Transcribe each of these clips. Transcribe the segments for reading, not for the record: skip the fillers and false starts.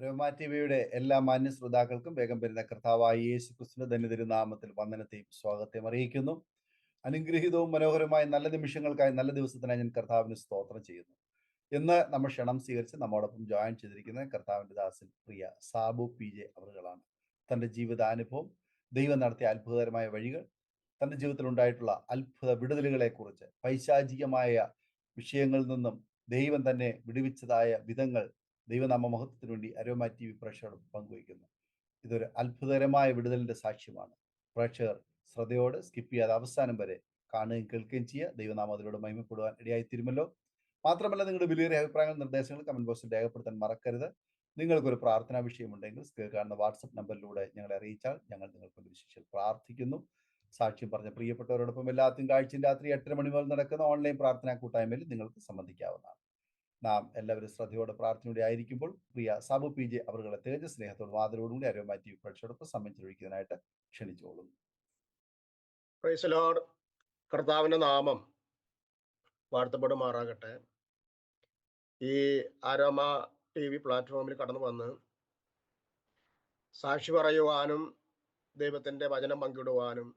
രോമാ ടിവിയുടെ എല്ലാ മാന്യ ശ്രോതാക്കൾക്കും വേഗം വരുന്ന കർത്താവായ യേശു ക്രിസ്തുവിന്റെ ധന്യതിരുനാമത്തിൽ വന്ദനത്തെയും സ്വാഗതത്തെയും അറിയിക്കുന്നു. അനുഗ്രഹീതവും മനോഹരമായ നല്ല നിമിഷങ്ങൾക്കായി നല്ല ദിവസത്തിനായി ഞാൻ കർത്താവിന് സ്തോത്രം ചെയ്യുന്നു. ഇന്ന് നമ്മൾ ക്ഷണം സ്വീകരിച്ച് നമ്മോടൊപ്പം ജോയിൻ ചെയ്തിരിക്കുന്ന കർത്താവിന്റെ ദാസൻ പ്രിയ സാബു PJ അവറുകളാണ്. തൻ്റെ ജീവിതാനുഭവം, ദൈവം നടത്തിയ അത്ഭുതകരമായ വഴികൾ, തൻ്റെ ജീവിതത്തിൽ ഉണ്ടായിട്ടുള്ള അത്ഭുത വിടുതലുകളെ കുറിച്ച്, പൈശാചികമായ വിഷയങ്ങളിൽ നിന്നും ദൈവം തന്നെ വിടുവിച്ചതായ വിധങ്ങൾ ദൈവനാമ മഹത്വത്തിന് വേണ്ടി അരോമ TV പ്രേക്ഷകർ പങ്കുവയ്ക്കുന്നു. ഇതൊരു അത്ഭുതകരമായ വിടുതലിന്റെ സാക്ഷ്യമാണ്. പ്രേക്ഷകർ ശ്രദ്ധയോടെ സ്കിപ്പ് ചെയ്യാതെ അവസാനം വരെ കാണുകയും കേൾക്കുകയും ചെയ്യുക. ദൈവനാമം അതിലൂടെ മഹിമപ്പെടുവാൻ ഇടയായിത്തീരുമല്ലോ. മാത്രമല്ല, നിങ്ങളുടെ വിലയേറിയ അഭിപ്രായങ്ങൾ, നിർദ്ദേശങ്ങൾ കമന്റ് ബോക്സിൽ രേഖപ്പെടുത്താൻ മറക്കരുത്. നിങ്ങൾക്കൊരു പ്രാർത്ഥനാ വിഷയമുണ്ടെങ്കിൽ കാണുന്ന വാട്സപ്പ് നമ്പറിലൂടെ ഞങ്ങളെ അറിയിച്ചാൽ ഞങ്ങൾ നിങ്ങൾക്ക് വിശേഷിച്ച് പ്രാർത്ഥിക്കുന്നു. സാക്ഷ്യം പറഞ്ഞ പ്രിയപ്പെട്ടവരോടൊപ്പം എല്ലാ തിങ്കളാഴ്ചയും രാത്രി 8:30 മണി മുതൽ നടക്കുന്ന ഓൺലൈൻ പ്രാർത്ഥനാ കൂട്ടായ്മയിൽ നിങ്ങൾക്ക് സംബന്ധിക്കാവുന്നതാണ്. നാം എല്ലാവരും ശ്രദ്ധയോടെ പ്രാർത്ഥനയോടെ ആയിരിക്കുമ്പോൾ പ്രിയ സാബു PJ അവരുടെ തേജ സ്നേഹത്തോടും ആദരവോടുകൂടി അരോമ TV പ്രേക്ഷകർക്ക് സംബന്ധിച്ചൊഴിക്കുന്നതിനായിട്ട് ക്ഷണിച്ചോളും. Praise the Lord. കർത്താവിന്റെ നാമം വാഴ്ത്തപ്പെടുമാറാകട്ടെ. ഈ അരോമ TV പ്ലാറ്റ്ഫോമിൽ കടന്നു വന്ന് സാക്ഷി പറയുവാനും ദൈവത്തിന്റെ വചനം പങ്കിടുവാനും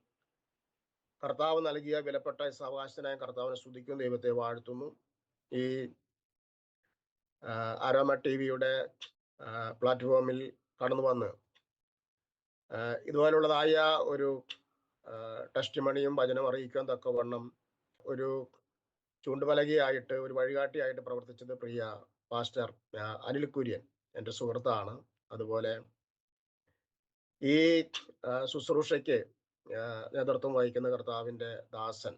കർത്താവ് നൽകിയ വിലപ്പെട്ട സാവകാശത്തിനായ കർത്താവിനെ സ്തുതിക്കും, ദൈവത്തെ വാഴ്ത്തുന്നു. ഈ അരോമ TVയുടെ പ്ലാറ്റ്ഫോമിൽ കടന്നു വന്ന് ഇതുപോലുള്ളതായ ഒരു ടെസ്റ്റിമണിയും വചനം അറിയിക്കാൻ തക്കവണ്ണം ഒരു ചൂണ്ടുപലകയായിട്ട്, ഒരു വഴികാട്ടിയായിട്ട് പ്രവർത്തിച്ചത് പ്രിയ പാസ്റ്റർ അനിൽ കുര്യൻ എൻ്റെ സുഹൃത്താണ്. അതുപോലെ ഈ ശുശ്രൂഷയ്ക്ക് നേതൃത്വം വഹിക്കുന്ന കർത്താവിൻ്റെ ദാസൻ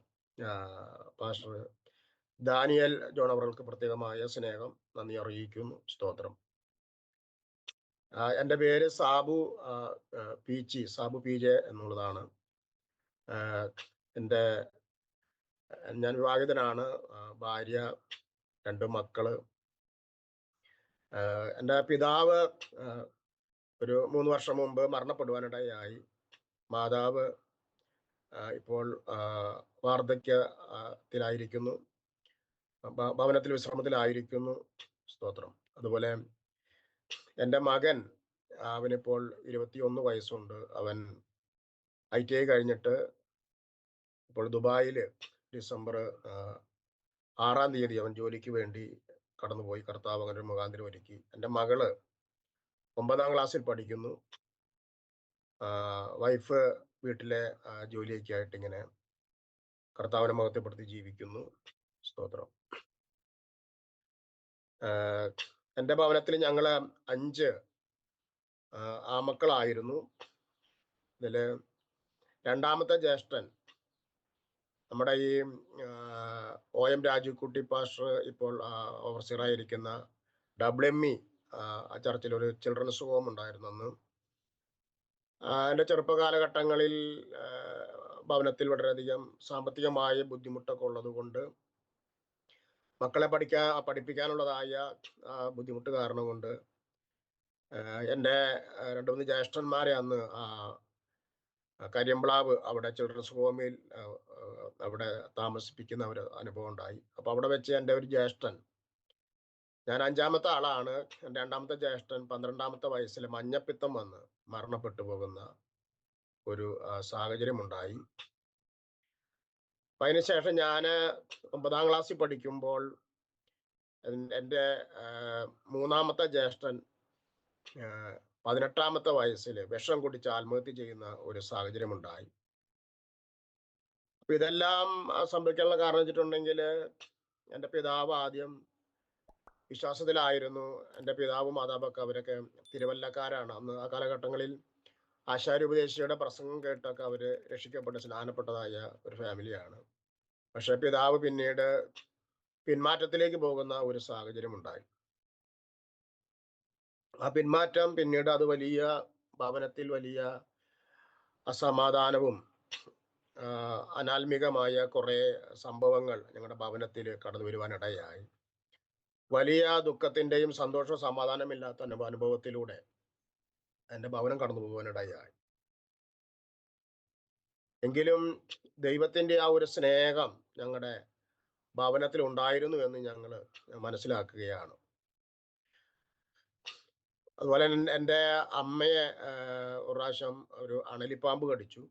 പാസ്റ്റർ ദാനിയൽ ജോൺ അവർക്ക് പ്രത്യേകമായ സ്നേഹം, നന്ദി അറിയിക്കുന്നു. സ്തോത്രം. എൻ്റെ പേര് സാബു PJ എന്നുള്ളതാണ്. ഞാൻ വിവാഹിതനാണ്. ഭാര്യ, 2 മക്കള്. എൻ്റെ പിതാവ് ഒരു 3 വർഷം മുമ്പ് മരണപ്പെടുവാനിടയായി. മാതാവ് ഇപ്പോൾ വാർദ്ധക്യത്തിലായിരിക്കുന്നു, ഭവനത്തിൽ വിശ്രമത്തിലായിരിക്കുന്നു. സ്തോത്രം. അതുപോലെ എൻ്റെ മകൻ, അവനിപ്പോൾ 21 വയസ്സുണ്ട്. അവൻ ITI കഴിഞ്ഞിട്ട് ഇപ്പോൾ ദുബായിൽ ഡിസംബർ 6-ാം തീയതി അവൻ ജോലിക്ക് വേണ്ടി കടന്നുപോയി. കർത്താവ് അങ്ങനെ ഒരു മുഖാന്തരം ഒരുക്കി. എൻ്റെ മകള് 9-ാം ക്ലാസ്സിൽ പഠിക്കുന്നു. വൈഫ് വീട്ടിലെ ജോലിയൊക്കെ ആയിട്ട് ഇങ്ങനെ കർത്താവിനെ മഹത്വപ്പെടുത്തി ജീവിക്കുന്നു. സ്തോത്രം. എൻ്റെ ഭവനത്തിൽ ഞങ്ങൾ 5 ആമക്കളായിരുന്നു. ഇതില് രണ്ടാമത്തെ ജ്യേഷ്ഠൻ നമ്മുടെ ഈ OM രാജുക്കുട്ടി പാസ്റ്റർ ഇപ്പോൾ ഓവർസിയറായിരിക്കുന്ന WME ചർച്ചിൽ ഒരു ചിൽഡ്രൻസ് ഹോം ഉണ്ടായിരുന്നു. അന്ന് എൻ്റെ ചെറുപ്പകാലഘട്ടങ്ങളിൽ ഭവനത്തിൽ വളരെയധികം സാമ്പത്തികമായ ബുദ്ധിമുട്ടൊക്കെ ഉള്ളത് കൊണ്ട് മക്കളെ പഠിപ്പിക്കാനുള്ളതായ ബുദ്ധിമുട്ട് കാരണം കൊണ്ട് എൻ്റെ 2-3 ജ്യേഷ്ഠന്മാരെ അന്ന് കരിയമ്പ്ലാവ് അവിടെ ചിൽഡ്രൻസ് ഹോമിൽ അവിടെ താമസിപ്പിക്കുന്ന ഒരു അനുഭവം ഉണ്ടായി. അപ്പോൾ അവിടെ വെച്ച് എൻ്റെ ഒരു ജ്യേഷ്ഠൻ, ഞാൻ 5-ാമത്തെ ആളാണ്, എൻ്റെ 2-ാമത്തെ ജ്യേഷ്ഠൻ 12-ാമത്തെ വയസ്സിൽ മഞ്ഞപ്പിത്തം വന്ന് മരണപ്പെട്ടു പോകുന്ന ഒരു സാഹചര്യമുണ്ടായി. അപ്പം അതിനുശേഷം ഞാൻ 9-ാം ക്ലാസ്സിൽ പഠിക്കുമ്പോൾ എൻ്റെ 3-ാമത്തെ ജ്യേഷ്ഠൻ 18-ാമത്തെ വയസ്സിൽ വിഷം കുടിച്ച് ആത്മഹത്യ ചെയ്യുന്ന ഒരു സാഹചര്യമുണ്ടായി. അപ്പൊ ഇതെല്ലാം സംഭവിക്കാനുള്ള കാരണം വെച്ചിട്ടുണ്ടെങ്കിൽ എൻ്റെ പിതാവ് ആദ്യം വിശ്വാസത്തിലായിരുന്നു. എൻ്റെ പിതാവും മാതാവൊക്കെ അവരൊക്കെ തിരുവല്ലക്കാരാണ്. അന്ന് ആ കാലഘട്ടങ്ങളിൽ ആശാര്യോപദേശിയുടെ പ്രസംഗം കേട്ടൊക്കെ അവര് രക്ഷിക്കപ്പെട്ട് സ്നാനപ്പെട്ടതായ ഒരു ഫാമിലിയാണ്. പക്ഷെ പിതാവ് പിന്നീട് പിന്മാറ്റത്തിലേക്ക് പോകുന്ന ഒരു സാഹചര്യം ഉണ്ടായി. ആ പിന്മാറ്റം പിന്നീട് അത് വലിയ ഭവനത്തിൽ വലിയ അസമാധാനവും അനാത്മികമായ കുറെ സംഭവങ്ങൾ ഞങ്ങളുടെ ഭവനത്തിൽ കടന്നു വരുവാനിടയായി. വലിയ ദുഃഖത്തിന്റെയും സന്തോഷവും സമാധാനമില്ലാത്ത അനുഭവത്തിലൂടെ എൻ്റെ ഭവനം കടന്നു പോകുവാനിടയായി. എങ്കിലും ദൈവത്തിന്റെ ആ ഒരു സ്നേഹം ഞങ്ങളുടെ ഭവനത്തിൽ ഉണ്ടായിരുന്നു എന്ന് ഞങ്ങൾ മനസ്സിലാക്കുകയാണ്. അതുപോലെ എൻ്റെ അമ്മയെ ഒരു പ്രാവശ്യം ഒരു അണലിപ്പാമ്പ് കടിച്ചു.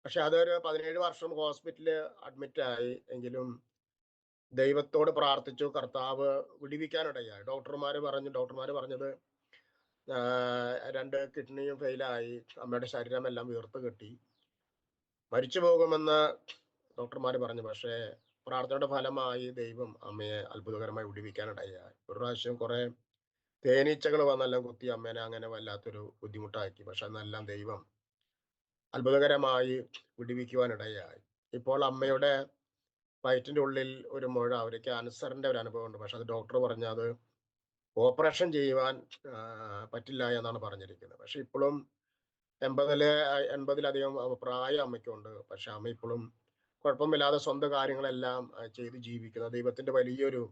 പക്ഷെ അതൊരു 17 വർഷം ഹോസ്പിറ്റലിൽ അഡ്മിറ്റായി. എങ്കിലും ദൈവത്തോട് പ്രാർത്ഥിച്ചു, കർത്താവ് വിടുവിക്കാനിടയായി. ഡോക്ടർമാർ പറഞ്ഞത് 2 കിഡ്നിയും ഫെയിലായി, അമ്മയുടെ ശരീരമെല്ലാം വീർത്ത് കെട്ടി, മരിച്ചു പോകുമെന്ന് ഡോക്ടർമാർ പറഞ്ഞു. പക്ഷേ പ്രാർത്ഥനയുടെ ഫലമായി ദൈവം അമ്മയെ അത്ഭുതകരമായി വിടുവിക്കാനിടയായി. ഒരു പ്രാവശ്യം കുറെ തേനീച്ചകൾ വന്നെല്ലാം കുത്തി അമ്മേനെ അങ്ങനെ വല്ലാത്തൊരു ബുദ്ധിമുട്ടാക്കി. പക്ഷെ അന്നെല്ലാം ദൈവം അത്ഭുതകരമായി വിടുവിക്കുവാനിടയായി. ഇപ്പോൾ അമ്മയുടെ വയറ്റിന്റെ ഉള്ളിൽ ഒരു മുഴ, ഒരു ക്യാൻസറിന്റെ ഒരു അനുഭവമുണ്ട്. പക്ഷെ അത് ഡോക്ടർ പറഞ്ഞ അത് ഓപ്പറേഷൻ ചെയ്യുവാൻ പറ്റില്ല എന്നാണ് പറഞ്ഞിരിക്കുന്നത്. പക്ഷെ ഇപ്പോഴും 80-ലധികം പ്രായം അമ്മയ്ക്കുണ്ട്. പക്ഷെ അമ്മ ഇപ്പോഴും കുഴപ്പമില്ലാതെ സ്വന്തം കാര്യങ്ങളെല്ലാം ചെയ്ത് ജീവിക്കുന്നത് ദൈവത്തിന്റെ വലിയൊരു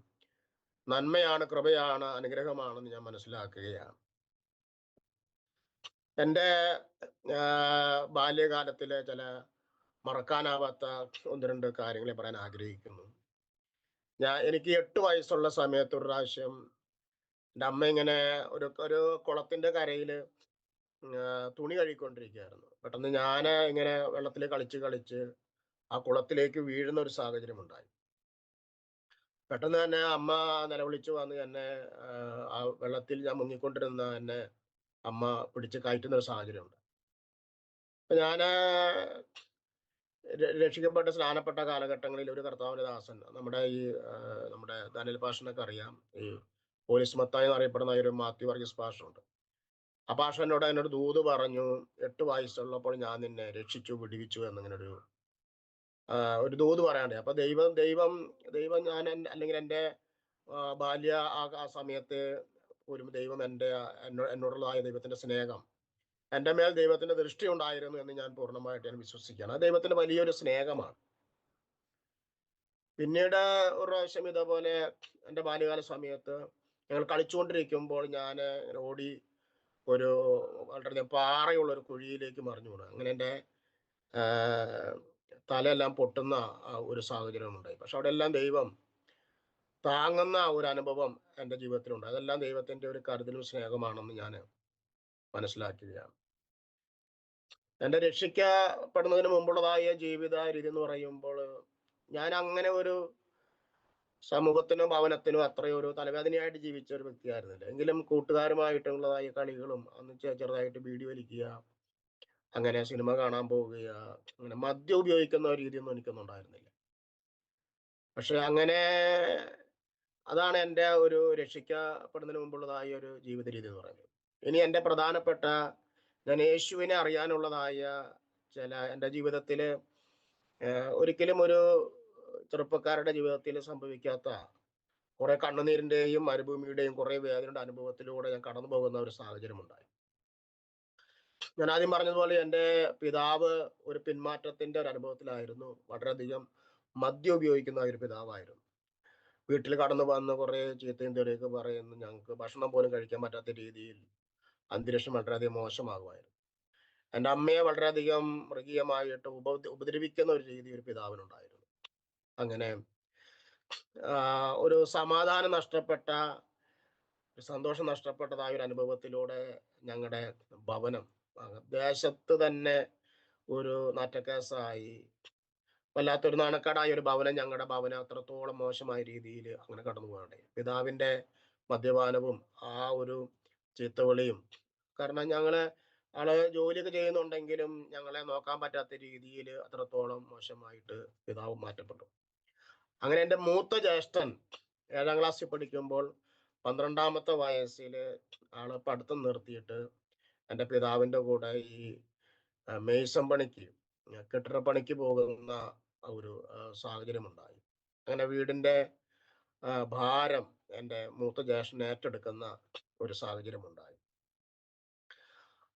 നന്മയാണ്, കൃപയാണ്, അനുഗ്രഹമാണെന്ന് ഞാൻ മനസ്സിലാക്കുകയാണ്. എൻ്റെ ബാല്യകാലത്തിലെ ചില മറക്കാനാവാത്ത 1-2 കാര്യങ്ങളെ പറയാൻ ആഗ്രഹിക്കുന്നു. എനിക്ക് 8 വയസ്സുള്ള സമയത്ത് ഒരു പ്രാവശ്യം എൻ്റെ അമ്മ ഇങ്ങനെ ഒരു ഒരു കുളത്തിന്റെ കരയില് തുണി കഴുകിക്കൊണ്ടിരിക്കുകയായിരുന്നു. പെട്ടെന്ന് ഞാൻ ഇങ്ങനെ വെള്ളത്തിൽ കളിച്ച് കളിച്ച് ആ കുളത്തിലേക്ക് വീഴുന്ന ഒരു സാഹചര്യം ഉണ്ടായി. പെട്ടെന്ന് തന്നെ അമ്മ നിലവിളിച്ചു വന്ന് എന്നെ ആ വെള്ളത്തിൽ ഞാൻ മുങ്ങിക്കൊണ്ടിരുന്ന എന്നെ അമ്മ പിടിച്ച് കയറ്റുന്ന ഒരു സാഹചര്യം ഉണ്ട്. അപ്പൊ ഞാന് രക്ഷിക്കപ്പെട്ട സ്നാനപ്പെട്ട കാലഘട്ടങ്ങളിൽ ഒരു കർത്താവിന്റെ ദാസൻ, നമ്മുടെ ദാനിയേൽ പാഷനൊക്കെ അറിയാം, ഈ പോലീസ് മത്തായി എന്നറിയപ്പെടുന്ന ഒരു മാത്യു വർഗീസ് പാഷനുണ്ട്. ആ പാഷ എന്നോട് ദൂത് പറഞ്ഞു, 8 വയസ്സുള്ളപ്പോൾ ഞാൻ നിന്നെ രക്ഷിച്ചു വിടുവിച്ചു എന്നിങ്ങനെ ഒരു ദൂത് പറയാണ്ടേ. അപ്പൊ ദൈവം ഞാൻ അല്ലെങ്കിൽ എൻ്റെ ബാല്യ ആ സമയത്ത് ഒരു ദൈവം എന്നോടുള്ളതായ ദൈവത്തിന്റെ സ്നേഹം, എൻ്റെ മേൽ ദൈവത്തിന്റെ ദൃഷ്ടി ഉണ്ടായിരുന്നു എന്ന് ഞാൻ പൂർണ്ണമായിട്ട് ഞാൻ വിശ്വസിക്കുകയാണ്. അത് ദൈവത്തിന്റെ വലിയൊരു സ്നേഹമാണ്. പിന്നീട് ഒരു പ്രാവശ്യം ഇതേപോലെ എൻ്റെ ബാല്യകാല സമയത്ത് ഞങ്ങൾ കളിച്ചുകൊണ്ടിരിക്കുമ്പോൾ ഞാൻ ഓടി ഒരു വളരെ പാറയുള്ള ഒരു കുഴിയിലേക്ക് മറിഞ്ഞു വീണു. അങ്ങനെ എൻ്റെ തലയെല്ലാം പൊട്ടുന്ന ഒരു സാഹചര്യം ഉണ്ടായി. പക്ഷെ അവിടെ എല്ലാം ദൈവം താങ്ങുന്ന ഒരു അനുഭവം എൻ്റെ ജീവിതത്തിലുണ്ട്. അതെല്ലാം ദൈവത്തിന്റെ ഒരു കരുതലും സ്നേഹമാണെന്ന് ഞാൻ മനസ്സിലാക്കുകയാണ്. എൻ്റെ രക്ഷിക്കപ്പെടുന്നതിന് മുമ്പുള്ളതായ ജീവിത രീതി എന്ന് പറയുമ്പോൾ ഞാൻ അങ്ങനെ ഒരു സമൂഹത്തിനും ഭവനത്തിനും അത്രയും ഒരു തലവേദനയായിട്ട് ജീവിച്ച ഒരു വ്യക്തിയായിരുന്നില്ല. എങ്കിലും കൂട്ടുകാരുമായിട്ടുള്ളതായ കളികളും അന്ന് ചെറുതായിട്ട് ബീഡി വലിക്കുക, അങ്ങനെ സിനിമ കാണാൻ പോവുക, അങ്ങനെ മദ്യം ഉപയോഗിക്കുന്ന ഒരു രീതിയൊന്നും എനിക്കൊന്നും ഉണ്ടായിരുന്നില്ല. പക്ഷെ അങ്ങനെ അതാണ് എൻ്റെ ഒരു രക്ഷിക്കപ്പെടുന്നതിന് മുമ്പുള്ളതായ ഒരു ജീവിത രീതി എന്ന് പറയുന്നത്. ഇനി എൻ്റെ പ്രധാനപ്പെട്ട ഞാൻ യേശുവിനെ അറിയാനുള്ളതായ ചില എൻ്റെ ജീവിതത്തിൽ ഒരിക്കലും ഒരു ചെറുപ്പക്കാരുടെ ജീവിതത്തിൽ സംഭവിക്കാത്ത കുറെ കണ്ണുനീരിന്റെയും മരുഭൂമിയുടെയും കുറെ വേദനയുടെ അനുഭവത്തിലൂടെ ഞാൻ കടന്നു പോകുന്ന ഒരു സാഹചര്യം ഉണ്ടായി. ഞാൻ ആദ്യം പറഞ്ഞതുപോലെ എൻ്റെ പിതാവ് ഒരു പിന്മാറ്റത്തിന്റെ ഒരു അനുഭവത്തിലായിരുന്നു. വളരെയധികം മദ്യം ഉപയോഗിക്കുന്ന ഒരു പിതാവായിരുന്നു. വീട്ടിൽ കടന്നു വന്ന് കുറെ ചീത്തയും തെറിയൊക്കെ പറയുന്നു. ഞങ്ങൾക്ക് ഭക്ഷണം പോലും കഴിക്കാൻ പറ്റാത്ത രീതിയിൽ അന്തരീക്ഷം വളരെയധികം മോശമാകുമായിരുന്നു. എൻ്റെ അമ്മയെ വളരെയധികം മൃഗീയമായിട്ട് ഉപദ്രവിക്കുന്ന ഒരു രീതി ഒരു പിതാവിനുണ്ടായിരുന്നു. അങ്ങനെ ഒരു സമാധാനം നഷ്ടപ്പെട്ട, സന്തോഷം നഷ്ടപ്പെട്ടതായ ഒരു അനുഭവത്തിലൂടെ ഞങ്ങളുടെ ഭവനം ദേശത്ത് തന്നെ ഒരു നാറ്റക്കേസായി, വല്ലാത്തൊരു നാണക്കേടായ ഒരു ഭവനം, ഞങ്ങളുടെ ഭവനം അത്രത്തോളം മോശമായ രീതിയിൽ അങ്ങനെ കടന്നു പോകണ്ടേ. പിതാവിന്റെ മദ്യപാനവും ആ ഒരു ചീത്തവിളിയും, കാരണം ആള് ജോലിയൊക്കെ ചെയ്യുന്നുണ്ടെങ്കിലും ഞങ്ങളെ നോക്കാൻ പറ്റാത്ത രീതിയിൽ അത്രത്തോളം മോശമായിട്ട് പിതാവ് മാറ്റപ്പെട്ടു. അങ്ങനെ എൻ്റെ മൂത്ത ജ്യേഷ്ഠൻ 7ാം ക്ലാസ്സിൽ പഠിക്കുമ്പോൾ 12ാമത്തെ വയസ്സിൽ ആള് പഠിത്തം നിർത്തിയിട്ട് എൻ്റെ പിതാവിൻ്റെ കൂടെ ഈ മേയ്സൺ പണിക്ക്, കെട്ടിടപ്പണിക്ക് പോകുന്ന ഒരു സാഹചര്യം ഉണ്ടായി. അങ്ങനെ വീടിൻ്റെ ഭാരം എൻ്റെ മൂത്ത ജ്യേഷ്ഠൻ ഏറ്റെടുക്കുന്ന ഒരു സാഹചര്യം ഉണ്ടായി.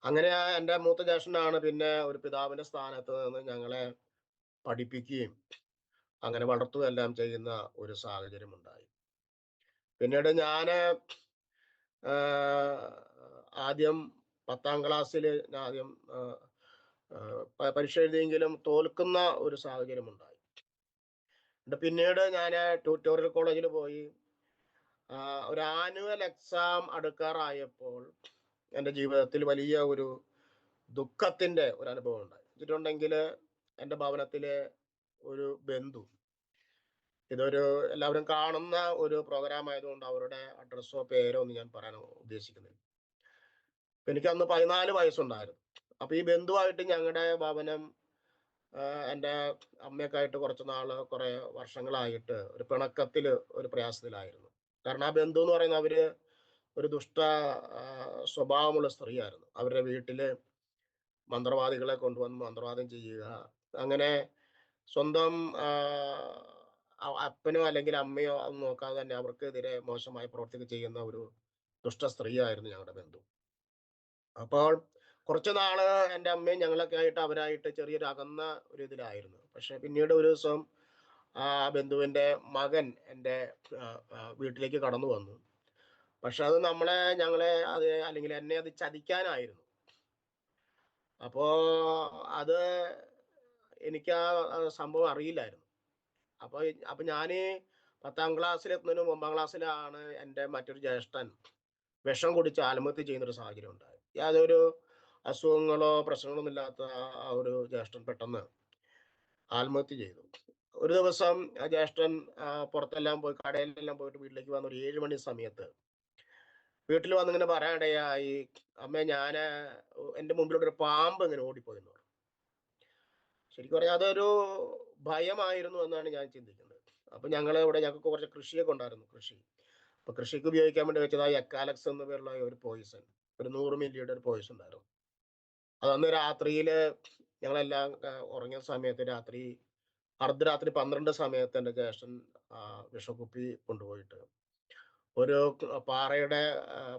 അങ്ങനെ എൻ്റെ മൂത്ത ജ്യേഷ്ഠനാണ് പിന്നെ ഒരു പിതാവിന്റെ സ്ഥാനത്ത് നിന്ന് ഞങ്ങളെ പഠിപ്പിക്കുകയും അങ്ങനെ വളർത്തുകയെല്ലാം ചെയ്യുന്ന ഒരു സാഹചര്യം ഉണ്ടായി. പിന്നീട് ഞാൻ ആദ്യം 10ാം ക്ലാസ്സിൽ ആദ്യം പരീക്ഷ എഴുതിയെങ്കിലും തോൽക്കുന്ന ഒരു സാഹചര്യം ഉണ്ടായി. പിന്നീട് ഞാൻ ട്യൂട്ടോറിയൽ കോളേജിൽ പോയി ഒരു ആനുവൽ എക്സാം അടുക്കാറായപ്പോൾ എൻ്റെ ജീവിതത്തിൽ വലിയ ഒരു ദുഃഖത്തിൻ്റെ ഒരു അനുഭവം ഉണ്ടായി. വെച്ചിട്ടുണ്ടെങ്കിൽ എൻ്റെ ഭവനത്തിലെ ഒരു ബന്ധു, ഇതൊരു എല്ലാവരും കാണുന്ന ഒരു പ്രോഗ്രാം ആയതുകൊണ്ട് അവരുടെ അഡ്രസ്സോ പേരോ ഒന്നും ഞാൻ പറയാൻ ഉദ്ദേശിക്കുന്നില്ല. എനിക്ക് അന്ന് 14 വയസ്സുണ്ടായിരുന്നു. അപ്പൊ ഈ ബന്ധുവായിട്ട് ഞങ്ങളുടെ ഭവനം എൻ്റെ അമ്മയൊക്കെ ആയിട്ട് കുറെ വർഷങ്ങളായിട്ട് ഒരു പിണക്കത്തില്, ഒരു പ്രയാസത്തിലായിരുന്നു. കാരണം ആ ബന്ധു എന്ന് പറയുന്നത് അവര് ഒരു ദുഷ്ട സ്വഭാവമുള്ള സ്ത്രീയായിരുന്നു. അവരുടെ വീട്ടില് മന്ത്രവാദികളെ കൊണ്ടുവന്ന് മന്ത്രവാദം ചെയ്യുക, അങ്ങനെ സ്വന്തം അപ്പനോ അല്ലെങ്കിൽ അമ്മയോ ഒന്നും നോക്കാതെ തന്നെ അവർക്കെതിരെ മോശമായ പ്രവർത്തികൾ ചെയ്യുന്ന ഒരു ദുഷ്ട സ്ത്രീയായിരുന്നു ഞങ്ങളുടെ ബന്ധു. അപ്പോൾ കുറച്ച് നാള് എൻ്റെ അമ്മയും ഞങ്ങളൊക്കെ ആയിട്ട് അവരായിട്ട് ചെറിയൊരു അകന്ന ഒരു ഇതിലായിരുന്നു. പക്ഷെ പിന്നീട് ഒരു ദിവസം ആ ബന്ധുവിൻ്റെ മകൻ എൻ്റെ വീട്ടിലേക്ക് കടന്നു വന്നു. പക്ഷെ അത് ഞങ്ങളെ അത് അല്ലെങ്കിൽ എന്നെ അത് ചതിക്കാനായിരുന്നു. അപ്പോ അത് എനിക്ക് ആ സംഭവം അറിയില്ലായിരുന്നു. അപ്പൊ അപ്പൊ ഞാന് 10ാം ക്ലാസ്സിൽ എത്തുന്നതിന് 9ാം ക്ലാസ്സിലാണ് എൻ്റെ മറ്റൊരു ജ്യേഷ്ഠൻ വിഷം കുടിച്ച് ആത്മഹത്യ ചെയ്യുന്നൊരു സാഹചര്യം ഉണ്ടായി. യാതൊരു അസുഖങ്ങളോ പ്രശ്നങ്ങളൊന്നും ഇല്ലാത്ത ആ ഒരു ജ്യേഷ്ഠൻ പെട്ടെന്ന് ആത്മഹത്യ ചെയ്തു. ഒരു ദിവസം ആ ജ്യേഷ്ഠൻ പുറത്തെല്ലാം പോയി, കടയിലെല്ലാം പോയിട്ട് വീട്ടിലേക്ക് വന്ന ഒരു 7 മണി സമയത്ത് വീട്ടിൽ വന്നിങ്ങനെ പറയാനിടയായി, അമ്മേ ഞാന് എൻ്റെ മുമ്പിലൂടെ ഒരു പാമ്പ് ഇങ്ങനെ ഓടിപ്പോയി എന്ന് പറഞ്ഞു. ശരിക്കും പറഞ്ഞാൽ അതൊരു ഭയമായിരുന്നു എന്നാണ് ഞാൻ ചിന്തിക്കുന്നത്. അപ്പൊ ഞങ്ങൾക്ക് കുറച്ച് കൃഷിയൊക്കെ ഉണ്ടായിരുന്നു, കൃഷി. അപ്പൊ കൃഷിക്ക് ഉപയോഗിക്കാൻ വേണ്ടി വെച്ചത് എക്കാലക്സ് എന്ന പേരുള്ള ഒരു പോയിസൺ, ഒരു 100 മില്ലിയുടെ ഒരു പോയിസൺ ഉണ്ടായിരുന്നു. അതന്ന് രാത്രിയില് ഞങ്ങളെല്ലാം ഉറങ്ങിയ സമയത്ത് രാത്രി അർദ്ധരാത്രി 12 സമയത്ത് എൻ്റെ ജ്യേഷ്ഠൻ വിഷക്കുപ്പി കൊണ്ടുപോയിട്ട് ഒരു പാറയുടെ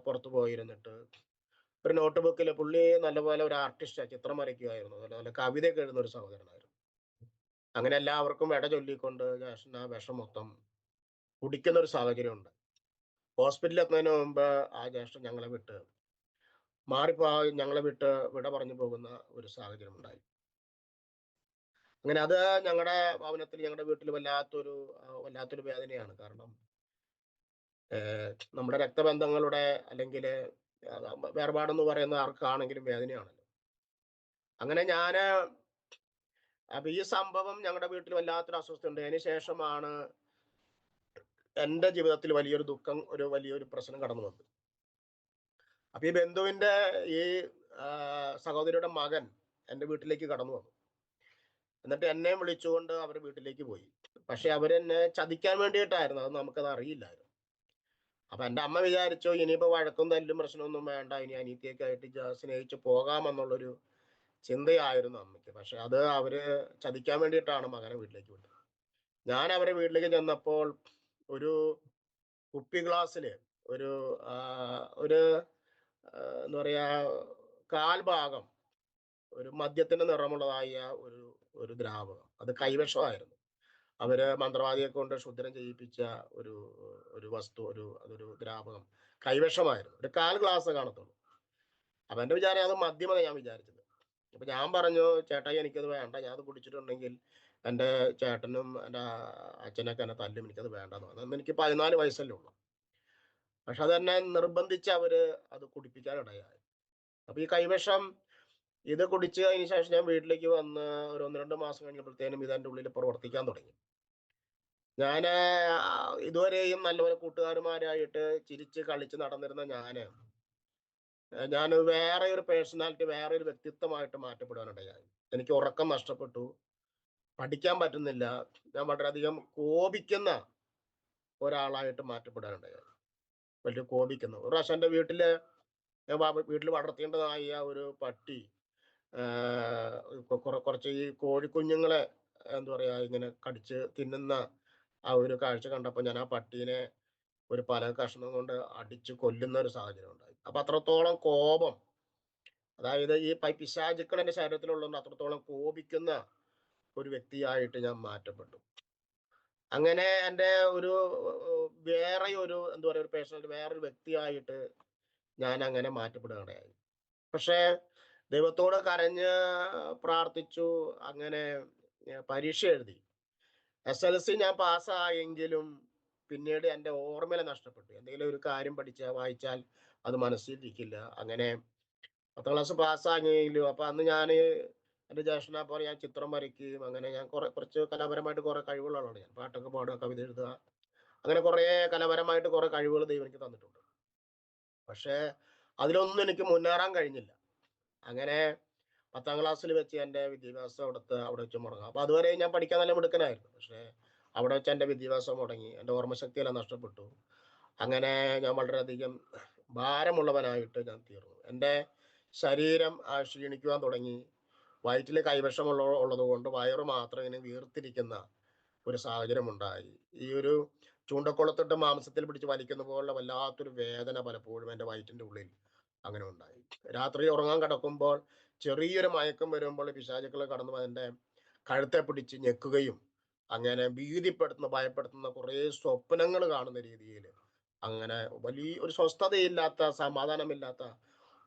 പുറത്ത് പോയിരുന്നിട്ട് ഒരു നോട്ട് ബുക്കിൽ, പുള്ളി നല്ലപോലെ ഒരു ആർട്ടിസ്റ്റാണ്, ചിത്രം വരയ്ക്കുമായിരുന്നു, അതുപോലെ കവിതയൊക്കെ എഴുതുന്ന ഒരു സഹോദരനായിരുന്നു. അങ്ങനെ എല്ലാവർക്കും വിട ചൊല്ലിക്കൊണ്ട് ജ്യേഷ്ഠൻ ആ വിഷം മൊത്തം കുടിക്കുന്ന ഒരു സാഹചര്യം ഉണ്ട്. ഹോസ്പിറ്റലിൽ എത്തുന്നതിന് മുമ്പ് ആ ജ്യേഷ്ഠൻ ഞങ്ങളെ വിട്ട് വിട പറഞ്ഞു പോകുന്ന ഒരു സാഹചര്യം ഉണ്ടായി. അങ്ങനെ അത് ഞങ്ങളുടെ ഭവനത്തിൽ, ഞങ്ങളുടെ വീട്ടിൽ വല്ലാത്തൊരു വേദനയാണ്. കാരണം നമ്മുടെ രക്തബന്ധങ്ങളുടെ അല്ലെങ്കിൽ വേർപാടെന്ന് പറയുന്ന ആർക്കാണെങ്കിലും വേദനയാണല്ലോ. അങ്ങനെ അപ്പൊ ഈ സംഭവം ഞങ്ങളുടെ വീട്ടിൽ വല്ലാത്തൊരു അസ്വസ്ഥയുണ്ട്. അതിന് ശേഷമാണ് എൻ്റെ ജീവിതത്തിൽ വലിയൊരു പ്രശ്നം കടന്നു വന്നത്. അപ്പൊ ഈ ബന്ധുവിന്റെ ഈ സഹോദരിയുടെ മകൻ എൻ്റെ വീട്ടിലേക്ക് കടന്നു വന്നു. എന്നിട്ട് എന്നെ വിളിച്ചുകൊണ്ട് അവരുടെ വീട്ടിലേക്ക് പോയി. പക്ഷെ അവരെന്നെ ചതിക്കാൻ വേണ്ടിയിട്ടായിരുന്നു, അത് നമുക്കത് അറിയില്ലായിരുന്നു. അപ്പൊ എൻ്റെ അമ്മ വിചാരിച്ചു ഇനിയിപ്പോ വഴക്കും തല്ലും പ്രശ്നമൊന്നും വേണ്ട, ഇനി അനിയത്തിയൊക്കെ ആയിട്ട് സ്നേഹിച്ച് പോകാമെന്നുള്ളൊരു ചിന്തയായിരുന്നു അമ്മയ്ക്ക്. പക്ഷെ അത് അവര് ചതിക്കാൻ വേണ്ടിയിട്ടാണ് മകനെ വീട്ടിലേക്ക് വിട്ടത്. ഞാൻ അവരെ വീട്ടിലേക്ക് ചെന്നപ്പോൾ ഒരു കുപ്പി ഗ്ലാസ്സില് ഒരു ഒരു എന്താ പറയാ, കാൽഭാഗം ഒരു മദ്യത്തിന്റെ നിറമുള്ളതായ ഒരു ദ്രാവകം, അത് കൈവിഷമായിരുന്നു. അവര് മന്ത്രവാദിയെ കൊണ്ട് ശുദ്ധനം ചെയ്യിപ്പിച്ച ഒരു അതൊരു ദ്രാവകം, കൈവിഷമായിരുന്നു. ഒരു 1/4 ഗ്ലാസ് കാണത്തുള്ളൂ. അപ്പൊ എന്റെ വിചാരം അത് മദ്യമെന്ന് ഞാൻ വിചാരിച്ചത്. അപ്പൊ ഞാൻ പറഞ്ഞു, ചേട്ടായി എനിക്കത് വേണ്ട, ഞാൻ അത് കുടിച്ചിട്ടുണ്ടെങ്കിൽ എൻ്റെ ചേട്ടനും എൻ്റെ അച്ഛനൊക്കെ എന്നെ തല്ലും, എനിക്കത് വേണ്ടെന്ന് പറഞ്ഞു. അന്ന് എനിക്ക് 14 വയസ്സല്ലേ ഉള്ളൂ. പക്ഷെ അതെന്നെ നിർബന്ധിച്ച് അവര് അത് കുടിപ്പിക്കാനിടയായി. അപ്പൊ ഈ കൈവിഷം ഇത് കുടിച്ച് അതിന് ശേഷം ഞാൻ വീട്ടിലേക്ക് വന്ന് ഒരു 1-2 മാസം കഴിഞ്ഞപ്പോഴത്തേനും ഇത് എൻ്റെ ഉള്ളിൽ പ്രവർത്തിക്കാൻ തുടങ്ങി. ഞാൻ ഇതുവരെയും നല്ലപോലെ കൂട്ടുകാരുമാരായിട്ട് ചിരിച്ച് കളിച്ച് നടന്നിരുന്ന ഞാൻ വേറെ ഒരു പേഴ്സണാലിറ്റി, വേറെ ഒരു വ്യക്തിത്വമായിട്ട് മാറ്റപ്പെടാനിടയായി. എനിക്ക് ഉറക്കം നഷ്ടപ്പെട്ടു, പഠിക്കാൻ പറ്റുന്നില്ല, ഞാൻ വളരെയധികം കോപിക്കുന്ന ഒരാളായിട്ട് മാറ്റപ്പെടാനിടയായി. വലിയ കോപിക്കുന്നു. ഒരു പ്രാവശ്യം എൻ്റെ വീട്ടിൽ വളർത്തേണ്ടതായ ഒരു പട്ടി കുറച്ച് ഈ കോഴിക്കുഞ്ഞുങ്ങളെ എന്താ പറയാ ഇങ്ങനെ കടിച്ച് തിന്നുന്ന ആ ഒരു കാഴ്ച കണ്ടപ്പോൾ ഞാൻ ആ പട്ടീനെ ഒരു പല കഷ്ണം കൊണ്ട് അടിച്ച് കൊല്ലുന്ന ഒരു സാഹചര്യം ഉണ്ടായി. അപ്പൊ അത്രത്തോളം കോപം, അതായത് ഈ പിശാചുക്കൾ എൻ്റെ ശരീരത്തിലുള്ളതുകൊണ്ട് അത്രത്തോളം കോപിക്കുന്ന ഒരു വ്യക്തിയായിട്ട് ഞാൻ മാറ്റപ്പെട്ടു. അങ്ങനെ എൻ്റെ വേറെ എന്താ പറയുക, ഒരു പേഴ്സണാലിറ്റി, വേറൊരു വ്യക്തിയായിട്ട് ഞാൻ അങ്ങനെ മാറ്റപ്പെടുകയുണ്ടായി. പക്ഷേ ദൈവത്തോട് കരഞ്ഞ് പ്രാർത്ഥിച്ചു. അങ്ങനെ പരീക്ഷ എഴുതി. SLC ഞാൻ പാസ്സായെങ്കിലും പിന്നീട് എൻ്റെ ഓർമ്മയില നഷ്ടപ്പെട്ടു. എന്തെങ്കിലും ഒരു കാര്യം വായിച്ചാൽ അത് മനസ്സിലിരിക്കില്ല. അങ്ങനെ 10ാം ക്ലാസ് പാസ്സായെങ്കിലും അപ്പൊ അന്ന് ഞാൻ എൻ്റെ ജ്യേഷ്ഠനെ പോലെ ഞാൻ ചിത്രം വരയ്ക്കുകയും അങ്ങനെ ഞാൻ കുറച്ച് കലാപരമായിട്ട് കുറെ കഴിവുള്ള ആളാണ്. ഞാൻ പാട്ടൊക്കെ പാടുക, കവിത എഴുതുക, അങ്ങനെ കുറെ കലാപരമായിട്ട് കുറെ കഴിവുകൾ ദൈവം എനിക്ക് തന്നിട്ടുണ്ട്. പക്ഷേ അതിലൊന്നും എനിക്ക് മുന്നേറാൻ കഴിഞ്ഞില്ല. അങ്ങനെ 10ാം ക്ലാസ്സിൽ വെച്ച് എൻ്റെ വിദ്യാഭ്യാസം അവിടെ വെച്ച് മുടങ്ങും. അപ്പൊ അതുവരെ ഞാൻ പഠിക്കാൻ നല്ല മിടുക്കനായിരുന്നു. പക്ഷേ അവിടെ വെച്ച് എൻ്റെ വിദ്യാഭ്യാസം മുടങ്ങി, എൻ്റെ ഓർമ്മശക്തിയെല്ലാം നഷ്ടപ്പെട്ടു. അങ്ങനെ ഞാൻ വളരെയധികം ഭാരമുള്ളവനായിട്ട് ഞാൻ തീർന്നു. എൻ്റെ ശരീരം ക്ഷീണിക്കുവാൻ തുടങ്ങി. വയറ്റിൽ ഉള്ളത് കൊണ്ട് വയറ് മാത്രം ഇങ്ങനെ വീർത്തിരിക്കുന്ന ഒരു സാഹചര്യം ഉണ്ടായി. ഈ ഒരു ചൂണ്ടക്കുളത്തിട്ട് മാംസത്തിൽ പിടിച്ച് വലിക്കുന്ന പോലുള്ള വല്ലാത്തൊരു വേദന പലപ്പോഴും എൻ്റെ വയറ്റിൻ്റെ ഉള്ളിൽ അങ്ങനെ ഉണ്ടായി. രാത്രി ഉറങ്ങാൻ കിടക്കുമ്പോൾ ചെറിയൊരു മയക്കം വരുമ്പോൾ പിശാചുക്കൾ കടന്നു എൻ്റെ കഴുത്തെ പിടിച്ച് ഞെക്കുകയും അങ്ങനെ ഭീതിപ്പെടുത്തുന്ന, ഭയപ്പെടുത്തുന്ന കുറേ സ്വപ്നങ്ങൾ കാണുന്ന രീതിയിൽ അങ്ങനെ വലിയ ഒരു സ്വസ്ഥതയില്ലാത്ത, സമാധാനമില്ലാത്ത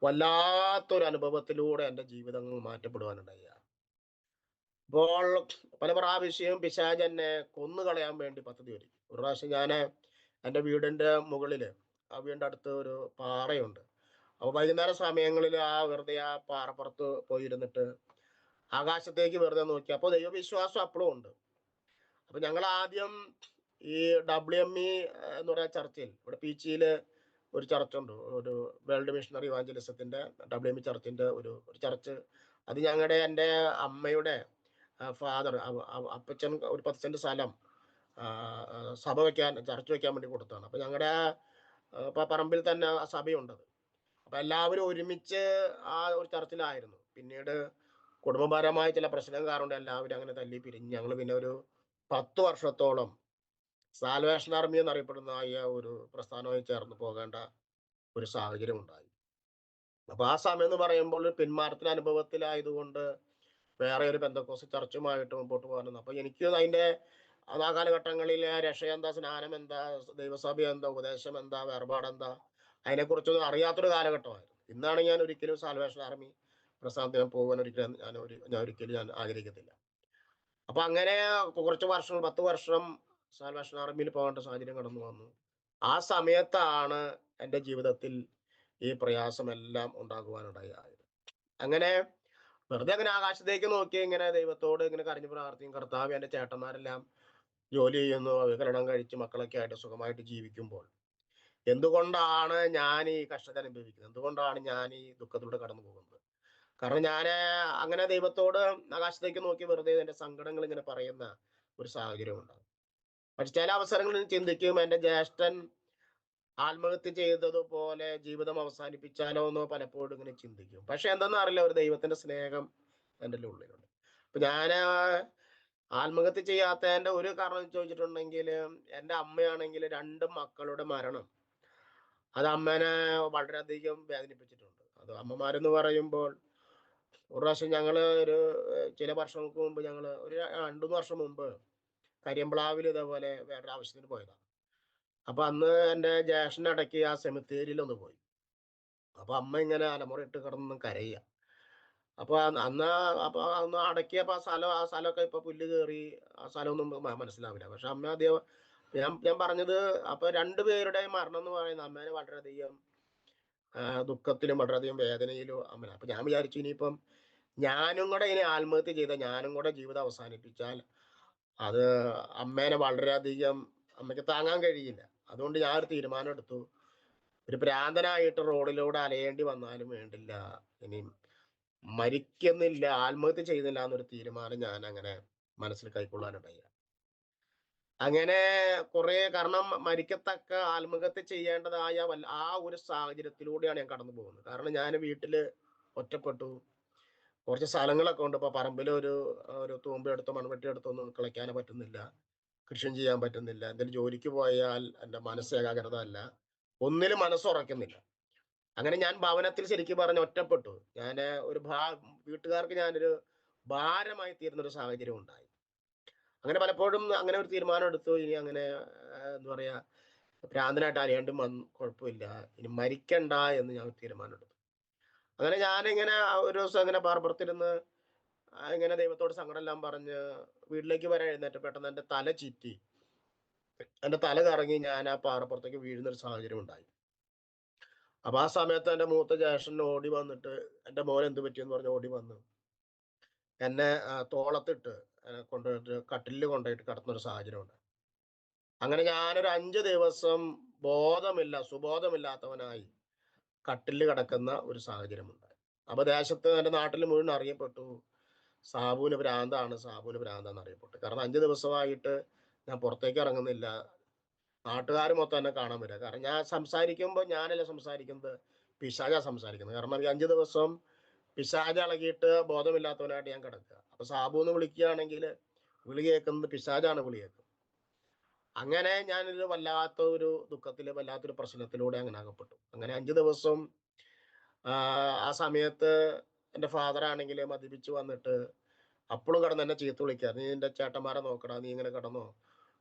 വല്ലാത്തൊരു അനുഭവത്തിലൂടെ എൻ്റെ ജീവിതം മാറ്റപ്പെടുവാനുണ്ടായി. അപ്പോൾ പല പ്രാവശ്യവും പിശാച് എന്നെ കൊന്നുകളയാൻ വേണ്ടി പദ്ധതി ഒരുക്കി. ഒരു പ്രാവശ്യം ഞാൻ എൻ്റെ വീടിൻ്റെ മുകളിൽ, ആ വീടിൻ്റെ അടുത്ത് ഒരു പാറയുണ്ട്. അപ്പോൾ വൈകുന്നേര സമയങ്ങളിൽ വെറുതെ ആ പാറപ്പുറത്ത് പോയിരുന്നിട്ട് ആകാശത്തേക്ക് വെറുതെ നോക്കി. അപ്പോൾ ദൈവവിശ്വാസം അപ്പോഴും ഉണ്ട്. അപ്പൊ ഞങ്ങൾ ആദ്യം ഈ WME എന്ന് പറയുന്ന ചർച്ചിൽ, ഇവിടെ പീച്ചിയിൽ ഒരു ചർച്ചുണ്ട്, ഒരു വേൾഡ് മിഷണറി ഇവാഞ്ചലിസത്തിന്റെ WME ചർച്ചിന്റെ ഒരു ചർച്ച്. അത് എൻ്റെ അമ്മയുടെ ഫാദർ, അപ്പച്ചൻ ഒരു 10 സെന്റ് സ്ഥലം സഭ വെക്കാൻ, ചർച്ച് വെക്കാൻ വേണ്ടി കൊടുത്താണ്. അപ്പൊ ഞങ്ങളുടെ പറമ്പിൽ തന്നെ ആ സഭയുണ്ടത്. അപ്പൊ എല്ലാവരും ഒരുമിച്ച് ആ ഒരു ചർച്ചിലായിരുന്നു. പിന്നീട് കുടുംബപരമായ ചില പ്രശ്നം കാരണം എല്ലാവരും അങ്ങനെ തല്ലി പിരിഞ്ഞ് ഞങ്ങൾ പിന്നെ ഒരു 10 വർഷത്തോളം സാൽവേഷൻ ആർമി എന്നറിയപ്പെടുന്ന ഒരു പ്രസ്ഥാനവുമായി ചേർന്ന് പോകേണ്ട ഒരു സാഹചര്യം ഉണ്ടായി. അപ്പൊ ആ സമയം എന്ന് പറയുമ്പോൾ പിന്മാറ്റത്തിന് അനുഭവത്തിലായതുകൊണ്ട് വേറെ ഒരു പെന്തക്കോസ്ത് ചർച്ചുമായിട്ട് മുമ്പോട്ട് പോകാൻ. അപ്പൊ എനിക്ക് അതിന്റെ ആ കാലഘട്ടങ്ങളിൽ രക്ഷ എന്താ, സ്നാനം എന്താ, ദൈവസഭ എന്താ, ഉപദേശം എന്താ, വേർപാടെന്താ, അതിനെക്കുറിച്ചൊന്നും അറിയാത്തൊരു കാലഘട്ടമായിരുന്നു. ഇന്നാണ് ഞാൻ ഒരിക്കലും സാൽവേഷൻ ആർമി പ്രസ്ഥാനത്തിന് പോകാൻ ഞാൻ ഒരിക്കലും ആഗ്രഹിക്കത്തില്ല. അപ്പൊ അങ്ങനെ കുറച്ച് വർഷങ്ങൾ, 10 വർഷം സാൽവേഷൻ ആർമിയിൽ പോകേണ്ട സാഹചര്യം കടന്നു വന്നു. ആ സമയത്താണ് എൻ്റെ ജീവിതത്തിൽ ഈ പ്രയാസമെല്ലാം ഉണ്ടാകുവാനിടയായത്. അങ്ങനെ വെറുതെ അങ്ങനെ ആകാശത്തേക്ക് നോക്കി ഇങ്ങനെ ദൈവത്തോട് ഇങ്ങനെ കരഞ്ഞു പ്രാർത്ഥിക്കും. കർത്താവ്, എൻ്റെ ചേട്ടന്മാരെല്ലാം ജോലി ചെയ്യുന്നു, വികലനം കഴിച്ച് മക്കളൊക്കെ ആയിട്ട് സുഖമായിട്ട് ജീവിക്കുമ്പോൾ എന്തുകൊണ്ടാണ് ഞാൻ ഈ കഷ്ടത അനുഭവിക്കുന്നത്? എന്തുകൊണ്ടാണ് ഞാൻ ഈ ദുഃഖത്തിലൂടെ കടന്നു പോകുന്നത്? കാരണം ഞാൻ അങ്ങനെ ദൈവത്തോട് ആകാശത്തേക്ക് നോക്കി വെറുതെ എൻ്റെ സങ്കടങ്ങൾ ഇങ്ങനെ പറയുന്ന ഒരു സാഹചര്യം ഉണ്ടാകും. പക്ഷെ ചില അവസരങ്ങളിൽ ചിന്തിക്കും, എൻ്റെ ജ്യേഷ്ഠൻ ആത്മഹത്യ ചെയ്തതുപോലെ ജീവിതം അവസാനിപ്പിച്ചാലോ എന്നോ പലപ്പോഴും ഇങ്ങനെ ചിന്തിക്കും. പക്ഷെ എന്തെന്ന് അറിയില്ല, ഒരു ദൈവത്തിന്റെ സ്നേഹം എൻ്റെ ഉള്ളിലുണ്ട്. അപ്പൊ ഞാൻ ആത്മഹത്യ ചെയ്യാത്തതിന്റെ ഒരു കാരണം ചോദിച്ചിട്ടുണ്ടെങ്കിൽ, എൻ്റെ അമ്മയാണെങ്കിൽ 2 മക്കളുടെ മരണം അത് അമ്മേനെ വളരെയധികം വേദനിപ്പിച്ചിട്ടുണ്ട്. അത് അമ്മമാരെന്ന് പറയുമ്പോൾ, ഒരു പ്രാവശ്യം ഞങ്ങള് ചില വർഷങ്ങൾക്ക് മുമ്പ് ഒരു 2-3 വർഷം മുമ്പ് കരിയമ്പ്ലാവിൽ ഇതേപോലെ വേറൊരു ആവശ്യത്തിന് പോയതാണ്. അപ്പൊ അന്ന് എൻ്റെ ജ്യേഷ്ഠൻ ഇടയ്ക്ക് ആ സെമിത്തേരിയിൽ ഒന്ന് പോയി. അപ്പൊ അമ്മ ഇങ്ങനെ അലമുറയിട്ട് കിടന്ന് കരയുക. അപ്പൊ അന്ന് അടക്കിയപ്പോ ആ സ്ഥലമൊക്കെ ഇപ്പൊ പുല്ല് കയറി, ആ സ്ഥലമൊന്നും മനസ്സിലാവില്ല. പക്ഷെ അമ്മ അധികം, ഞാൻ പറഞ്ഞത്, അപ്പൊ 2 പേരുടെയും മരണം എന്ന് പറയുന്നത് അമ്മേനെ വളരെയധികം ദുഃഖത്തിലും വളരെയധികം വേദനയിലും അമ്മ. അപ്പൊ ഞാൻ വിചാരിച്ചു, ഇനിയിപ്പം ഞാനും കൂടെ ഇനി ആത്മഹത്യ ചെയ്ത, ഞാനും കൂടെ ജീവിതം അവസാനിപ്പിച്ചാൽ അത് അമ്മേനെ വളരെയധികം, അമ്മയ്ക്ക് താങ്ങാൻ കഴിയില്ല. അതുകൊണ്ട് ഞാൻ ഒരു തീരുമാനം എടുത്തു, ഒരു ഭ്രാന്തനായിട്ട് റോഡിലൂടെ അലയേണ്ടി വന്നാലും വേണ്ടില്ല, ഇനി മരിക്കുന്നില്ല, ആത്മഹത്യ ചെയ്യുന്നില്ല എന്നൊരു തീരുമാനം ഞാൻ അങ്ങനെ മനസ്സിൽ കൈക്കൊള്ളാനുണ്ടായി. അങ്ങനെ കുറെ, കാരണം മരിക്കത്തക്ക ആത്മഹത്യ ചെയ്യേണ്ടതായ ആ ഒരു സാഹചര്യത്തിലൂടെയാണ് ഞാൻ കടന്നു പോകുന്നത്. കാരണം ഞാൻ വീട്ടില് ഒറ്റപ്പെട്ടു. കുറച്ച് സ്ഥലങ്ങളൊക്കെ ഉണ്ട്. ഇപ്പൊ പറമ്പിൽ ഒരു തൂമ്പെടുത്തോ മൺവെട്ടി എടുത്തോ ഒന്നും കിളയ്ക്കാനോ പറ്റുന്നില്ല, കൃഷി ചെയ്യാൻ പറ്റുന്നില്ല. എന്തെങ്കിലും ജോലിക്ക് പോയാൽ എൻ്റെ മനസ്സ് ഏകാഗ്രത അല്ല, ഒന്നിലും മനസ്സുറക്കുന്നില്ല. അങ്ങനെ ഞാൻ ഭവനത്തിൽ ശരിക്കും പറഞ്ഞ് ഒറ്റപ്പെട്ടു. ഞാൻ വീട്ടുകാർക്ക് ഞാനൊരു ഭാരമായി തീരുന്നൊരു സാഹചര്യം ഉണ്ടായി. അങ്ങനെ പലപ്പോഴും അങ്ങനെ ഒരു തീരുമാനം എടുത്തു, ഇനി അങ്ങനെ എന്താ പറയാ, ഭ്രാന്തനായിട്ട് അറിയേണ്ടും കുഴപ്പമില്ല, ഇനി മരിക്കണ്ട എന്ന് ഞാൻ തീരുമാനം എടുത്തു. അങ്ങനെ ഞാനിങ്ങനെ ഒരു ദിവസം ഇങ്ങനെ പാർപ്പുറത്തിരുന്ന് ഇങ്ങനെ ദൈവത്തോട് സങ്കടം എല്ലാം പറഞ്ഞ് വീട്ടിലേക്ക് വരാൻ എഴുന്നേറ്റ് പെട്ടെന്ന് എൻ്റെ തല ചീറ്റി. എൻ്റെ തല കറങ്ങി ഞാൻ ആ പാറപ്പുറത്തേക്ക് വീഴുന്ന ഒരു സാഹചര്യം ഉണ്ടായി. അപ്പൊ ആ സമയത്ത് എൻ്റെ മൂത്ത ജ്യേഷ്ഠൻ ഓടി വന്നിട്ട്, എൻ്റെ മോൻ എന്ത് പറ്റിയെന്ന് പറഞ്ഞ് ഓടി വന്ന് എന്നെ തോളത്തിട്ട് കൊണ്ടുപോയിട്ട് കട്ടിലിൽ കൊണ്ടുപോയിട്ട് കിടത്തുന്നൊരു സാഹചര്യം ഉണ്ട്. അങ്ങനെ ഞാനൊരു 5 ദിവസം സുബോധമില്ലാത്തവനായി കട്ടിലിൽ കിടക്കുന്ന ഒരു സാഹചര്യമുണ്ടായി. അപ്പൊ ദേശത്ത് എൻ്റെ നാട്ടിൽ മുഴുവൻ അറിയപ്പെട്ടു, സാബുവിന് ഭ്രാന്താണ്, സാബുവിന് ഭ്രാന്താന്ന് അറിയപ്പെട്ടു. കാരണം 5 ദിവസമായിട്ട് ഞാൻ പുറത്തേക്ക് ഇറങ്ങുന്നില്ല. നാട്ടുകാർ മൊത്തം എന്നെ കാണാൻ വരിക. കാരണം ഞാൻ സംസാരിക്കുമ്പോൾ ഞാനല്ല സംസാരിക്കുന്നത്, പിശാചാ സംസാരിക്കുന്നത്. കാരണം ഈ 5 ദിവസം പിശാച് ഇളകിയിട്ട് ബോധമില്ലാത്തവനായിട്ട് ഞാൻ കിടക്കുക. അപ്പൊ സാബു എന്ന് വിളിക്കുകയാണെങ്കിൽ വിളി കേൾക്കുന്നത് പിശാചാണ് വിളി കേൾക്കുന്നത്. അങ്ങനെ ഞാനൊരു വല്ലാത്ത ഒരു ദുഃഖത്തില്, വല്ലാത്തൊരു പ്രശ്നത്തിലൂടെ അങ്ങനെ അകപ്പെട്ടു. അങ്ങനെ 5 ദിവസം ആ സമയത്ത് എൻ്റെ ഫാദർ ആണെങ്കിൽ മദ്യപിച്ച് വന്നിട്ട് അപ്പോഴും കിടന്ന് എന്നെ ചീത്ത വിളിക്കുക. നീ നിന്റെ ചേട്ടന്മാരെ നോക്കടാ, നീ ഇങ്ങനെ കിടന്നോ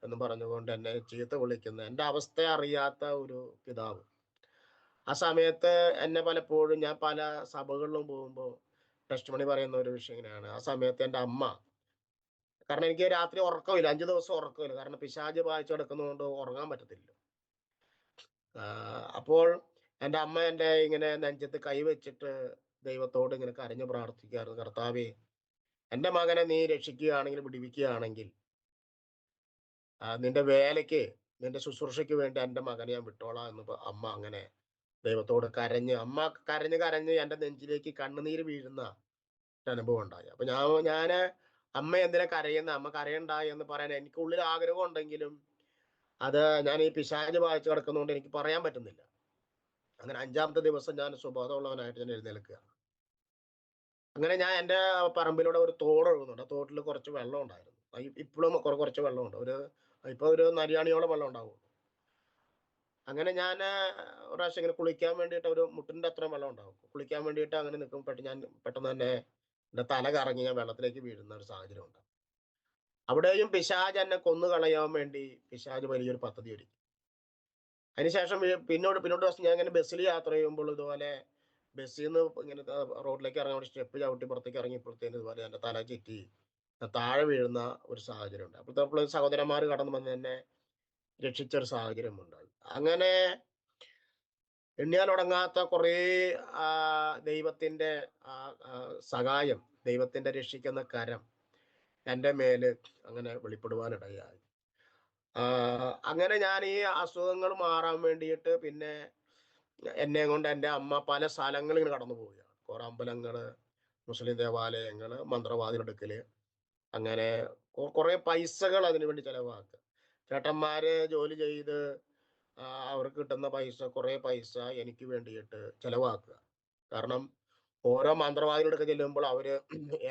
എന്ന് പറഞ്ഞുകൊണ്ട് എന്നെ ചീത്ത വിളിക്കുന്ന എൻ്റെ അവസ്ഥ അറിയാത്ത ഒരു പിതാവ്. ആ സമയത്ത് എന്നെ പലപ്പോഴും ഞാൻ പല സഭകളിലും പോകുമ്പോൾ ടെസ്റ്റ് മണി പറയുന്ന ഒരു വിഷയം ഇങ്ങനെയാണ്. ആ സമയത്ത് എൻ്റെ അമ്മ, കാരണം എനിക്ക് രാത്രി ഉറക്കമില്ല, 5 ദിവസം ഉറക്കമില്ല. കാരണം പിശാച് വായിച്ചു കിടക്കുന്നതുകൊണ്ട് ഉറങ്ങാൻ പറ്റത്തില്ല. അപ്പോൾ എൻ്റെ അമ്മ എൻ്റെ ഇങ്ങനെ നെഞ്ചത്ത് കൈവച്ചിട്ട് ദൈവത്തോട് ഇങ്ങനെ കരഞ്ഞു പ്രാർത്ഥിക്കാറ്, കർത്താവേ, എൻ്റെ മകനെ നീ രക്ഷിക്കുകയാണെങ്കിൽ, വിടുവിക്കുകയാണെങ്കിൽ, നിന്റെ വേലയ്ക്ക്, നിന്റെ ശുശ്രൂഷയ്ക്ക് വേണ്ടി എൻ്റെ മകനെ ഞാൻ വിട്ടോളാം എന്ന് അമ്മ അങ്ങനെ ദൈവത്തോട് അമ്മ കരഞ്ഞ് കരഞ്ഞ് എൻ്റെ നെഞ്ചിലേക്ക് കണ്ണുനീര് വീഴുന്ന ഒരു അനുഭവം ഉണ്ടായി. അപ്പൊ ഞാന് അമ്മ എന്തിനാ കരയുന്ന, അമ്മ കരയണ്ട എന്ന് പറയാൻ എനിക്കുള്ളിൽ ആഗ്രഹം ഉണ്ടെങ്കിലും അത് ഞാൻ ഈ പിശാച് വായിച്ചു കിടക്കുന്നതുകൊണ്ട് എനിക്ക് പറയാൻ പറ്റുന്നില്ല. അങ്ങനെ 5-ാമത്തെ ദിവസം ഞാൻ സുബോധമുള്ളവനായിട്ട് ഞാൻ എഴുന്നേൽക്കുക. അങ്ങനെ ഞാൻ എൻ്റെ പറമ്പിലൂടെ ഒരു തോട് ഒഴുകുന്നുണ്ട്. ആ തോട്ടിൽ കുറച്ച് വെള്ളം ഉണ്ടായിരുന്നു. ഇപ്പോഴും കുറച്ച് വെള്ളമുണ്ട്. ഇപ്പൊ ഒരു നരിയാണിയോളം വെള്ളം ഉണ്ടാവും. അങ്ങനെ ഞാൻ ഒരു പ്രാവശ്യം ഇങ്ങനെ കുളിക്കാൻ വേണ്ടിയിട്ട്, ഒരു മുട്ടിന്റെ അത്രയും വെള്ളം ഉണ്ടാവും, കുളിക്കാൻ വേണ്ടിയിട്ട് അങ്ങനെ നിൽക്കും. ഞാൻ പെട്ടെന്ന് തന്നെ എൻ്റെ തല കറങ്ങി ഞാൻ വെള്ളത്തിലേക്ക് വീഴുന്ന ഒരു സാഹചര്യം ഉണ്ട്. അവിടെയും പിശാച് എന്നെ കൊന്നു കളയാൻ വേണ്ടി പിശാച് വലിയൊരു പദ്ധതി ഒരുക്കി. അതിനുശേഷം പിന്നോട്ട് ദിവസം ഞാൻ ഇങ്ങനെ ബസ്സിൽ യാത്ര ചെയ്യുമ്പോൾ ഇതുപോലെ ബസ്സിൽ നിന്ന് ഇങ്ങനെ റോഡിലേക്ക് ഇറങ്ങാൻ വേണ്ടി സ്റ്റെപ്പ് ചവിട്ടി പുറത്തേക്ക് ഇറങ്ങിയപ്പോഴത്തേന് ഇതുപോലെ എൻ്റെ തല ചുറ്റി താഴെ വീഴുന്ന ഒരു സാഹചര്യം ഉണ്ട്. അപ്പോൾ സഹോദരന്മാർ കടന്നു വന്ന് എന്നെ രക്ഷിച്ച ഒരു സാഹചര്യം ഉണ്ടായി. അങ്ങനെ എണ്ണിയാലൊടങ്ങാത്ത കുറേ ദൈവത്തിന്റെ സഹായം, ദൈവത്തിന്റെ രക്ഷിക്കുന്ന കരം എൻ്റെ മേല് അങ്ങനെ വെളിപ്പെടുവാനിടയായി. അങ്ങനെ ഞാൻ ഈ അസുഖങ്ങൾ മാറാൻ വേണ്ടിയിട്ട് പിന്നെ എന്നെ കൊണ്ട് എൻ്റെ അമ്മ പല സ്ഥലങ്ങളിൽ ഇങ്ങനെ കടന്നു പോവുകയാണ്. കുറെ അമ്പലങ്ങള്, മുസ്ലിം ദേവാലയങ്ങള്, മന്ത്രവാദികളെടുക്കല്, അങ്ങനെ കുറെ പൈസകൾ അതിനു വേണ്ടി ചെലവാക്കുക. ചേട്ടന്മാര് ജോലി ചെയ്ത് അവർക്ക് കിട്ടുന്ന പൈസ, കുറെ പൈസ എനിക്ക് വേണ്ടിയിട്ട് ചെലവാക്കുക. കാരണം ഓരോ മന്ത്രവാദികളെടുക്കെ ചെല്ലുമ്പോൾ അവര്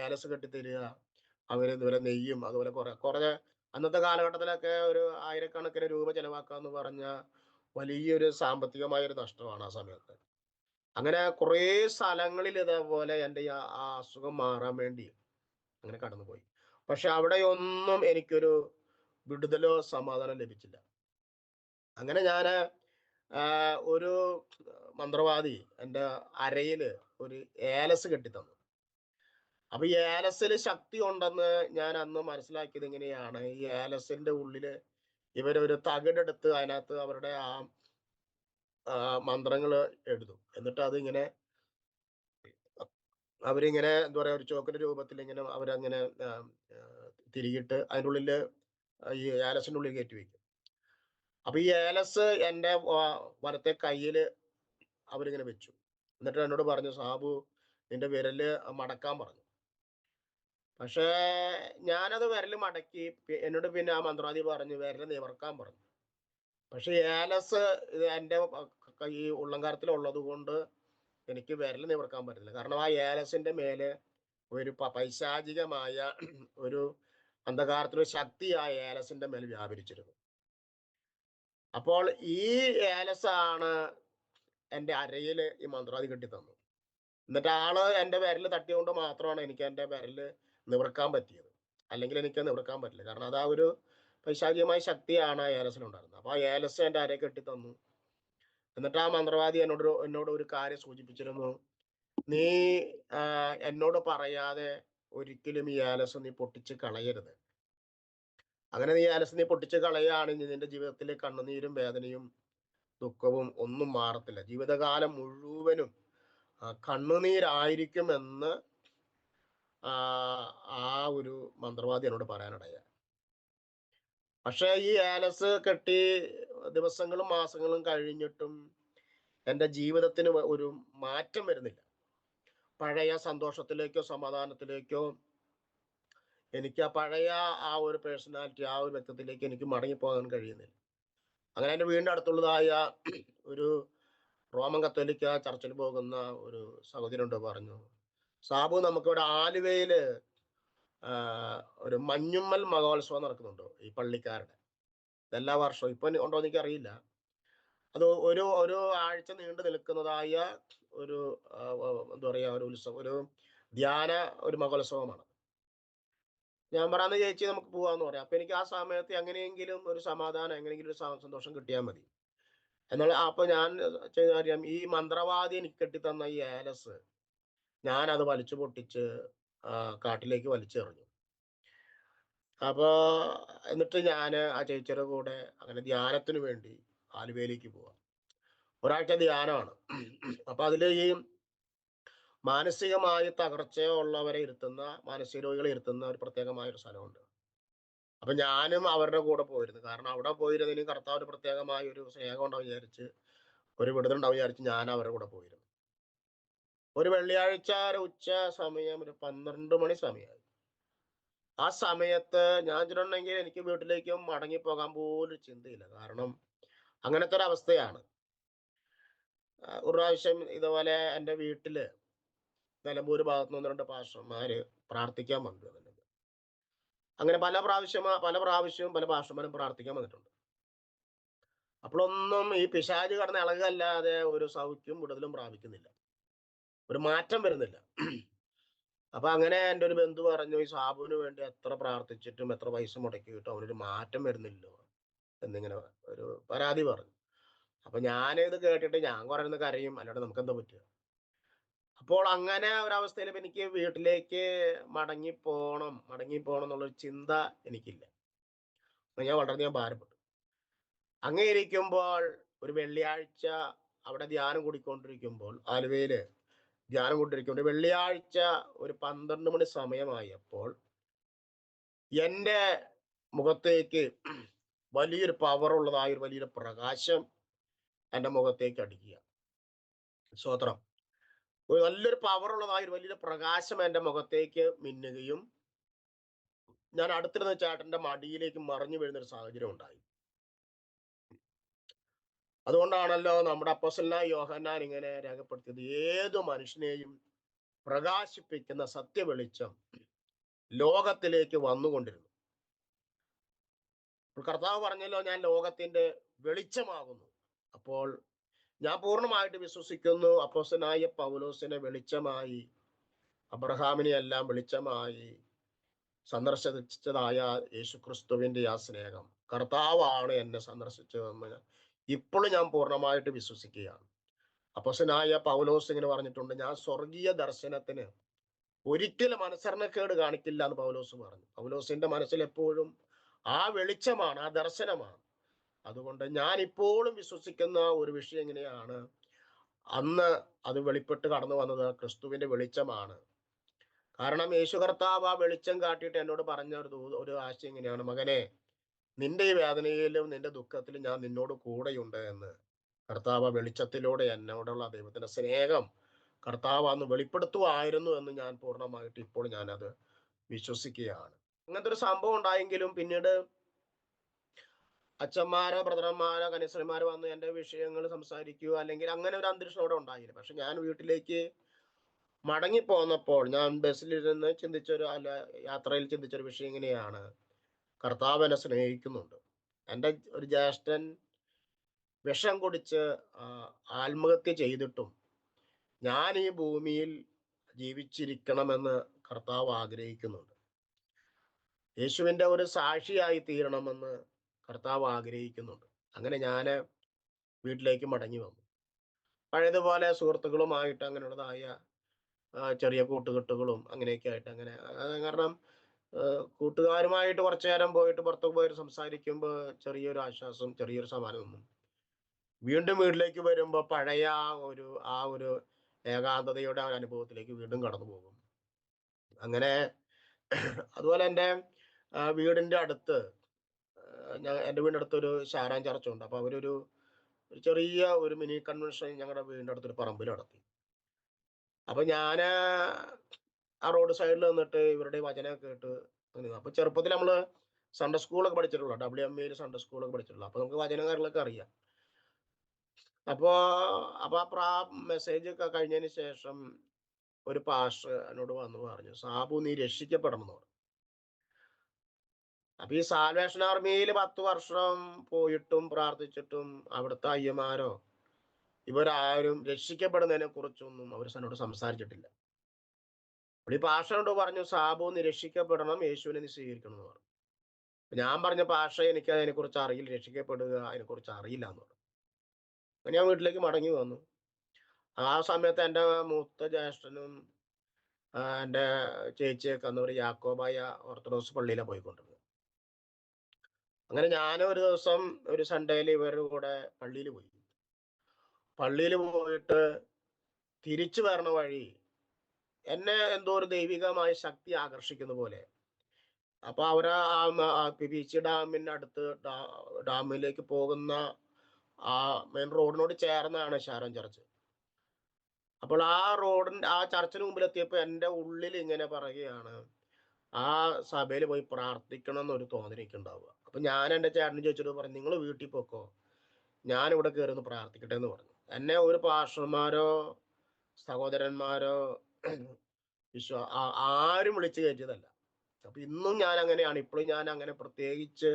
ഏലസ് കെട്ടിത്തരിക, അവര് ഇതുപോലെ നെയ്യും അതുപോലെ കുറെ അന്നത്തെ കാലഘട്ടത്തിലൊക്കെ ഒരു 1000കണക്കിന് രൂപ ചെലവാക്കാന്ന് പറഞ്ഞ വലിയൊരു സാമ്പത്തികമായ ഒരു നഷ്ടമാണ് ആ സമയത്ത്. അങ്ങനെ കുറേ സ്ഥലങ്ങളിൽ ഇതേപോലെ എൻ്റെ ആ അസുഖം മാറാൻ വേണ്ടി അങ്ങനെ കടന്നുപോയി. പക്ഷെ അവിടെയൊന്നും എനിക്കൊരു വിടുതലോ സമാധാനം ലഭിച്ചില്ല. അങ്ങനെ ഞാന് ഒരു മന്ത്രവാദി എൻ്റെ അരയില് ഒരു ഏലസ് കെട്ടിത്തന്നു. അപ്പൊ ഈ ഏലസിൽ ശക്തി ഉണ്ടെന്ന് ഞാൻ അന്ന് മനസ്സിലാക്കിയത് ഇങ്ങനെയാണ്. ഈ ഏലസിന്റെ ഉള്ളില് ഇവരൊരു തകിടെടുത്ത് അതിനകത്ത് അവരുടെ മന്ത്രങ്ങൾ എഴുതും. എന്നിട്ട് അതിങ്ങനെ അവരിങ്ങനെ എന്താ പറയാ, ഒരു ചോക്കിന്റെ രൂപത്തിൽ ഇങ്ങനെ അവരങ്ങനെ തിരികിട്ട് അതിൻ്റെ ഉള്ളില് ഈ ഏലസിന്റെ ഉള്ളിൽ കയറ്റി വെക്കും. അപ്പൊ ഈ ഏലസ് എൻ്റെ വലത്തെ കയ്യില് അവരിങ്ങനെ വെച്ചു. എന്നിട്ട് എന്നോട് പറഞ്ഞു, സാബു, നിന്റെ വിരല് മടക്കാൻ പറഞ്ഞു. പക്ഷേ ഞാനത് വിരല് മടക്കി. എന്നോട് പിന്നെ ആ മന്ത്രവാദി പറഞ്ഞു വിരല് നിവർക്കാൻ പറഞ്ഞു. പക്ഷെ ഏലസ് ഇത് എൻ്റെ ഈ ഉള്ളംകരത്തിലുള്ളത് കൊണ്ട് എനിക്ക് വിരല് നിവർക്കാൻ പറ്റില്ല. കാരണം ആ ഏലസിന്റെ മേലെ ഒരു പൈശാചികമായ ഒരു അന്ധകാരത്തിലൊരു ശക്തി ആ ഏലസിന്റെ മേൽ വ്യാപരിച്ചിരുന്നു. അപ്പോൾ ഈ ഏലസാണ് എൻ്റെ അരയില് ഈ മന്ത്രവാദി കെട്ടി തന്നു. എന്നിട്ട് ആള് എൻ്റെ വിരല് തട്ടിയോണ്ട് മാത്രമാണ് എനിക്ക് എൻ്റെ വിരല് നിവർക്കാൻ പറ്റിയത്. അല്ലെങ്കിൽ എനിക്ക് നിവർക്കാൻ പറ്റില്ല. കാരണം അത് ആ ഒരു പൈശാചികമായ ശക്തിയാണ് ആ ഏലസിനുണ്ടായിരുന്നത്. അപ്പൊ ആ ഏലസ് എൻ്റെ അരയെ കെട്ടി തന്നു. എന്നിട്ട് ആ മന്ത്രവാദി എന്നോട് ഒരു കാര്യം സൂചിപ്പിച്ചിരുന്നു. നീ എന്നോട് പറയാതെ ഒരിക്കലും ഈ ഏലസ് നീ പൊട്ടിച്ച് കളയരുത്. അങ്ങനെ നീ ആലസ് നീ പൊട്ടിച്ച് കളയുകയാണെങ്കിൽ നിന്റെ ജീവിതത്തിലെ കണ്ണുനീരും വേദനയും ദുഃഖവും ഒന്നും മാറത്തില്ല. ജീവിതകാലം മുഴുവനും കണ്ണുനീരായിരിക്കുമെന്ന് ആ ആ ഒരു മന്ത്രവാദി എന്നോട് പറയാനിടയായി. പക്ഷേ ഈ ആലസ് കെട്ടി ദിവസങ്ങളും മാസങ്ങളും കഴിഞ്ഞിട്ടും എൻ്റെ ജീവിതത്തിന് ഒരു മാറ്റം വരുന്നില്ല. പഴയ സന്തോഷത്തിലേക്കോ സമാധാനത്തിലേക്കോ എനിക്ക് ആ പഴയ ആ ഒരു പേഴ്സണാലിറ്റി, ആ ഒരു വ്യക്തിത്വത്തിലേക്ക് എനിക്ക് മടങ്ങിപ്പോകാൻ കഴിയുന്നില്ല. അങ്ങനെ എൻ്റെ വീടിൻ്റെ അടുത്തുള്ളതായ ഒരു റോമൻ കത്തോലിക്ക ചർച്ചിൽ പോകുന്ന ഒരു സഹോദരനുണ്ട്. പറഞ്ഞു, സാബു, നമുക്കിവിടെ ആലുവയില് ഒരു മഞ്ഞുമ്മൽ മഹോത്സവം നടക്കുന്നുണ്ടോ ഈ പള്ളിക്കാരുടെ. എല്ലാ വർഷവും ഇപ്പൊ ഉണ്ടോ എന്ന് എനിക്കറിയില്ല. അത് ഒരു ഒരു ആഴ്ച നീണ്ടു നിൽക്കുന്നതായ ഒരു എന്താ പറയാ, ഒരു ഉത്സവം, ഒരു ധ്യാന ഒരു മഹോത്സവമാണ്. ഞാൻ പറയാന്ന്, ചേച്ചി നമുക്ക് പോവാന്ന് പറയാം. അപ്പൊ എനിക്ക് ആ സമയത്ത് എങ്ങനെയെങ്കിലും ഒരു സമാധാനം, എങ്ങനെയെങ്കിലും ഒരു സന്തോഷം കിട്ടിയാൽ മതി എന്നുള്ള. അപ്പൊ ഞാൻ ചെയ്ത കാര്യം, ഈ മന്ത്രവാദി എനിക്ക് കെട്ടിത്തന്ന ഈ ഏലസ് ഞാൻ അത് വലിച്ചു പൊട്ടിച്ച് കാട്ടിലേക്ക് വലിച്ചെറിഞ്ഞു. അപ്പൊ എന്നിട്ട് ഞാൻ ആ ചേച്ചിയുടെ കൂടെ അങ്ങനെ ധ്യാനത്തിന് വേണ്ടി ആലുവയിലേക്ക് പോവാം. ഒരാഴ്ച ധ്യാനമാണ്. അപ്പൊ അതില് ഈ മാനസികമായി തകർച്ചയുള്ളവരെ ഇരുത്തുന്ന, മാനസിക രോഗികളെ ഇരുത്തുന്ന ഒരു പ്രത്യേകമായ ഒരു സ്ഥലമുണ്ട്. അപ്പൊ ഞാനും അവരുടെ കൂടെ പോയിരുന്നു. കാരണം അവിടെ പോയിരുന്നതിന് കർത്താവ് പ്രത്യേകമായ ഒരു സ്നേഹം ഉണ്ടാവും വിചാരിച്ച്, ഒരു വിടുതലുണ്ടാവും വിചാരിച്ച് ഞാൻ അവരുടെ കൂടെ പോയിരുന്നു. ഒരു വെള്ളിയാഴ്ച ഉച്ച സമയം, ഒരു 12 മണി സമയമായി. ആ സമയത്ത് ഞാൻ ചിട്ടുണ്ടെങ്കിൽ എനിക്ക് വീട്ടിലേക്ക് മടങ്ങി പോകാൻ പോലും ചിന്തയില്ല. കാരണം അങ്ങനത്തെ ഒരു അവസ്ഥയാണ്. ഒരു പ്രാവശ്യം ഇതുപോലെ എൻ്റെ വീട്ടില് നിലമ്പൂർ ഭാഗത്ത് നിന്ന് 2 പാസ്റ്റർമാര് പ്രാർത്ഥിക്കാൻ വന്നു. അങ്ങനെ പല പ്രാവശ്യവും പല പാസ്റ്റർമാരും പ്രാർത്ഥിക്കാൻ വന്നിട്ടുണ്ട്. അപ്പോഴൊന്നും ഈ പിശാച് കടന്ന് ഇളകല്ലാതെ ഒരു സൗഖ്യം വിടുതലും പ്രാപിക്കുന്നില്ല, ഒരു മാറ്റം വരുന്നില്ല. അപ്പൊ അങ്ങനെ എൻ്റെ ഒരു ബന്ധു പറഞ്ഞു, ഈ സാബുവിന് വേണ്ടി എത്ര പ്രാർത്ഥിച്ചിട്ടും എത്ര പൈസ മുടക്കിയിട്ടും അവനൊരു മാറ്റം വരുന്നില്ലോ എന്നിങ്ങനെ ഒരു പരാതി പറഞ്ഞു. അപ്പൊ ഞാനിത് കേട്ടിട്ട് ഞാൻ കുറെ ഒന്ന് കരയും, അല്ലാണ്ട് നമുക്ക് എന്താ പറ്റുക. അപ്പോൾ അങ്ങനെ ഒരവസ്ഥയിൽ എനിക്ക് വീട്ടിലേക്ക് മടങ്ങി പോണം എന്നുള്ളൊരു ചിന്ത എനിക്കില്ല. ഞാൻ വളരെയധികം ഭാരപ്പെട്ടു. അങ്ങനെ ഇരിക്കുമ്പോൾ ഒരു വെള്ളിയാഴ്ച അവിടെ ധ്യാനം കൂടിക്കൊണ്ടിരിക്കുമ്പോൾ, ആലുവയില് ധ്യാനം കൊണ്ടിരിക്കുമ്പോൾ വെള്ളിയാഴ്ച ഒരു 12 മണി സമയമായപ്പോൾ എൻ്റെ മുഖത്തേക്ക് വലിയൊരു പവറുള്ളതായ ഒരു വലിയൊരു പ്രകാശം എൻ്റെ മുഖത്തേക്ക് അടിക്കുക. സ്തോത്രം. ഒരു നല്ലൊരു പവറുള്ളതായ ഒരു വലിയൊരു പ്രകാശം എൻ്റെ മുഖത്തേക്ക് മിന്നുകയും ഞാൻ അടുത്തിരുന്ന ചേട്ടന്റെ മടിയിലേക്ക് മറിഞ്ഞു വീഴുന്ന ഒരു സാഹചര്യം ഉണ്ടായി. അതുകൊണ്ടാണല്ലോ നമ്മുടെ അപ്പോസ്തലനായ യോഹന്നാൻ ഇങ്ങനെ രേഖപ്പെടുത്തിയത്, ഏതു മനുഷ്യനെയും പ്രകാശിപ്പിക്കുന്ന സത്യവെളിച്ചം ലോകത്തിലേക്ക് വന്നുകൊണ്ടിരുന്നു. കർത്താവ് പറഞ്ഞല്ലോ, ഞാൻ ലോകത്തിന്റെ വെളിച്ചമാകുന്നു. അപ്പോൾ ഞാൻ പൂർണ്ണമായിട്ട് വിശ്വസിക്കുന്നു, അപ്പോസ്തലനായ പൗലോസിനെ വെളിച്ചമായി, അബ്രഹാമിനെ എല്ലാം വെളിച്ചമായി സന്ദർശിച്ചതായ യേശുക്രിസ്തുവിന്റെ ആ സ്നേഹം, കർത്താവാണ് എന്നെ സന്ദർശിച്ചതെന്ന് ഇപ്പോഴും ഞാൻ പൂർണ്ണമായിട്ട് വിശ്വസിക്കുകയാണ്. അപ്പോസ്തലനായ പൗലോസ് ഇങ്ങനെ പറഞ്ഞിട്ടുണ്ട്, ഞാൻ സ്വർഗീയ ദർശനത്തിന് ഒരിക്കലും അനുസരണക്കേട് കാണിക്കില്ല എന്ന് പൗലോസ് പറഞ്ഞു. പൗലോസിന്റെ മനസ്സിൽ എപ്പോഴും ആ വെളിച്ചമാണ്, ആ ദർശനമാണ്. അതുകൊണ്ട് ഞാൻ ഇപ്പോഴും വിശ്വസിക്കുന്ന ഒരു വിഷയം എങ്ങനെയാണ്, അന്ന് അത് വെളിപ്പെട്ട് കടന്നു വന്നത് ക്രിസ്തുവിന്റെ വെളിച്ചമാണ്. കാരണം യേശു കർത്താവ് ആ വെളിച്ചം കാട്ടിയിട്ട് എന്നോട് പറഞ്ഞ ഒരു ആശയം ഇങ്ങനെയാണ്, മകനെ, നിന്റെ ഈ വേദനയിലും നിന്റെ ദുഃഖത്തിലും ഞാൻ നിന്നോട് കൂടെയുണ്ട് എന്ന്. കർത്താവ് വെളിച്ചത്തിലൂടെ എന്നോടുള്ള ദൈവത്തിന്റെ സ്നേഹം കർത്താവ് അന്ന് വെളിപ്പെടുത്തുമായിരുന്നു എന്ന് ഞാൻ പൂർണ്ണമായിട്ട് ഇപ്പോൾ ഞാനത് വിശ്വസിക്കുകയാണ്. അങ്ങനത്തെ ഒരു സംഭവം ഉണ്ടായെങ്കിലും പിന്നീട് അച്ഛന്മാരോ ബ്രദറന്മാരോ കനിശ്രീമാരോ വന്ന് എൻ്റെ വിഷയങ്ങൾ സംസാരിക്കുകയോ അല്ലെങ്കിൽ അങ്ങനെ ഒരു അന്തരീക്ഷം അവിടെ ഉണ്ടായില്ല. പക്ഷെ ഞാൻ വീട്ടിലേക്ക് മടങ്ങി പോന്നപ്പോൾ ഞാൻ ബസ്സിലിരുന്ന് യാത്രയിൽ ചിന്തിച്ചൊരു വിഷയം ഇങ്ങനെയാണ്, കർത്താവ് എന്നെ സ്നേഹിക്കുന്നുണ്ട്. എൻ്റെ ഒരു ജ്യേഷ്ഠൻ വിഷം കുടിച്ച് ആത്മഹത്യ ചെയ്തിട്ടും ഞാൻ ഈ ഭൂമിയിൽ ജീവിച്ചിരിക്കണമെന്ന് കർത്താവ് ആഗ്രഹിക്കുന്നുണ്ട്. യേശുവിൻ്റെ ഒരു സാക്ഷിയായി തീരണമെന്ന് കർത്താവ് ആഗ്രഹിക്കുന്നുണ്ട്. അങ്ങനെ ഞാൻ വീട്ടിലേക്ക് മടങ്ങി വന്നു. പഴയതുപോലെ സുഹൃത്തുക്കളുമായിട്ട് അങ്ങനെയുള്ളതായ ചെറിയ കൂട്ടുകെട്ടുകളും അങ്ങനെയൊക്കെ ആയിട്ട് അങ്ങനെ. കാരണം കൂട്ടുകാരുമായിട്ട് കുറച്ചു നേരം പോയിട്ട് പുറത്തൊക്കെ പോയിട്ട് സംസാരിക്കുമ്പോൾ ചെറിയൊരു ആശ്വാസം, ചെറിയൊരു സമാധാനം. വീണ്ടും വീട്ടിലേക്ക് വരുമ്പോൾ പഴയ ആ ഒരു ഏകാന്തതയുടെ ആ ഒരു അനുഭവത്തിലേക്ക് വീണ്ടും കടന്നു പോകും. അങ്ങനെ അതുപോലെ എൻ്റെ വീടിൻ്റെ അടുത്ത്, എൻ്റെ വീടിൻ്റെ അടുത്തൊരു ശാരാൻ ചർച്ചുണ്ട്. അപ്പോൾ ഒരു ചെറിയ ഒരു മിനി കൺവെൻഷൻ ഞങ്ങളുടെ വീടിൻ്റെ അടുത്തൊരു പറമ്പിൽ നടത്തി. അപ്പൊ ഞാൻ ആ റോഡ് സൈഡിൽ നിന്നിട്ട് ഇവരുടെ വചനം കേട്ട് നിന്നു. അപ്പൊ ചെറുപ്പത്തിൽ നമ്മള് സൺഡേ സ്കൂളൊക്കെ പഠിച്ചിട്ടുള്ള, WMA സൺഡേ സ്കൂളൊക്കെ പഠിച്ചിട്ടുള്ള, അപ്പൊ നമുക്ക് വചന കാര്യങ്ങളൊക്കെ അറിയാം. അപ്പോ ആ മെസ്സേജ് ഒക്കെ കഴിഞ്ഞതിന് ശേഷം ഒരു പാസ്റ്റർ എന്നോട് വന്ന് പറഞ്ഞു, സാബു നീ രക്ഷിക്കപ്പെടണം എന്ന് പറഞ്ഞു. അപ്പൊ ഈ സാൽവേഷൻ ആർമിയിൽ 10 വർഷം പോയിട്ടും പ്രാർത്ഥിച്ചിട്ടും അവിടുത്തെ അയ്യമാരോ ഇവരാരും രക്ഷിക്കപ്പെടുന്നതിനെ കുറിച്ചൊന്നും അവർ എന്നോട് സംസാരിച്ചിട്ടില്ല. അപ്പോൾ ഈ പാസ്റ്ററിനോട് പറഞ്ഞു, സാബു നീ രക്ഷിക്കപ്പെടണം, യേശുവിനെ നീ സ്വീകരിക്കണം എന്ന് പറഞ്ഞു. ഞാൻ പറഞ്ഞ പാഷ എനിക്ക് അതിനെക്കുറിച്ച് അറിയില്ല, രക്ഷിക്കപ്പെടുക അതിനെക്കുറിച്ച് അറിയില്ല എന്ന് പറഞ്ഞു. അപ്പൊ ഞാൻ വീട്ടിലേക്ക് മടങ്ങി വന്നു. ആ സമയത്ത് എൻ്റെ മൂത്ത ജ്യേഷ്ഠനും എൻ്റെ ചേച്ചിയൊക്കെ അന്നൊരു യാക്കോബായ ഓർത്തഡോക്സ് പള്ളിയിലാണ് പോയിക്കൊണ്ടിരുന്നത്. അങ്ങനെ ഞാൻ ഒരു ദിവസം ഒരു സൺഡേയിൽ ഇവരുടെ കൂടെ പള്ളിയിൽ പോയി. പള്ളിയിൽ പോയിട്ട് തിരിച്ചു വരണ വഴി എന്നെ എന്തോ ഒരു ദൈവികമായ ശക്തി ആകർഷിക്കുന്ന പോലെ. അപ്പൊ അവര് ബീച്ച് ഡാമിന്റെ അടുത്ത് ഡാമിലേക്ക് പോകുന്ന ആ മെയിൻ റോഡിനോട് ചേർന്നാണ് ശാരോൻ ചർച്ച്. അപ്പോൾ ആ ചർച്ചിന് മുമ്പിലെത്തിയപ്പോ എൻ്റെ ഉള്ളിൽ ഇങ്ങനെ പറയുകയാണ്, ആ സഭയിൽ പോയി പ്രാർത്ഥിക്കണം എന്നൊരു തോന്നൽ എനിക്ക് ഉണ്ടാവുക. അപ്പൊ ഞാൻ എൻ്റെ ചേട്ടനും ചോദിച്ചിട്ട് പറഞ്ഞു, നിങ്ങൾ വീട്ടിൽ പോക്കോ, ഞാൻ ഇവിടെ കയറി ഒന്ന് പ്രാർത്ഥിക്കട്ടെ എന്ന് പറഞ്ഞു. എന്നെ ഒരു പാസ്റ്റർമാരോ സഹോദരന്മാരോ ആരും വിളിച്ചു കയറ്റിയതല്ല. അപ്പൊ ഇന്നും ഞാൻ അങ്ങനെയാണ്. ഇപ്പോഴും ഞാൻ അങ്ങനെ പ്രത്യേകിച്ച്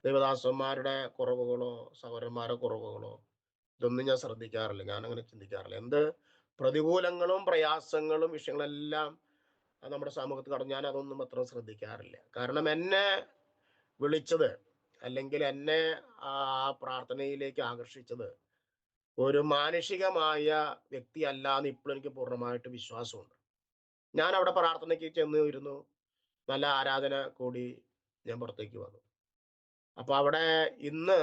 ദേവദാസന്മാരുടെ കുറവുകളോ സഹോദരന്മാരുടെ കുറവുകളോ ഇതൊന്നും ഞാൻ ശ്രദ്ധിക്കാറില്ല. ഞാൻ അങ്ങനെ ചിന്തിക്കാറില്ല. എന്ത് പ്രതികൂലങ്ങളും പ്രയാസങ്ങളും വിഷയങ്ങളെല്ലാം നമ്മുടെ സമൂഹത്തിൽ കടന്നു, ഞാൻ അതൊന്നും അത്ര ശ്രദ്ധിക്കാറില്ല. കാരണം എന്നെ വിളിച്ചത്, അല്ലെങ്കിൽ എന്നെ ആ പ്രാർത്ഥനയിലേക്ക് ആകർഷിച്ചത് ഒരു മാനുഷികമായ വ്യക്തിയല്ല എന്ന് ഇപ്പോഴും എനിക്ക് പൂർണ്ണമായിട്ട് വിശ്വാസമുണ്ട്. ഞാൻ അവിടെ പ്രാർത്ഥനയ്ക്ക് ചെന്ന് ഇരുന്നു. നല്ല ആരാധന കൂടി ഞാൻ പുറത്തേക്ക് വന്നു. അപ്പൊ അവിടെ ഇന്ന്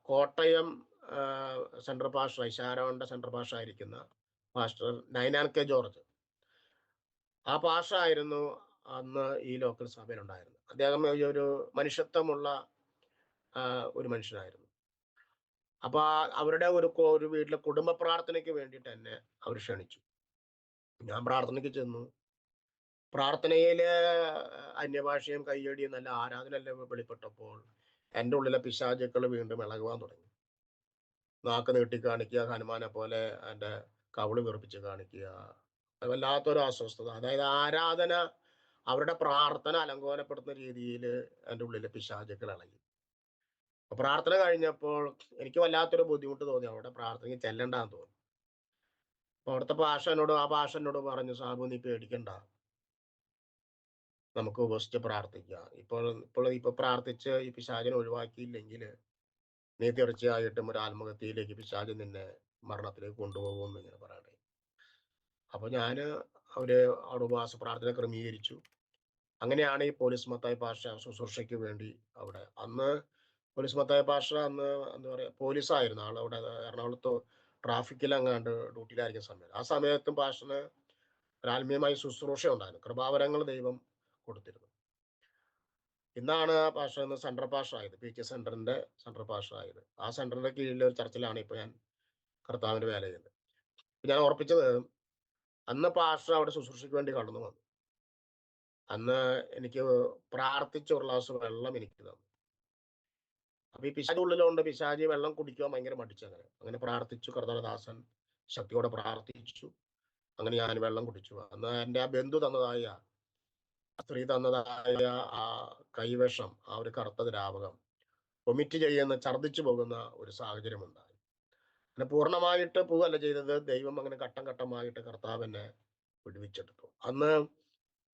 കോട്ടയം സെൻട്രൽ പാസ്റ്റർ, ശാരോന്റെ സെൻട്രൽ പാസ്റ്റർ ആയിരിക്കുന്ന പാസ്റ്റർ നൈനാൻ കെ ജോർജ്, ആ പാസ്റ്റർ ആയിരുന്നു അന്ന് ഈ ലോക്കൽ സഭയിലുണ്ടായിരുന്നു. അദ്ദേഹം ഒരു മനുഷ്യത്വമുള്ള ഒരു മനുഷ്യനായിരുന്നു. അപ്പൊ അവരുടെ ഒരു വീട്ടിലെ കുടുംബ പ്രാർത്ഥനയ്ക്ക് വേണ്ടിയിട്ട് എന്നെ അവർ ക്ഷണിച്ചു. ഞാൻ പ്രാർത്ഥനയ്ക്ക് ചെന്നു. പ്രാർത്ഥനയില് അന്യഭാഷയും കയ്യടിയും നല്ല ആരാധന എല്ലാം വെളിപ്പെട്ടപ്പോൾ എൻ്റെ ഉള്ളിലെ പിശാചുക്കൾ വീണ്ടും ഇളകുവാൻ തുടങ്ങി. നാക്ക് നീട്ടി കാണിക്കുക, ഹനുമാനെ പോലെ എൻ്റെ കവിള് വീർപ്പിച്ച് കാണിക്കുക, വല്ലാത്തൊരു അസ്വസ്ഥത. അതായത് ആരാധന, അവരുടെ പ്രാർത്ഥന അലങ്കോലപ്പെടുത്തുന്ന രീതിയിൽ എൻ്റെ ഉള്ളിലെ പിശാചുക്കൾ ഇളകി. പ്രാർത്ഥന കഴിഞ്ഞപ്പോൾ എനിക്ക് വല്ലാത്തൊരു ബുദ്ധിമുട്ട് തോന്നി, അവിടെ പ്രാർത്ഥനയ്ക്ക് ചെല്ലണ്ടെന്ന് തോന്നി. അപ്പൊ അവിടുത്തെ ആ ഭാഷ എന്നോട് പറഞ്ഞു, സാബു നീ പേടിക്കണ്ട, നമുക്ക് ഉപവസിച്ച് പ്രാർത്ഥിക്കാം. ഇപ്പൊ പ്രാർത്ഥിച്ച് ഈ പിശാചിനെ ഒഴിവാക്കിയില്ലെങ്കിൽ നീ തീർച്ചയായിട്ടും ഒരു ആത്മഹത്യയിലേക്ക് പിശാച് നിന്നെ മരണത്തിലേക്ക് കൊണ്ടുപോകും എന്ന് ഇങ്ങനെ പറയണേ. അപ്പൊ അവിടെ ഉപവാസ പ്രാർത്ഥന ക്രമീകരിച്ചു. അങ്ങനെയാണ് ഈ പോലീസ് മത്തായി പാഷ ശുശ്രൂഷയ്ക്ക് വേണ്ടി അവിടെ. അന്ന് പോലീസ് മത്തായി പാഷ അന്ന് എന്താ പറയാ, പോലീസായിരുന്നു ആൾ. അവിടെ എറണാകുളത്ത് ട്രാഫിക്കിലെങ്ങാണ്ട് ഡ്യൂട്ടിയിലായിരിക്കുന്ന സമയത്ത്, ആ സമയത്തും പാഷന് ഒരു ആത്മീയമായ ശുശ്രൂഷ ഉണ്ടായിരുന്നു. കൃപാവരങ്ങൾ ദൈവം കൊടുത്തിരുന്നു. ഇന്നാണ് പാഷ എന്ന് സെൻട്രൽ പാഷ ആയത്, PK സെന്ററിന്റെ സെൻട്രൽ പാഷ ആയത്. ആ സെന്ററിന്റെ കീഴിലെ ഒരു ചർച്ചിലാണ് ഇപ്പൊ ഞാൻ കർത്താവിന്റെ വേല ചെയ്യുന്നത്. ഞാൻ ഓർപ്പിച്ചത്, അന്ന് പാഷ അവിടെ ശുശ്രൂഷയ്ക്ക് വേണ്ടി കടന്നു വന്നു. അന്ന് എനിക്ക് പ്രാർത്ഥിച്ച ഒരു ഗ്ലാസ് വെള്ളം എനിക്ക് തന്നു. അപ്പൊ ഈ പിശാചി ഉള്ളിലുണ്ട്. പിശാചി വെള്ളം കുടിക്കുവാൻ ഭയങ്കര അങ്ങനെ പ്രാർത്ഥിച്ചു. കർത്താരദാസൻ ശക്തിയോടെ പ്രാർത്ഥിച്ചു. അങ്ങനെ ഞാൻ വെള്ളം കുടിച്ചു. അന്ന് എൻ്റെ ആ ബന്ധു തന്നതായ, സ്ത്രീ തന്നതായ ആ കൈവശം, ആ ഒരു കറുത്ത ദ്രാവകം വൊമിറ്റ് ചെയ്യുന്ന, ഛർദ്ദിച്ചു പോകുന്ന ഒരു സാഹചര്യം ഉണ്ടായി. അങ്ങനെ പൂർണ്ണമായിട്ട് പോവല്ല ചെയ്തത്. ദൈവം അങ്ങനെ ഘട്ടം ഘട്ടമായിട്ട് കർത്താവിനെ വിടുവിച്ചെടുത്തു. അന്ന്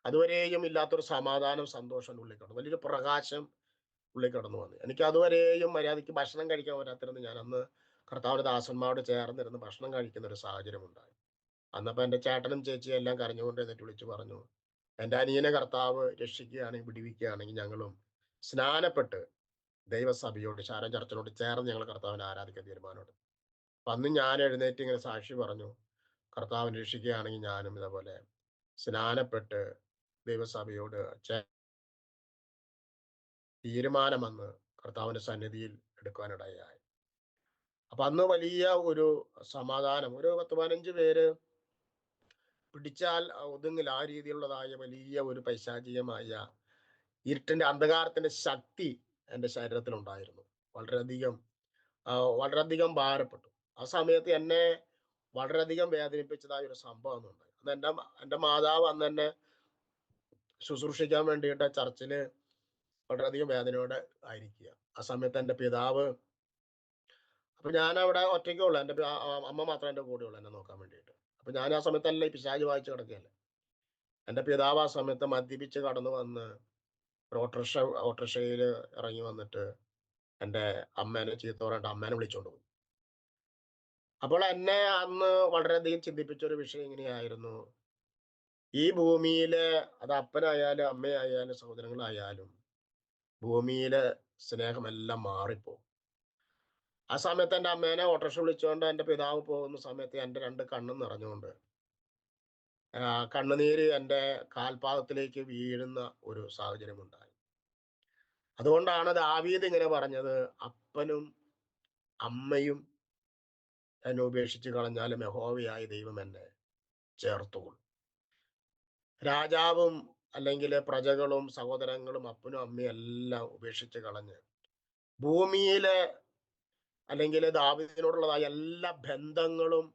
അതുവരെയും ഇല്ലാത്തൊരു സമാധാനം, സന്തോഷം ഉള്ളിൽ കടന്നു, വലിയൊരു പ്രകാശം ഉള്ളിൽ കടന്നു വന്നു. എനിക്ക് അതുവരെയും മര്യാദയ്ക്ക് ഭക്ഷണം കഴിക്കാൻ പറ്റാത്തിരുന്ന് ഞാൻ അന്ന് കർത്താവിന്റെ ദാസന്മാരോട് ചേർന്നിരുന്ന് ഭക്ഷണം കഴിക്കുന്ന ഒരു സാഹചര്യം ഉണ്ടായി. അന്നപ്പോ എൻ്റെ ചേട്ടനും ചേച്ചിയും എല്ലാം കരഞ്ഞുകൊണ്ട് എന്നിട്ട് വിളിച്ചു പറഞ്ഞു, എൻ്റെ അനിയനെ കർത്താവ് രക്ഷിക്കുകയാണെങ്കിൽ, വിടുവിക്കുകയാണെങ്കിൽ, ഞങ്ങളും സ്നാനപ്പെട്ട് ദൈവസഭയോട്, ശാരം ചർച്ചിനോട് ചേർന്ന് ഞങ്ങൾ കർത്താവിനെ ആരാധിക്കാൻ തീരുമാനമുണ്ട്. അപ്പൊ അന്ന് ഞാൻ എഴുന്നേറ്റ് ഇങ്ങനെ സാക്ഷി പറഞ്ഞു, കർത്താവിനെ രക്ഷിക്കുകയാണെങ്കിൽ ഞാനും ഇതേപോലെ സ്നാനപ്പെട്ട് ദൈവസഭയോട് തീരുമാനമെന്ന് കർത്താവിന്റെ സന്നിധിയിൽ എടുക്കാനിടയായി. അപ്പൊ അന്ന് വലിയ ഒരു സമാധാനം, ഒരു 10-15 പേര് പിടിച്ചാൽ ഒതുങ്ങില്ല, ആ രീതിയിലുള്ളതായ വലിയ ഒരു പൈശാചികമായ ഇരുട്ടിന്റെ അന്ധകാരത്തിന്റെ ശക്തി എൻ്റെ ശരീരത്തിലുണ്ടായിരുന്നു. വളരെയധികം വളരെയധികം ഭാരപ്പെട്ടു. ആ സമയത്ത് എന്നെ വളരെയധികം വേദനിപ്പിച്ചതായ ഒരു സംഭവം ഉണ്ട്. അന്ന് എൻ്റെ മാതാവ് അന്ന് എന്നെ ശുശ്രൂഷിക്കാൻ വേണ്ടിയിട്ട് ചർച്ചില് വളരെയധികം വേദനയോടെ ആയിരിക്കുക. ആ സമയത്ത് എൻ്റെ പിതാവ്, അപ്പൊ ഞാൻ അവിടെ ഒറ്റയ്ക്കുള്ളൂ, എൻ്റെ അമ്മ മാത്രമേ എൻ്റെ കൂടെയുള്ളൂ എന്നെ നോക്കാൻ വേണ്ടിയിട്ട്. അപ്പൊ ഞാൻ ആ സമയത്തല്ല ഈ പിശാച് വായിച്ച് കിടക്കുകയല്ലേ. എൻ്റെ പിതാവ് ആ സമയത്ത് മദ്യപിച്ച് കടന്നു വന്ന് ഓട്ടോറിക്ഷയിൽ ഇറങ്ങി വന്നിട്ട് എൻ്റെ അമ്മേനെ ചീത്ത പറഞ്ഞിട്ട് അമ്മേനെ വിളിച്ചോണ്ട് പോയി. അപ്പോൾ എന്നെ അന്ന് വളരെയധികം ചിന്തിപ്പിച്ച ഒരു വിഷയം ഇങ്ങനെയായിരുന്നു. ഈ ഭൂമിയിലെ, അത് അപ്പനായാലും അമ്മയായാലും സഹോദരങ്ങളായാലും, ഭൂമിയിലെ സ്നേഹമെല്ലാം മാറിപ്പോകും. ആ സമയത്ത് എൻ്റെ അമ്മേനെ ഓട്ടോറിക്ഷ വിളിച്ചുകൊണ്ട് എൻ്റെ പിതാവ് പോകുന്ന സമയത്ത് എൻ്റെ 2 കണ്ണും നിറഞ്ഞുകൊണ്ട് കണ്ണുനീര് എൻ്റെ കാൽപാദത്തിലേക്ക് വീഴുന്ന ഒരു സാഹചര്യം ഉണ്ടായി. അതുകൊണ്ടാണ് ദാവീദ് ഇങ്ങനെ പറഞ്ഞത്, അപ്പനും അമ്മയും എന്നെ ഉപേക്ഷിച്ച് കളഞ്ഞാലും യഹോവയായ ദൈവം എന്നെ ചേർത്തുകൊള്ളും. രാജാവും അല്ലെങ്കിൽ പ്രജകളും സഹോദരങ്ങളും അപ്പനും അമ്മയും എല്ലാം ഉപേക്ഷിച്ച് കളഞ്ഞ് ഭൂമിയിലെ അല്ലെങ്കിൽ ദാവീദിനോടുള്ളതായ എല്ലാ ബന്ധങ്ങളും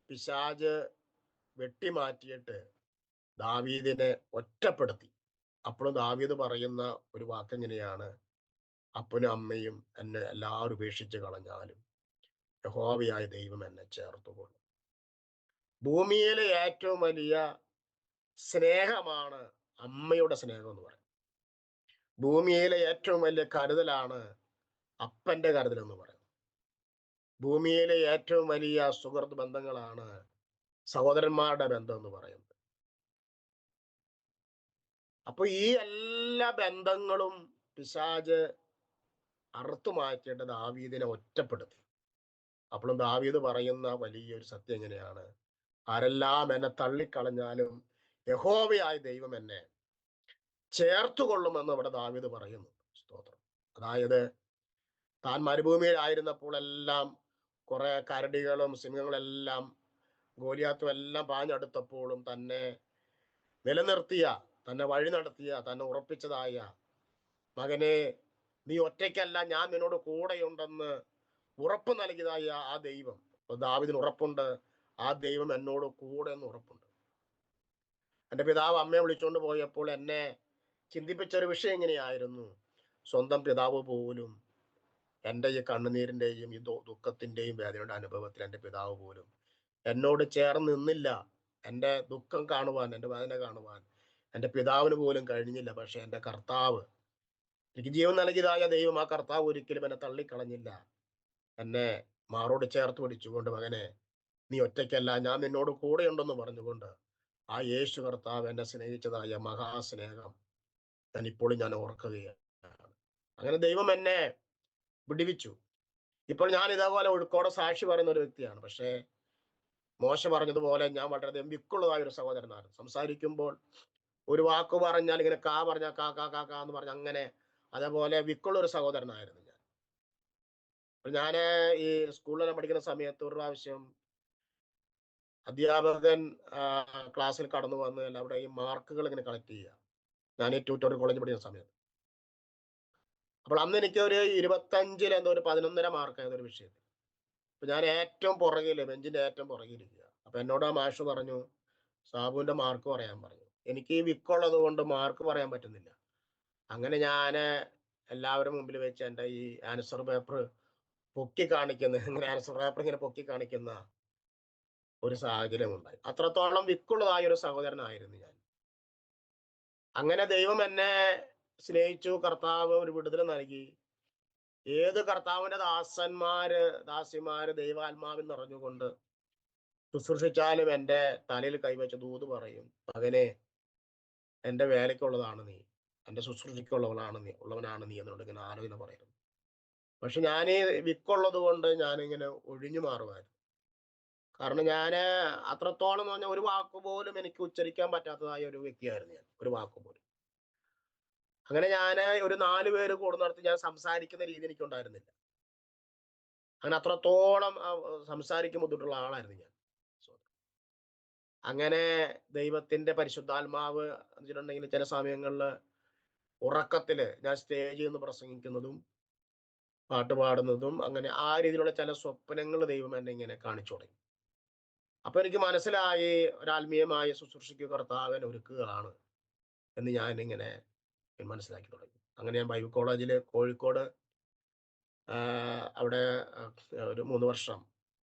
പിശാച് വെട്ടിമാറ്റിയിട്ട് ദാവീദിനെ ഒറ്റപ്പെടുത്തി. അപ്പോഴും ദാവീദ് പറയുന്ന ഒരു വാക്കെങ്ങനെയാണ്, അപ്പനും അമ്മയും എന്നെ എല്ലാവരും ഉപേക്ഷിച്ച് കളഞ്ഞാലും യഹോവയായ ദൈവം എന്നെ ചേർത്തുകൊള്ളും. ഭൂമിയിലെ ഏറ്റവും വലിയ സ്നേഹമാണ് അമ്മയുടെ സ്നേഹം എന്ന് പറയുന്നത്. ഭൂമിയിലെ ഏറ്റവും വലിയ കരുതലാണ് അപ്പന്റെ കരുതൽ എന്ന് പറയുന്നത്. ഭൂമിയിലെ ഏറ്റവും വലിയ സുഹൃത്ത് ബന്ധങ്ങളാണ് സഹോദരന്മാരുടെ ബന്ധം എന്ന് പറയുന്നത്. അപ്പൊ ഈ എല്ലാ ബന്ധങ്ങളും പിശാച് അറുത്തു മാറ്റിയിട്ട് ദാവീദിനെ ഒറ്റപ്പെടുത്തി. അപ്പോഴും ദാവീദ് പറയുന്ന വലിയൊരു സത്യം എങ്ങനെയാണ്, ആരെല്ലാം എന്നെ തള്ളിക്കളഞ്ഞാലും യഹോവയായ ദൈവം എന്നെ ചേർത്തുകൊള്ളുമെന്ന് ഇവിടെ ദാവീദ് പറയുന്നു. സ്തോത്രം. അതായത് താൻ മരുഭൂമിയിലായിരുന്നപ്പോൾ എല്ലാം കുറെ കരടികളും സിംഹങ്ങളെല്ലാം ഗോലിയാത്തും എല്ലാം പാഞ്ഞെടുത്തപ്പോഴും തന്നെ നിലനിർത്തിയ, തന്നെ വഴി നടത്തിയ, തന്നെ ഉറപ്പിച്ചതായ, മകനെ നീ ഒറ്റയ്ക്കല്ല, ഞാൻ നിന്നോട് കൂടെയുണ്ടെന്ന് ഉറപ്പ് നൽകിയതായ ആ ദൈവം, ദാവീദിന് ഉറപ്പുണ്ട്, ആ ദൈവം എന്നോട് കൂടെ എന്ന് ഉറപ്പുണ്ട്. എൻ്റെ പിതാവ് അമ്മയെ വിളിച്ചുകൊണ്ട് പോയപ്പോൾ എന്നെ ചിന്തിപ്പിച്ച ഒരു വിഷയം എങ്ങനെയായിരുന്നു, സ്വന്തം പിതാവ് പോലും എൻ്റെ ഈ കണ്ണുനീരിൻ്റെയും ഈ ദുഃഖത്തിൻ്റെയും വേദനയുടെ അനുഭവത്തിൽ എൻ്റെ പിതാവ് പോലും എന്നോട് ചേർന്ന് നിന്നില്ല. എൻ്റെ ദുഃഖം കാണുവാൻ, എൻ്റെ വേദന കാണുവാൻ എൻ്റെ പിതാവിന് പോലും കഴിഞ്ഞില്ല. പക്ഷെ എൻ്റെ കർത്താവ്, എനിക്ക് ജീവൻ നൽകിയതായ ദൈവം, ആ കർത്താവ് ഒരിക്കലും എന്നെ തള്ളിക്കളഞ്ഞില്ല. എന്നെ മാറോട് ചേർത്ത് പിടിച്ചുകൊണ്ട്, മകനെ നീ ഒറ്റയ്ക്കല്ല, ഞാൻ നിന്നോട് കൂടെയുണ്ടെന്ന് പറഞ്ഞുകൊണ്ട് ആ യേശു കർത്താവ് എന്നെ സ്നേഹിച്ചതായ മഹാസ്നേഹം ഇപ്പോഴും ഞാൻ ഓർക്കുകയാണ്. അങ്ങനെ ദൈവം എന്നെ വിടുവിച്ചു. ഇപ്പോൾ ഞാൻ ഇതേപോലെ ഒഴുക്കോടെ സാക്ഷി പറയുന്ന ഒരു വ്യക്തിയാണ്. പക്ഷേ മോശ പറഞ്ഞതുപോലെ ഞാൻ വളരെയധികം വിക്കുള്ളതായ ഒരു സഹോദരനാണ്. സംസാരിക്കുമ്പോൾ ഒരു വാക്ക് പറഞ്ഞാൽ ഇങ്ങനെ കാ പറഞ്ഞാൽ കാ കാ കാ കാ എന്ന് പറഞ്ഞ അങ്ങനെ, അതേപോലെ വിക്കുള്ള ഒരു സഹോദരനായിരുന്നു ഞാൻ. ഞാൻ ഈ സ്കൂളിലെല്ലാം പഠിക്കുന്ന സമയത്ത് ഒരു പ്രാവശ്യം അധ്യാപകൻ ക്ലാസ്സിൽ കടന്നു വന്ന് അവിടെ ഈ മാർക്കുകൾ ഇങ്ങനെ കളക്ട് ചെയ്യുക. ഞാൻ ഈ ട്യൂട്ടോറിയൽ കോളേജിൽ പഠിക്കുന്ന സമയത്ത്. അപ്പോൾ അന്ന് എനിക്ക് ഒരു 25 എന്തോ ഒരു 11.5 മാർക്ക് ഒരു വിഷയത്തിൽ. അപ്പൊ ഞാൻ ഏറ്റവും പുറകില്, ബെഞ്ചിന്റെ ഏറ്റവും പുറകിലിരിക്കുക. അപ്പൊ എന്നോട് ആ മാഷ് പറഞ്ഞു, സാബുവിന്റെ മാർക്ക് പറയാൻ പറഞ്ഞു. എനിക്ക് ഈ വിക്കുള്ളത് കൊണ്ട് മാർക്ക് പറയാൻ പറ്റുന്നില്ല. അങ്ങനെ ഞാൻ എല്ലാവരും മുമ്പിൽ വെച്ച് എൻ്റെ ഈ ആൻസർ പേപ്പർ പൊക്കി കാണിക്കുന്ന, ഇങ്ങനെ ആൻസർ പേപ്പർ ഇങ്ങനെ പൊക്കി കാണിക്കുന്ന ഒരു സാഹചര്യം ഉണ്ടായി. അത്രത്തോളം വിക്കുള്ളതായ ഒരു സഹോദരനായിരുന്നു ഞാൻ. അങ്ങനെ ദൈവം എന്നെ സ്നേഹിച്ചു, കർത്താവ് ഒരു വിടുതൽ നൽകി. ഏത് കർത്താവിന്റെ ദാസിമാര് ദൈവാത്മാവിൽ നിറഞ്ഞുകൊണ്ട് ശുശ്രൂഷിച്ചാലും എൻ്റെ തലയിൽ കൈവച്ച് ദൂത് പറയും, മകനെ എൻ്റെ വേലയ്ക്കുള്ളതാണ് നീ, എൻ്റെ ഉള്ളവനാണ് നീ എന്നോട് ഇങ്ങനെ ആലോചന പറയുന്നു. പക്ഷെ ഞാൻ വിക്കുള്ളത് കൊണ്ട് ഞാനിങ്ങനെ ഒഴിഞ്ഞു മാറുമായിരുന്നു. കാരണം ഞാൻ അത്രത്തോളം എന്ന് പറഞ്ഞാൽ ഒരു വാക്ക് പോലും എനിക്ക് ഉച്ചരിക്കാൻ പറ്റാത്തതായ ഒരു വ്യക്തിയായിരുന്നു ഞാൻ, ഒരു വാക്ക് പോലും. അങ്ങനെ ഞാൻ ഒരു 4 പേര് കൂടുന്നിടത്ത് ഞാൻ സംസാരിക്കുന്ന രീതി എനിക്കുണ്ടായിരുന്നില്ല. അങ്ങനെ അത്രത്തോളം സംസാരിക്കാൻ ബുദ്ധിമുട്ടുള്ള ആളായിരുന്നു ഞാൻ. അങ്ങനെ ദൈവത്തിന്റെ പരിശുദ്ധാത്മാവ് എന്ന് വെച്ചിട്ടുണ്ടെങ്കിൽ ചില സമയങ്ങളിൽ ഉറക്കത്തില് ഞാൻ സ്റ്റേജിൽ നിന്ന് പ്രസംഗിക്കുന്നതും പാട്ട് പാടുന്നതും അങ്ങനെ ആ രീതിയിലുള്ള ചില സ്വപ്നങ്ങൾ ദൈവം എന്നെ ഇങ്ങനെ കാണിച്ചു തുടങ്ങി. അപ്പൊ എനിക്ക് മനസ്സിലായി ഒരാത്മീയമായ ശുശ്രൂഷയ്ക്ക് കർത്താവൻ ഒരുക്കുകയാണ് എന്ന് ഞാൻ ഇങ്ങനെ മനസ്സിലാക്കി തുടങ്ങി. അങ്ങനെ ഞാൻ ബൈബിൾ കോളേജിൽ കോഴിക്കോട് അവിടെ ഒരു 3 വർഷം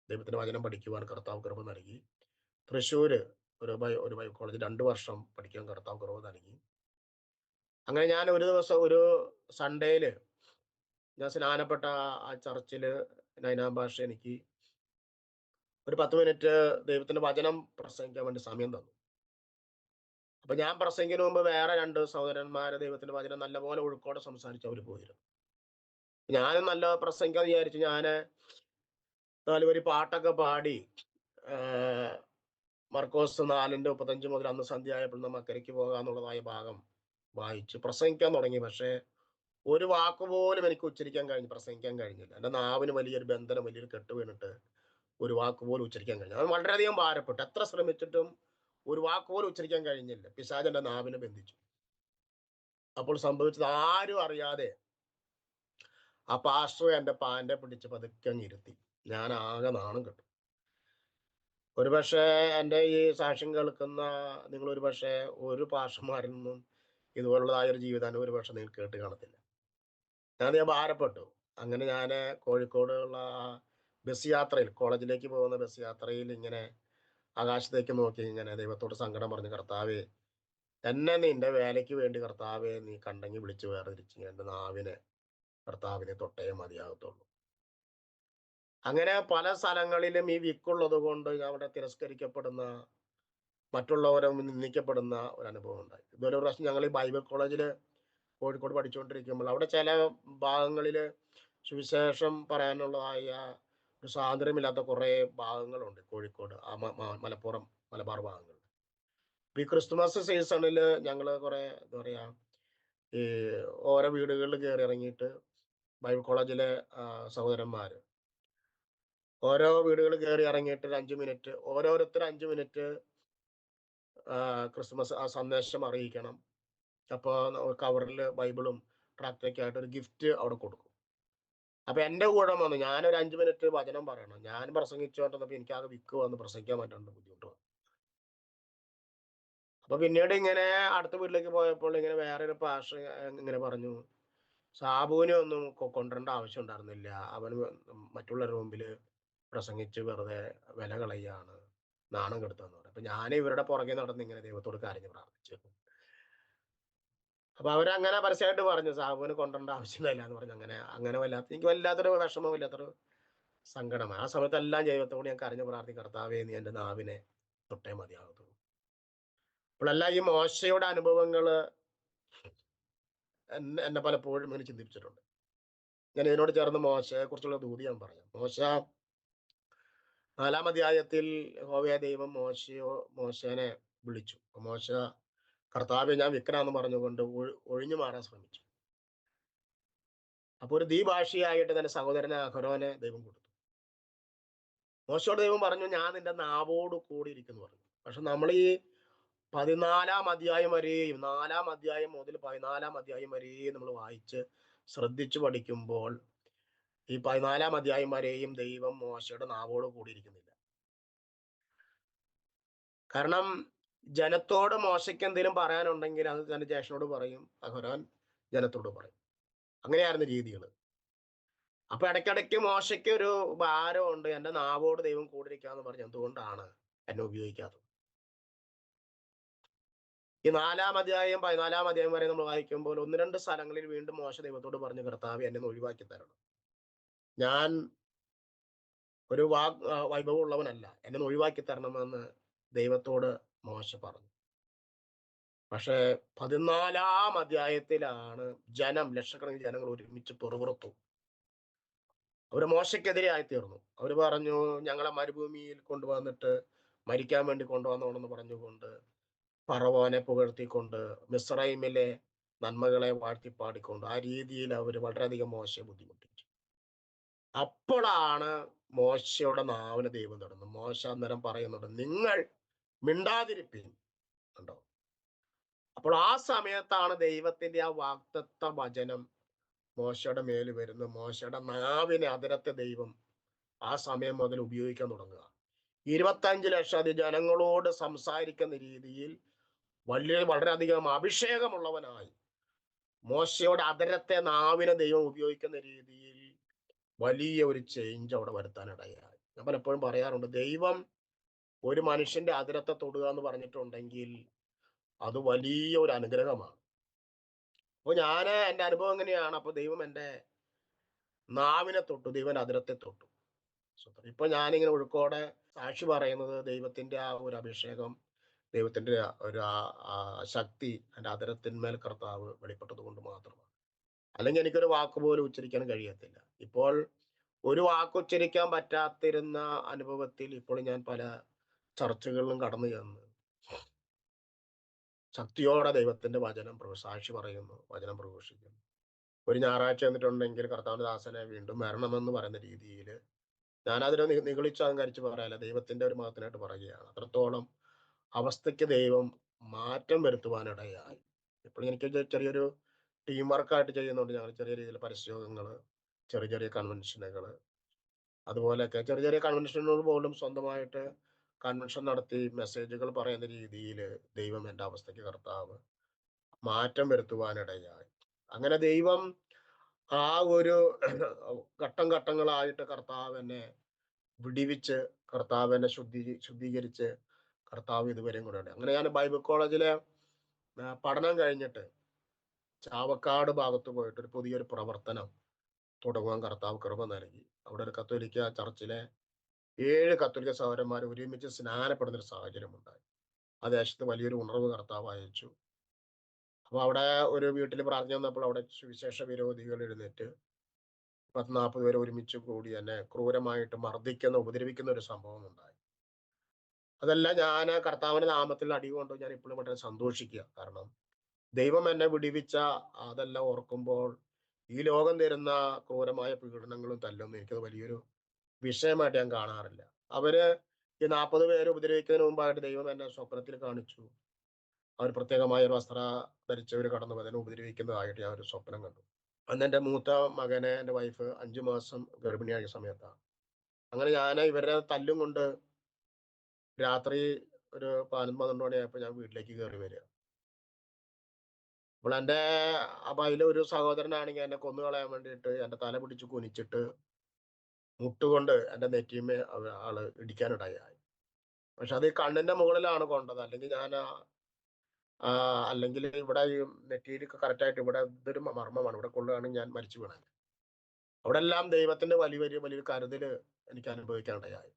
ദൈവത്തിന്റെ വചനം പഠിക്കുവാൻ കർത്താവ് കൃപ നൽകി. തൃശ്ശൂര് ഒരു ബൈബിൾ കോളേജ് 2 വർഷം പഠിക്കാൻ കർത്താവ് കൃപ നൽകി. അങ്ങനെ ഞാൻ ഒരു ദിവസം ഒരു സൺഡേയില് ഞാൻ സ്നാനപ്പെട്ട ആ ചർച്ചില് 9-ാം ഭാഷ എനിക്ക് ഒരു 10 മിനിറ്റ് ദൈവത്തിന്റെ വചനം പ്രസംഗിക്കാൻ വേണ്ടി സമയം തന്നു. അപ്പൊ ഞാൻ പ്രസംഗിക്കുന്നതിന് മുമ്പ് വേറെ 2 സഹോദരന്മാര് ദൈവത്തിന്റെ വചനം നല്ലപോലെ ഒഴുക്കോടെ സംസാരിച്ച് അവർ പോയിരുന്നു. ഞാനും നല്ല പ്രസംഗിക്കാൻ വിചാരിച്ചു. ഞാന് 4 വരി പാട്ടൊക്കെ പാടി മർക്കോസ് 4:35 മുതൽ അന്ന് സന്ധ്യയായപ്പോൾ നാം അക്കരയ്ക്ക് പോകാന്നുള്ളതായ ഭാഗം വായിച്ച് പ്രസംഗിക്കാൻ തുടങ്ങി. പക്ഷേ ഒരു വാക്കുപോലും എനിക്ക് പ്രസംഗിക്കാൻ കഴിഞ്ഞില്ല. എൻ്റെ നാവിന് വലിയൊരു ബന്ധനം, വലിയൊരു കെട്ട് വീണിട്ട് ഒരു വാക്കുപോലും ഉച്ചരിക്കാൻ കഴിഞ്ഞില്ല. അത് വളരെയധികം ഭാരപ്പെട്ടു. എത്ര ശ്രമിച്ചിട്ടും ഒരു വാക്കുപോലും ഉച്ചരിക്കാൻ കഴിഞ്ഞില്ല. പിശാച് എൻ്റെ നാവിനെ ബന്ധിച്ചു. അപ്പോൾ സംഭവിച്ചത് ആരും അറിയാതെ ആ പാസ്റ്റർ എൻ്റെ പാൻ്റെ പിടിച്ച് പതുക്കെ അങ്ങ് ഇരുത്തി. ഞാൻ ആകെ നാണം കെട്ടു. ഒരുപക്ഷെ എൻ്റെ ഈ സാക്ഷ്യം കേൾക്കുന്ന നിങ്ങൾ ഒരുപക്ഷെ ഒരു പാസ്റ്റർമാരിൽ നിന്നും ഇതുപോലുള്ളതായ ഒരു ജീവിതം ഒരുപക്ഷെ നിങ്ങൾ കേട്ട് കാണത്തില്ല. ഞാൻ ഭാരപ്പെട്ടു. അങ്ങനെ ഞാൻ കോഴിക്കോട് ഉള്ള ബസ് യാത്രയിൽ, കോളേജിലേക്ക് പോകുന്ന ബസ് യാത്രയിൽ ഇങ്ങനെ ആകാശത്തേക്ക് നോക്കി ഇങ്ങനെ ദൈവത്തോട് സങ്കടം പറഞ്ഞു, കർത്താവേ, എന്നെ നിന്റെ വേലയ്ക്ക് വേണ്ടി കർത്താവെ നീ കണ്ടെങ്കിൽ വിളിച്ച് വേർതിരിച്ച് എൻ്റെ നാവിനെ കർത്താവിനെ തൊട്ടേ മതിയാകത്തുള്ളൂ. അങ്ങനെ പല സ്ഥലങ്ങളിലും ഈ വിക്കുള്ളത് കൊണ്ട് അവിടെ തിരസ്കരിക്കപ്പെടുന്ന, മറ്റുള്ളവരും നിന്ദിക്കപ്പെടുന്ന ഒരു അനുഭവം ഉണ്ടായി. ഇതുപോലെ ഒരു പ്രാവശ്യം ഞങ്ങൾ ഈ ബൈബിൾ കോളേജിൽ കോഴിക്കോട് പഠിച്ചുകൊണ്ടിരിക്കുമ്പോൾ അവിടെ ചില ഭാഗങ്ങളിൽ സുവിശേഷം പറയാനുള്ളതായ ഒരു സ്വാതന്ത്ര്യമില്ലാത്ത കുറേ ഭാഗങ്ങളുണ്ട് കോഴിക്കോട്, ആ മലപ്പുറം മലബാർ ഭാഗങ്ങളിൽ. ഈ ക്രിസ്തുമസ് സീസണിൽ ഞങ്ങൾ കുറേ എന്താ പറയുക, ഈ ഓരോ വീടുകളിൽ കയറി ഇറങ്ങിയിട്ട് ബൈബിൾ കോളേജിലെ സഹോദരന്മാർ ഓരോ വീടുകളിൽ കയറി ഇറങ്ങിയിട്ട് ഒരു 5 മിനിറ്റ് ഓരോരുത്തർ 5 മിനിറ്റ് ക്രിസ്തുമസ് ആ സന്ദേശം അറിയിക്കണം. അപ്പോൾ കവറിൽ ബൈബിളും ട്രാക്റ്റൊക്കെ ആയിട്ട് ഒരു ഗിഫ്റ്റ് അവിടെ കൊടുക്കും. അപ്പൊ എൻ്റെ കൂടെ വന്നു, ഞാനൊരു 5 മിനിറ്റ് വചനം പറയണം. ഞാൻ പ്രസംഗിച്ചുകൊണ്ടിരുന്നപ്പോൾ എനിക്കാകെ വിക്ക് വന്ന് പ്രസംഗിക്കാൻ പറ്റാണ്ട് ബുദ്ധിമുട്ട് വന്നു. അപ്പൊ പിന്നീട് ഇങ്ങനെ അടുത്ത വീട്ടിലേക്ക് പോയപ്പോൾ ഇങ്ങനെ വേറൊരു പാസ്റ്റർ ഇങ്ങനെ പറഞ്ഞു, സാബുവിനെ ഒന്നും കൊണ്ടുവരേണ്ട ആവശ്യം ഉണ്ടായിരുന്നില്ല, അവന് മറ്റുള്ളവരുടെ മുമ്പിൽ പ്രസംഗിച്ച് വെറുതെ വില കളയാണ്, നാണം കെടുത്തെന്ന് പറയും. അപ്പൊ ഞാൻ ഇവരുടെ പുറകെ നടന്ന് ഇങ്ങനെ ദൈവത്തോട് കരഞ്ഞ് പ്രാർത്ഥിച്ചു. അപ്പൊ അവരങ്ങനെ പരസ്യമായിട്ട് പറഞ്ഞു, സാബുവിന് കൊണ്ടുവരേണ്ട ആവശ്യമില്ല എന്ന് പറഞ്ഞു. അങ്ങനെ എനിക്ക് വല്ലാത്തൊരു വിഷമം, വല്ലാത്തൊരു സങ്കടമാണ്. ആ സമയത്തെല്ലാം ദൈവത്തോട് ഞാൻ കരഞ്ഞു പ്രാർത്ഥിക്കും, കർത്താവേ നീ എൻ്റെ നാവിനെ തൊട്ടേ മതിയാകത്തുള്ളൂ. അപ്പോഴെല്ലാം ഈ മോശയുടെ അനുഭവങ്ങൾ എന്നെ പലപ്പോഴും ഇങ്ങനെ ചിന്തിപ്പിച്ചിട്ടുണ്ട്. ഞാൻ ഇതിനോട് ചേർന്ന് മോശയെ കുറിച്ചുള്ള ദൂതി ഞാൻ പറയാം. മോശ 4-ാം അധ്യായത്തിൽ യഹോവയായ ദൈവം മോശേനെ വിളിച്ചു. മോശ കർത്താവെ ഞാൻ വിക്കനാന്ന് പറഞ്ഞുകൊണ്ട് ഒഴിഞ്ഞു മാറാൻ ശ്രമിച്ചു. അപ്പൊ ഒരു ദ്വിഭാഷിയായിട്ട് തന്റെ സഹോദരനെ അഹരോനെ ദൈവം കൊടുത്തു. മോശയോട് ദൈവം പറഞ്ഞു, ഞാൻ നിന്റെ നാവോട് കൂടി ഇരിക്കുന്നു പറഞ്ഞു. പക്ഷെ നമ്മൾ ഈ 14-ാം അധ്യായം വരെയും 4-ാം അധ്യായം മുതൽ 14-ാം അധ്യായം വരെയും നമ്മൾ വായിച്ച് ശ്രദ്ധിച്ചു പഠിക്കുമ്പോൾ ഈ 14-ാം അധ്യായം വരെയും ദൈവം മോശയുടെ നാവോട് കൂടിയിരിക്കുന്നില്ല. കാരണം ജനത്തോട് മോശയ്ക്ക് എന്തെങ്കിലും പറയാനുണ്ടെങ്കിൽ അത് തന്റെ ജ്യേഷ്ഠനോട് പറയും, അഹരോൻ ജനത്തോട് പറയും. അങ്ങനെയായിരുന്നു രീതികൾ. അപ്പൊ ഇടയ്ക്കിടയ്ക്ക് മോശയ്ക്ക് ഒരു ഭാരമുണ്ട്, എൻ്റെ നാവോട് ദൈവം കൂടിയിരിക്കാന്ന് പറഞ്ഞ് എന്തുകൊണ്ടാണ് എന്നെ ഉപയോഗിക്കാത്തത്. ഈ 4-ാം അധ്യായം 14-ാം അധ്യായം വരെ നമ്മൾ വായിക്കുമ്പോൾ 1-2 സ്ഥലങ്ങളിൽ വീണ്ടും മോശ ദൈവത്തോട് പറഞ്ഞു, കർത്താവേ എന്നെ ഒഴിവാക്കി തരണം, ഞാൻ ഒരു വൈഭവം ഉള്ളവനല്ല, എന്നെ ഒഴിവാക്കി തരണമെന്ന് ദൈവത്തോട് മോശ പറഞ്ഞു. പക്ഷേ 14-ാം അധ്യായത്തിലാണ് ലക്ഷക്കണക്കിന് ജനങ്ങൾ ഒരുമിച്ച് പിറുപിറുത്തു. അവര് മോശയ്ക്കെതിരെ ആയിത്തീർന്നു. അവര് പറഞ്ഞു, ഞങ്ങളെ മരുഭൂമിയിൽ കൊണ്ടുവന്നിട്ട് മരിക്കാൻ വേണ്ടി കൊണ്ടുവന്നോണെന്ന് പറഞ്ഞുകൊണ്ട് ഫറവോനെ പുകഴ്ത്തിക്കൊണ്ട് മിസ്രൈമിലെ നന്മകളെ വാഴ്ത്തിപ്പാടിക്കൊണ്ട് ആ രീതിയിൽ അവർ വളരെയധികം മോശയെ ബുദ്ധിമുട്ടിച്ചു. അപ്പോഴാണ് മോശയുടെ നാവിന് ദൈവം തുടങ്ങുന്നത്. മോശ അന്നേരം പറയുന്നുണ്ട്, നിങ്ങൾ മിണ്ടാതിരിപ്പീൻ. കണ്ടോ? അപ്പോൾ ആ സമയത്താണ് ദൈവത്തിന്റെ ആ വാഗ്ദത്ത വചനം മോശയുടെ മേൽ വരുന്നു. മോശയുടെ നാവിനെ, അതിരത്തെ ദൈവം ആ സമയം മുതൽ ഉപയോഗിക്കാൻ തുടങ്ങുക. 25 ലക്ഷം ജനങ്ങളോട് സംസാരിക്കുന്ന രീതിയിൽ വളരെയധികം അഭിഷേകമുള്ളവനായി മോശയുടെ അതിരത്തെ, നാവിനെ ദൈവം ഉപയോഗിക്കുന്ന രീതിയിൽ വലിയ ഒരു ചേഞ്ച് അവിടെ വരുത്താനിടയായി. ഞാൻ പലപ്പോഴും പറയാറുണ്ട്, ദൈവം ഒരു മനുഷ്യന്റെ അതിരത്തെ തൊടുക എന്ന് പറഞ്ഞിട്ടുണ്ടെങ്കിൽ അത് വലിയ ഒരു അനുഗ്രഹമാണ്. അപ്പൊ എൻ്റെ അനുഭവം എങ്ങനെയാണ്? അപ്പൊ ദൈവം എൻ്റെ നാവിനെ തൊട്ടു, ദൈവൻ അതിരത്തെ തൊട്ടു. ഇപ്പൊ ഞാനിങ്ങനെ ഒഴുക്കോടെ സാക്ഷി പറയുന്നത് ദൈവത്തിന്റെ ആ ഒരു അഭിഷേകം, ദൈവത്തിന്റെ ഒരു ശക്തി എൻ്റെ അതിരത്തിന്മേൽ കർത്താവ് വെളിപ്പെട്ടത് കൊണ്ട് മാത്രമാണ്. അല്ലെങ്കിൽ എനിക്കൊരു വാക്ക് പോലും ഉച്ചരിക്കാൻ കഴിയത്തില്ല. ഇപ്പോൾ ഒരു വാക്ക് ഉച്ചരിക്കാൻ പറ്റാത്തിരുന്ന അനുഭവത്തിൽ ഇപ്പോൾ ഞാൻ പല ചർച്ചകളിലും കടന്നു ചെന്ന് ശക്തിയോടെ ദൈവത്തിന്റെ വചനം സാക്ഷി പറയുന്നു, വചനം പ്രഘോഷിക്കുന്നു. ഒരു ഞായറാഴ്ച എന്നിട്ടുണ്ടെങ്കിൽ കർത്താവിന്റെ ദാസനെ വീണ്ടും വരണമെന്ന് പറയുന്ന രീതിയിൽ ഞാനതിനെ നിഗളിച്ചഹങ്കരിച്ച് പറയല്ല, ദൈവത്തിന്റെ ഒരു മഹത്തിനായിട്ട് പറയുകയാണ്. അത്രത്തോളം അവസ്ഥയ്ക്ക് ദൈവം മാറ്റം വരുത്തുവാനിടയായി. ഇപ്പോൾ എനിക്ക് ചെറിയൊരു ടീം വർക്കായിട്ട് ചെയ്യുന്നുണ്ട്. ഞങ്ങൾ ചെറിയ രീതിയിൽ പരസ്യയോഗങ്ങൾ, ചെറിയ ചെറിയ കൺവെൻഷനുകൾ, അതുപോലെയൊക്കെ ചെറിയ ചെറിയ കൺവെൻഷനുകൾ പോലും സ്വന്തമായിട്ട് കൺവെൻഷൻ നടത്തി മെസ്സേജുകൾ പറയുന്ന രീതിയിൽ ദൈവം എൻ്റെ അവസ്ഥയ്ക്ക് കർത്താവ് മാറ്റം വരുത്തുവാനിടയായി. അങ്ങനെ ദൈവം ആ ഒരു ഘട്ടം ഘട്ടങ്ങളായിട്ട് കർത്താവ് എന്നെ വിടിവിച്ച്, കർത്താവ് എന്നെ ശുദ്ധീകരിച്ച് കർത്താവ് ഇതുവരെയും കൊണ്ടുണ്ട്. അങ്ങനെ ഞാൻ ബൈബിൾ കോളേജിലെ പഠനം കഴിഞ്ഞിട്ട് ചാവക്കാട് ഭാഗത്ത് പോയിട്ട് ഒരു പുതിയൊരു പ്രവർത്തനം തുടങ്ങുവാൻ കർത്താവ് കൃപ നൽകി. അവിടെ ഒരു കത്തോലിക്ക ചർച്ചിലെ 7 കത്തോലിക്ക സഹോദരന്മാർ ഒരുമിച്ച് സ്നാനപ്പെടുന്ന ഒരു സാഹചര്യം ഉണ്ടായി. ആ ദേശത്ത് വലിയൊരു ഉണർവ് കർത്താവ് അയച്ചു. അപ്പൊ അവിടെ ഒരു വീട്ടിൽ പ്രാർത്ഥന വന്നപ്പോൾ അവിടെ സുവിശേഷ വിരോധികൾ എഴുന്നേറ്റ് 40 പേര് ഒരുമിച്ച് കൂടി എന്നെ ക്രൂരമായിട്ട് മർദ്ദിക്കുന്ന, ഉപദ്രവിക്കുന്ന ഒരു സംഭവം ഉണ്ടായി. അതെല്ലാം ഞാൻ കർത്താവിന്റെ നാമത്തിൽ അടികൊണ്ട് ഞാൻ ഇപ്പോഴും വളരെ സന്തോഷിക്കുക. കാരണം ദൈവം എന്നെ വിടിവിച്ച അതെല്ലാം ഓർക്കുമ്പോൾ ഈ ലോകം തരുന്ന ക്രൂരമായ പീഡനങ്ങളും തല്ലൊന്നും എനിക്കത് വലിയൊരു വിഷയമായിട്ട് ഞാൻ കാണാറില്ല. അവര് ഈ 40 പേര് ഉപദ്രവിക്കുന്നതിന് മുമ്പായിട്ട് ദൈവം എന്നെ സ്വപ്നത്തിൽ കാണിച്ചു. അവർ പ്രത്യേകമായ ഒരു ധരിച്ചവർ കടന്നു അതിനെ ഉപദ്രവിക്കുന്നതായിട്ട് ഞാൻ ഒരു സ്വപ്നം കണ്ടു. അന്ന് എൻ്റെ മൂത്ത മകനെ, എൻ്റെ വൈഫ് 5 മാസം ഗർഭിണിയായ സമയത്താണ്. അങ്ങനെ ഞാൻ ഇവരുടെ തല്ലും കൊണ്ട് രാത്രി ഒരു 11-12 മണിയായപ്പോൾ ഞാൻ വീട്ടിലേക്ക് കയറി വരിക. അപ്പോൾ എൻ്റെ അതിലൊരു സഹോദരനാണെങ്കിൽ എന്നെ കൊന്നുകളയാൻ വേണ്ടിയിട്ട് എൻ്റെ തല പിടിച്ച് കുനിച്ചിട്ട് മുട്ടുകൊണ്ട് എൻ്റെ നെറ്റിയുമേ ആള് ഇടിക്കാനിടയായി. പക്ഷെ അത് ഈ കണ്ണിന്റെ മുകളിലാണ് കൊണ്ടത്. അല്ലെങ്കിൽ ഇവിടെ ഈ നെറ്റിയിൽ കറക്റ്റായിട്ട് ഇവിടെ ഇതൊരു മർമ്മമാണ്, ഇവിടെ കൊള്ളുകയാണെങ്കിൽ ഞാൻ മരിച്ചു വീണേ. അവിടെ എല്ലാം ദൈവത്തിന്റെ വലിയൊരു കരുതല് എനിക്ക് അനുഭവിക്കാനിടയായി.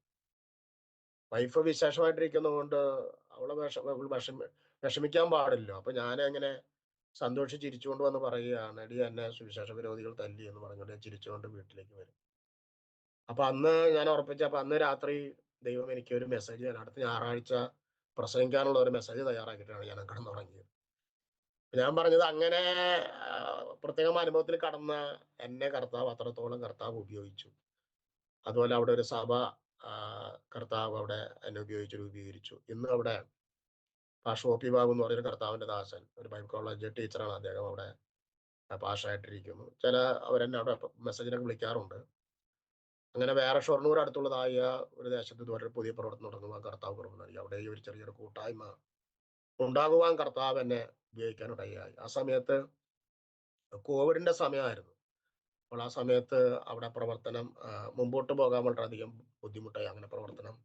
വൈഫ് വിശേഷമായിട്ടിരിക്കുന്നത് കൊണ്ട് അവളെ വിഷമിക്കാൻ പാടില്ല. അപ്പൊ ഞാൻ എങ്ങനെ ചിരിച്ചുകൊണ്ട് വന്ന് പറയുകയാണ്, എടി എന്നെ സുവിശേഷ വിരോധികൾ തല്ലി എന്ന് പറഞ്ഞുകൊണ്ട് ചിരിച്ചുകൊണ്ട് വീട്ടിലേക്ക് വരും. അപ്പൊ അന്ന് ഞാൻ ഉറപ്പിച്ചപ്പോ അന്ന് രാത്രി ദൈവം എനിക്ക് ഒരു മെസ്സേജ്, അടുത്ത ഞായറാഴ്ച പ്രസംഗിക്കാനുള്ള ഒരു മെസ്സേജ് തയ്യാറാക്കിയിട്ടാണ് ഞാൻ കിടന്നുറങ്ങിയത്. ഞാൻ പറഞ്ഞത് അങ്ങനെ പ്രത്യേകം അനുഭവത്തിൽ കടന്ന എന്നെ കർത്താവ് അത്രത്തോളം കർത്താവ് ഉപയോഗിച്ചു. അതുപോലെ അവിടെ ഒരു സഭ കർത്താവ് അവിടെ എന്നെ ഉപയോഗിച്ച് രൂപീകരിച്ചു. ഇന്ന് അവിടെ പാഷോപ്പി ബാബു എന്ന് പറയുന്ന കർത്താവിന്റെ ദാസൻ, ഒരു ബൈബിൾ കോളേജ് ടീച്ചറാണ്. അദ്ദേഹം അവിടെ പാഷായിട്ടിരിക്കുന്നു. അവരെന്നെ അവിടെ മെസ്സേജിനൊക്കെ വിളിക്കാറുണ്ട്. അങ്ങനെ വേറെ ഷൊർണൂർ അടുത്തുള്ളതായ ഒരു ദേശത്ത് ഇതുവരെ പുതിയ പ്രവർത്തനം തുടങ്ങുവാൻ കർത്താവ് കൃപ നൽകി. അവിടെ ഈ ഒരു ചെറിയൊരു കൂട്ടായ്മ ഉണ്ടാകുവാൻ കർത്താവ് എന്നെ ഉപയോഗിക്കാനിടയായി. ആ സമയത്ത് കോവിഡിന്റെ സമയമായിരുന്നു. അപ്പോൾ ആ സമയത്ത് അവിടെ പ്രവർത്തനം മുമ്പോട്ട് പോകാൻ വളരെയധികം ബുദ്ധിമുട്ടായി. അങ്ങനെ പ്രവർത്തനം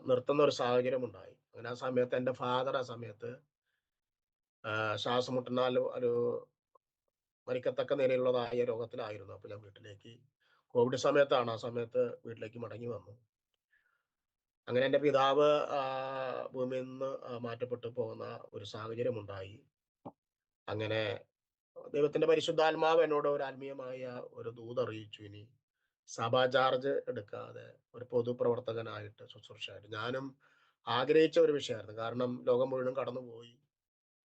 നിർത്തുന്ന ഒരു സാഹചര്യം ഉണ്ടായി. അങ്ങനെ ആ സമയത്ത് എൻ്റെ ഫാദർ ആ സമയത്ത് ശ്വാസം മുട്ടുന്നാൽ ഒരു മരിക്കത്തക്ക നിലയിലുള്ളതായ രോഗത്തിലായിരുന്നു. അപ്പോൾ ഞാൻ കോവിഡ് സമയത്താണ്, ആ സമയത്ത് വീട്ടിലേക്ക് മടങ്ങി വന്നു. അങ്ങനെ എൻ്റെ പിതാവ് ഭൂമിയിൽ നിന്ന് മാറ്റപ്പെട്ടു പോകുന്ന ഒരു സാഹചര്യം ഉണ്ടായി. അങ്ങനെ ദൈവത്തിന്റെ പരിശുദ്ധാത്മാവ് എന്നോട് ഒരു ആത്മീയമായ ഒരു ദൂത് അറിയിച്ചു. ഇനി സഭാ ചാർജ് എടുക്കാതെ ഒരു പൊതുപ്രവർത്തകനായിട്ട് ശുശ്രൂഷയായിട്ട് ഞാനും ആഗ്രഹിച്ച ഒരു വിഷയമായിരുന്നു. കാരണം ലോകം മുഴുവൻ കടന്നുപോയി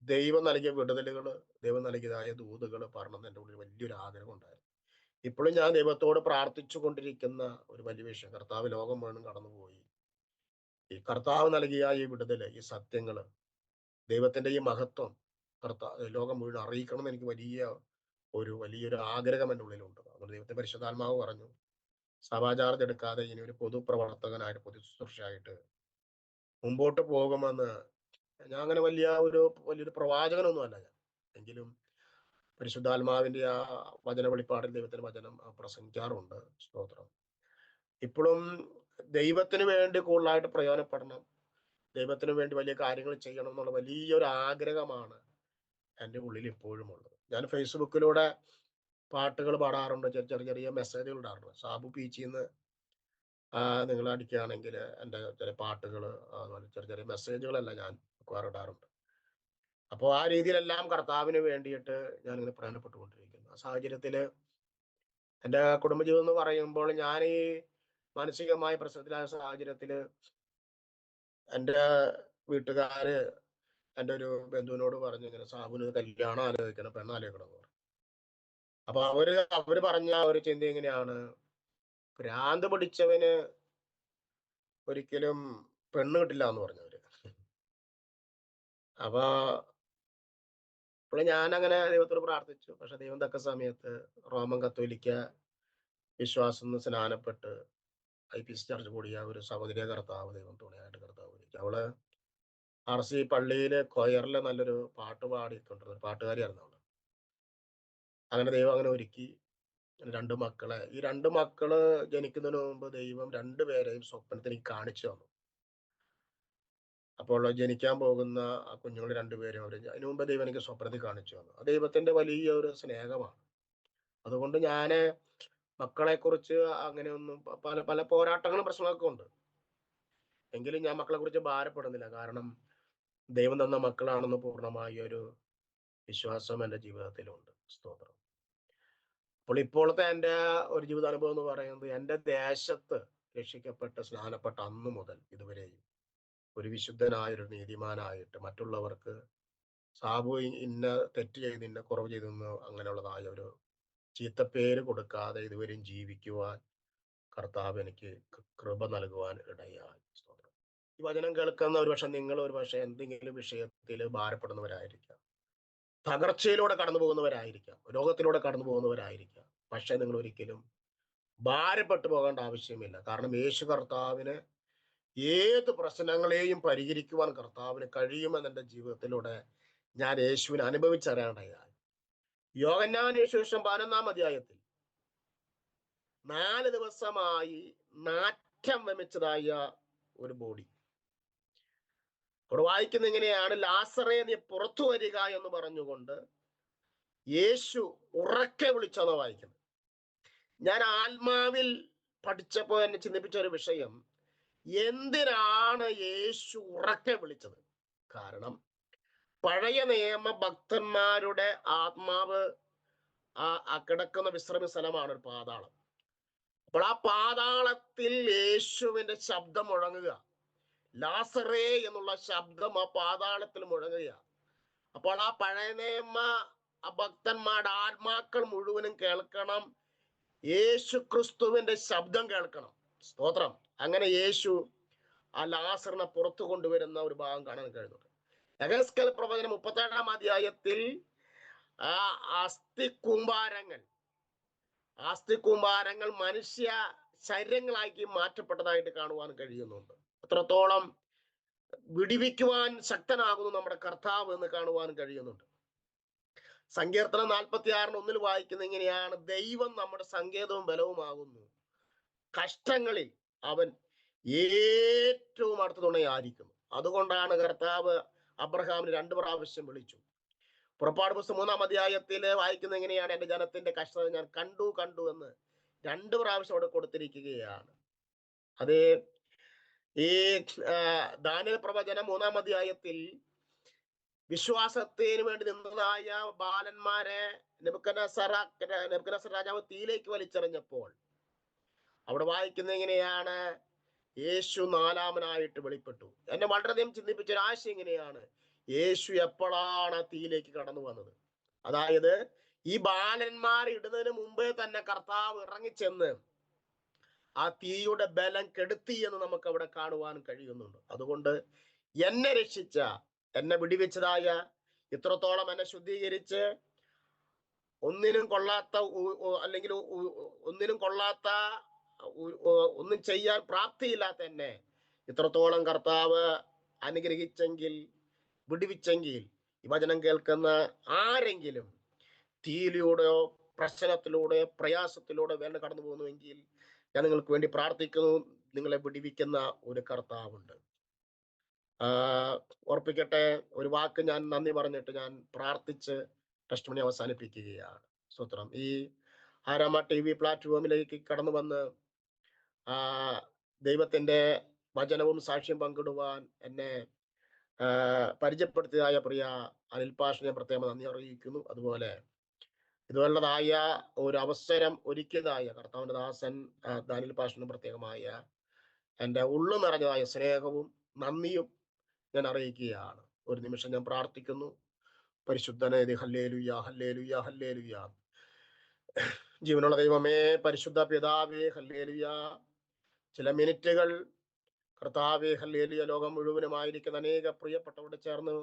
ദൈവം നൽകിയ വിടുതലുകൾ, ദൈവം നൽകിയതായ ദൂതുകൾ പറയണമെന്ന് എൻ്റെ ഉള്ളിൽ വലിയൊരു ആഗ്രഹം ഉണ്ടായിരുന്നു. ഇപ്പോഴും ഞാൻ ദൈവത്തോട് പ്രാർത്ഥിച്ചു കൊണ്ടിരിക്കുന്ന ഒരു വലിയ വിഷയം, കർത്താവ് ലോകം മുഴുവൻ കടന്നുപോയി ഈ കർത്താവ് നൽകിയ ഈ വിടുതല്, ഈ സത്യങ്ങള്, ദൈവത്തിന്റെ ഈ മഹത്വം ലോകം മുഴുവൻ അറിയിക്കണം എന്ന് എനിക്ക് വലിയൊരു ആഗ്രഹം എൻ്റെ ഉള്ളിലുണ്ട്. അതുകൊണ്ട് ദൈവത്തെ പരിശുദ്ധാത്മാവ് പറഞ്ഞു, സഭാ ചാർജ് എടുക്കാതെ ഇനി ഒരു പൊതുപ്രവർത്തകനായിട്ട്, പൊതു ശുശ്രൂഷയായിട്ട് മുമ്പോട്ട് പോകുമെന്ന്. ഞാൻ അങ്ങനെ വലിയൊരു പ്രവാചകനൊന്നും അല്ല ഞാൻ. എങ്കിലും പരിശുദ്ധാത്മാവിന്റെ ആ വചന വെളിപ്പാടിൽ ദൈവത്തിന്റെ വചനം പ്രസംഗിക്കാറുണ്ട്. സ്തോത്രം. ഇപ്പോഴും ദൈവത്തിന് വേണ്ടി കൂടുതലായിട്ട് പ്രയോജനപ്പെടണം, ദൈവത്തിന് വേണ്ടി വലിയ കാര്യങ്ങൾ ചെയ്യണം എന്നുള്ള വലിയൊരു ആഗ്രഹമാണ് എൻ്റെ ഉള്ളിൽ ഇപ്പോഴും ഉള്ളത്. ഞാൻ ഫേസ്ബുക്കിലൂടെ പാട്ടുകൾ പാടാറുണ്ട്, ചെറിയ ചെറിയ മെസ്സേജുകൾ ഇടാറുണ്ട്. സാബു പീച്ചിന്ന് നിങ്ങൾ അടിക്കുകയാണെങ്കിൽ എൻ്റെ ചില പാട്ടുകൾ, അതുപോലെ ചെറിയ ചെറിയ മെസ്സേജുകളെല്ലാം ഞാൻ ഇടാറുണ്ട്. അപ്പോൾ ആ രീതിയിലെല്ലാം കർത്താവിന് വേണ്ടിയിട്ട് ഞാനിങ്ങനെ പ്രയാണപ്പെട്ടുകൊണ്ടിരിക്കുന്നു. ആ സാഹചര്യത്തിൽ എൻ്റെ കുടുംബജീവിതം എന്ന് പറയുമ്പോൾ, ഞാൻ ഈ മാനസികമായ പ്രശ്നത്തിലായ സാഹചര്യത്തിൽ എൻ്റെ വീട്ടുകാര് എൻ്റെ ഒരു ബന്ധുവിനോട് പറഞ്ഞു, ഇങ്ങനെ സാബുവിന് കല്യാണം ആലോചിക്കണം, പെണ്ണാലോചിക്കണം എന്ന് പറഞ്ഞു. അപ്പൊ അവര് പറഞ്ഞ ഒരു ചിന്ത എങ്ങനെയാണ്, ഭ്രാന്ത് പിടിച്ചവന് ഒരിക്കലും പെണ്ണ് കിട്ടില്ല എന്ന് പറഞ്ഞവര്. അപ്പൊ ഇപ്പോൾ ഞാൻ അങ്ങനെ ദൈവത്തോട് പ്രാർത്ഥിച്ചു. പക്ഷെ ദൈവം തക്ക സമയത്ത് റോമൻ കത്തോലിക്ക വിശ്വാസം സ്നാനപ്പെട്ട് IPC ചർച്ച കൂടിയ ഒരു സഹോദരിയെ ദൈവം തുണയായിട്ട് കർത്താവ് ഒരുക്കി. അവള് RC പള്ളിയിലെ കൊയറിലെ നല്ലൊരു പാട്ട് പാടിക്കൊണ്ടിരുന്ന ഒരു പാട്ടുകാരിയായിരുന്നു അവള്. അങ്ങനെ ദൈവം അങ്ങനെ ഒരുക്കി. ഈ രണ്ട് മക്കള് ജനിക്കുന്നതിന് മുമ്പ് ദൈവം രണ്ടുപേരെയും സ്വപ്നത്തിൽ എനിക്ക് കാണിച്ചു തന്നു. അപ്പോൾ ജനിക്കാൻ പോകുന്ന ആ കുഞ്ഞുങ്ങൾ രണ്ടുപേരും അതിനു മുമ്പ് ദൈവം എനിക്ക് സ്വപ്നത്തിൽ കാണിച്ചു തന്നു. അത് ദൈവത്തിന്റെ വലിയ ഒരു സ്നേഹമാണ്. അതുകൊണ്ട് ഞാന് മക്കളെ കുറിച്ച് അങ്ങനെയൊന്നും പല പല പോരാട്ടങ്ങളും പ്രശ്നങ്ങളൊക്കെ ഉണ്ട്. എങ്കിലും ഞാൻ മക്കളെ കുറിച്ച് ഭാരപ്പെടുന്നില്ല. കാരണം ദൈവം തന്ന മക്കളാണെന്ന് പൂർണ്ണമായ ഒരു വിശ്വാസം എൻ്റെ ജീവിതത്തിലുണ്ട്. സ്തോത്രം. അപ്പോൾ ഇപ്പോഴത്തെ എൻ്റെ ഒരു ജീവിതാനുഭവം എന്ന് പറയുന്നത്, എൻ്റെ ദേശത്ത് രക്ഷിക്കപ്പെട്ട് സ്നാനപ്പെട്ട അന്നു മുതൽ ഇതുവരെയും ഒരു വിശുദ്ധനായൊരു നീതിമാനായിട്ട് മറ്റുള്ളവർക്ക് സാബു ഇന്ന തെറ്റ് ചെയ്ത്, ഇന്ന കുറവ് ചെയ്തെന്ന് അങ്ങനെയുള്ളതായ ഒരു ചീത്തപ്പേര് കൊടുക്കാതെ ഇതുവരെയും ജീവിക്കുവാൻ കർത്താവ് എനിക്ക് കൃപ നൽകുവാൻ ഇടയായി. സ്തോത്രം. ഈ വചനം കേൾക്കുന്ന നിങ്ങൾ ഒരുപക്ഷെ എന്തെങ്കിലും വിഷയത്തിൽ ഭാരപ്പെടുന്നവരായിരിക്കാം, തകർച്ചയിലൂടെ കടന്നു പോകുന്നവരായിരിക്കാം, രോഗത്തിലൂടെ കടന്നു പോകുന്നവരായിരിക്കാം. പക്ഷെ നിങ്ങൾ ഒരിക്കലും ഭാരപ്പെട്ടു പോകേണ്ട ആവശ്യമില്ല. കാരണം യേശു കർത്താവിന് ഏത് പ്രശ്നങ്ങളെയും പരിഹരിക്കുവാൻ കർത്താവിന് കഴിയുമെന്ന് എൻ്റെ ജീവിതത്തിലൂടെ ഞാൻ യേശുവിനെ അനുഭവിച്ചറിയാണ്ടായി. യോഹന്നാന്റെ സുവിശേഷം 11-ാം അധ്യായത്തിൽ 4 ദിവസമായി നാറ്റം വമിച്ചതായ ഒരു ബോഡി അവിടെ വായിക്കുന്ന ഇങ്ങനെയാണ്, ലാസറേ നീ പുറത്തു വരിക എന്ന് പറഞ്ഞുകൊണ്ട് യേശു ഉറക്കെ വിളിച്ചെന്ന് വായിക്കുന്നത്. ഞാൻ ആത്മാവിൽ പഠിച്ചപ്പോൾ എന്നെ ചിന്തിപ്പിച്ച ഒരു വിഷയം, എന്തിനാണ് യേശു ഉറക്കെ വിളിച്ചത്? കാരണം പഴയ നിയമ ഭക്തന്മാരുടെ ആത്മാവ് കിടക്കുന്ന വിശ്രമ സ്ഥലമാണ് ഒരു പാതാളം. അപ്പോൾ ആ പാതാളത്തിൽ യേശുവിന്റെ ശബ്ദം മുഴങ്ങുക, ലാസറേ എന്നുള്ള ശബ്ദം ആ പാതാളത്തിൽ മുഴങ്ങുക. അപ്പോൾ ആ പഴയ നിയമ ഭക്തന്മാരുടെ ആത്മാക്കൾ മുഴുവനും കേൾക്കണം, യേശു ക്രിസ്തുവിന്റെ ശബ്ദം കേൾക്കണം. സ്തോത്രം. അങ്ങനെ യേശു ആ ലാസറിനെ പുറത്തു കൊണ്ടുവരുന്ന ഒരു ഭാഗം കാണാൻ കഴിയുന്നുണ്ട്. യെഹെസ്കേൽ പ്രവചനം 37-ാം അധ്യായത്തിൽ ആ അസ്ഥി കൂമ്പാരങ്ങൾ മനുഷ്യ ശരീരങ്ങളാക്കി മാറ്റപ്പെട്ടതായിട്ട് കാണുവാൻ കഴിയുന്നുണ്ട്. അത്രത്തോളം വിടിവിക്കുവാൻ ശക്തനാകുന്നു നമ്മുടെ കർത്താവ് എന്ന് കാണുവാൻ കഴിയുന്നുണ്ട്. സങ്കീർത്തനം 46-1 വായിക്കുന്ന ഇങ്ങനെയാണ്, ദൈവം നമ്മുടെ സങ്കേതവും ബലവുമാകുന്നു, കഷ്ടങ്ങളിൽ അവൻ ഏറ്റവും അടുത്ത തുണയായിരിക്കുന്നു. അതുകൊണ്ടാണ് കർത്താവ് അബ്രഹാമിന് 2 പ്രാവശ്യം വിളിച്ചു. പുറപ്പാട് പുസ്തകം 3-ാം അധ്യായത്തിൽ വായിക്കുന്ന എങ്ങനെയാണ്, എൻ്റെ ജനത്തിന്റെ കഷ്ടത ഞാൻ കണ്ടു എന്ന് 2 പ്രാവശ്യം അവിടെ കൊടുത്തിരിക്കുകയാണ്. അതേ ഈ ദാനിയേൽ പ്രവചനം 3-ാം അധ്യായത്തിൽ വിശ്വാസത്തിന് വേണ്ടി നിന്നതായ ബാലന്മാരെ നെബൂഖദ്നേസർ രാജാവ് തീയിലേക്ക് വലിച്ചെറിഞ്ഞപ്പോൾ അവിടെ വായിക്കുന്ന എങ്ങനെയാണ്? യേശു നാലാമനായിട്ട് വെളിപ്പെട്ടു. എന്നെ വളരെയധികം ചിന്തിപ്പിച്ച ഒരു ആശയം ഇങ്ങനെയാണ്: യേശു എപ്പോഴാണ് ആ തീയിലേക്ക് കടന്നു വന്നത്? അതായത് ഈ ബാലന്മാർ ഇടുന്നതിന് മുമ്പേ തന്നെ കർത്താവ് ഇറങ്ങിച്ചെന്ന് ആ തീയുടെ ബലം കെടുത്തി എന്ന് നമുക്ക് അവിടെ കാണുവാൻ കഴിയുന്നുണ്ട്. അതുകൊണ്ട് എന്നെ രക്ഷിച്ച, എന്നെ വിടിവെച്ചതായ, ഇത്രത്തോളം എന്നെ ശുദ്ധീകരിച്ച് ഒന്നിനും കൊള്ളാത്ത അല്ലെങ്കിൽ ഒന്നിനും കൊള്ളാത്ത ഒന്നും ചെയ്യാൻ പ്രാപ്തിയില്ലാത്ത എന്നെ ഇത്രത്തോളം കർത്താവ് അനുഗ്രഹിച്ചെങ്കിൽ, വിടുവിച്ചെങ്കിൽ, ഈ വചനം കേൾക്കുന്ന ആരെങ്കിലും തീയിലൂടെയോ പ്രശ്നത്തിലൂടെയോ പ്രയാസത്തിലൂടെ വേണ്ട കടന്നു പോകുന്നുവെങ്കിൽ ഞാൻ നിങ്ങൾക്ക് വേണ്ടി പ്രാർത്ഥിക്കുന്നു. നിങ്ങളെ വിടിവിക്കുന്ന ഒരു കർത്താവുണ്ട്. ഓർപ്പിക്കട്ടെ, ഒരു വാക്ക് ഞാൻ നന്ദി പറഞ്ഞിട്ട് ഞാൻ പ്രാർത്ഥിച്ച് ടെസ്റ്റ് മണി അവസാനിപ്പിക്കുകയാണ്. സ്തോത്രം. ഈ ആരാമ TV പ്ലാറ്റ്ഫോമിലേക്ക് കടന്നു വന്ന് ദൈവത്തിന്റെ വചനവും സാക്ഷ്യം പങ്കിടുവാൻ എന്നെ പരിചയപ്പെടുത്തിയതായ പ്രിയ അനിൽ പാഷനെ പ്രത്യേകം നന്ദി അറിയിക്കുന്നു. അതുപോലെ ഇതുപോലുള്ളതായ ഒരു അവസരം ഒരുക്കിയതായ കർത്താവിന്റെ ദാസൻ ദാനിയേൽ പാഷനും പ്രത്യേകമായ എൻ്റെ ഉള്ളു നിറഞ്ഞതായ സ്നേഹവും നന്ദിയും ഞാൻ അറിയിക്കുകയാണ്. ഒരു നിമിഷം ഞാൻ പ്രാർത്ഥിക്കുന്നു. പരിശുദ്ധനേ, ഹല്ലേലൂയ, ഹല്ലേലൂയ, ഹല്ലേലൂയ. ജീവനുള്ള ദൈവമേ, പരിശുദ്ധ പിതാവേ, ഹല്ലേലൂയ. ചില മിനിറ്റുകൾ കർത്താവേ, ഹല്ലേലൂയ, ലോകം മുഴുവനുമായിരിക്കുന്ന അനേക പ്രിയപ്പെട്ടവരോട് ചേർന്ന്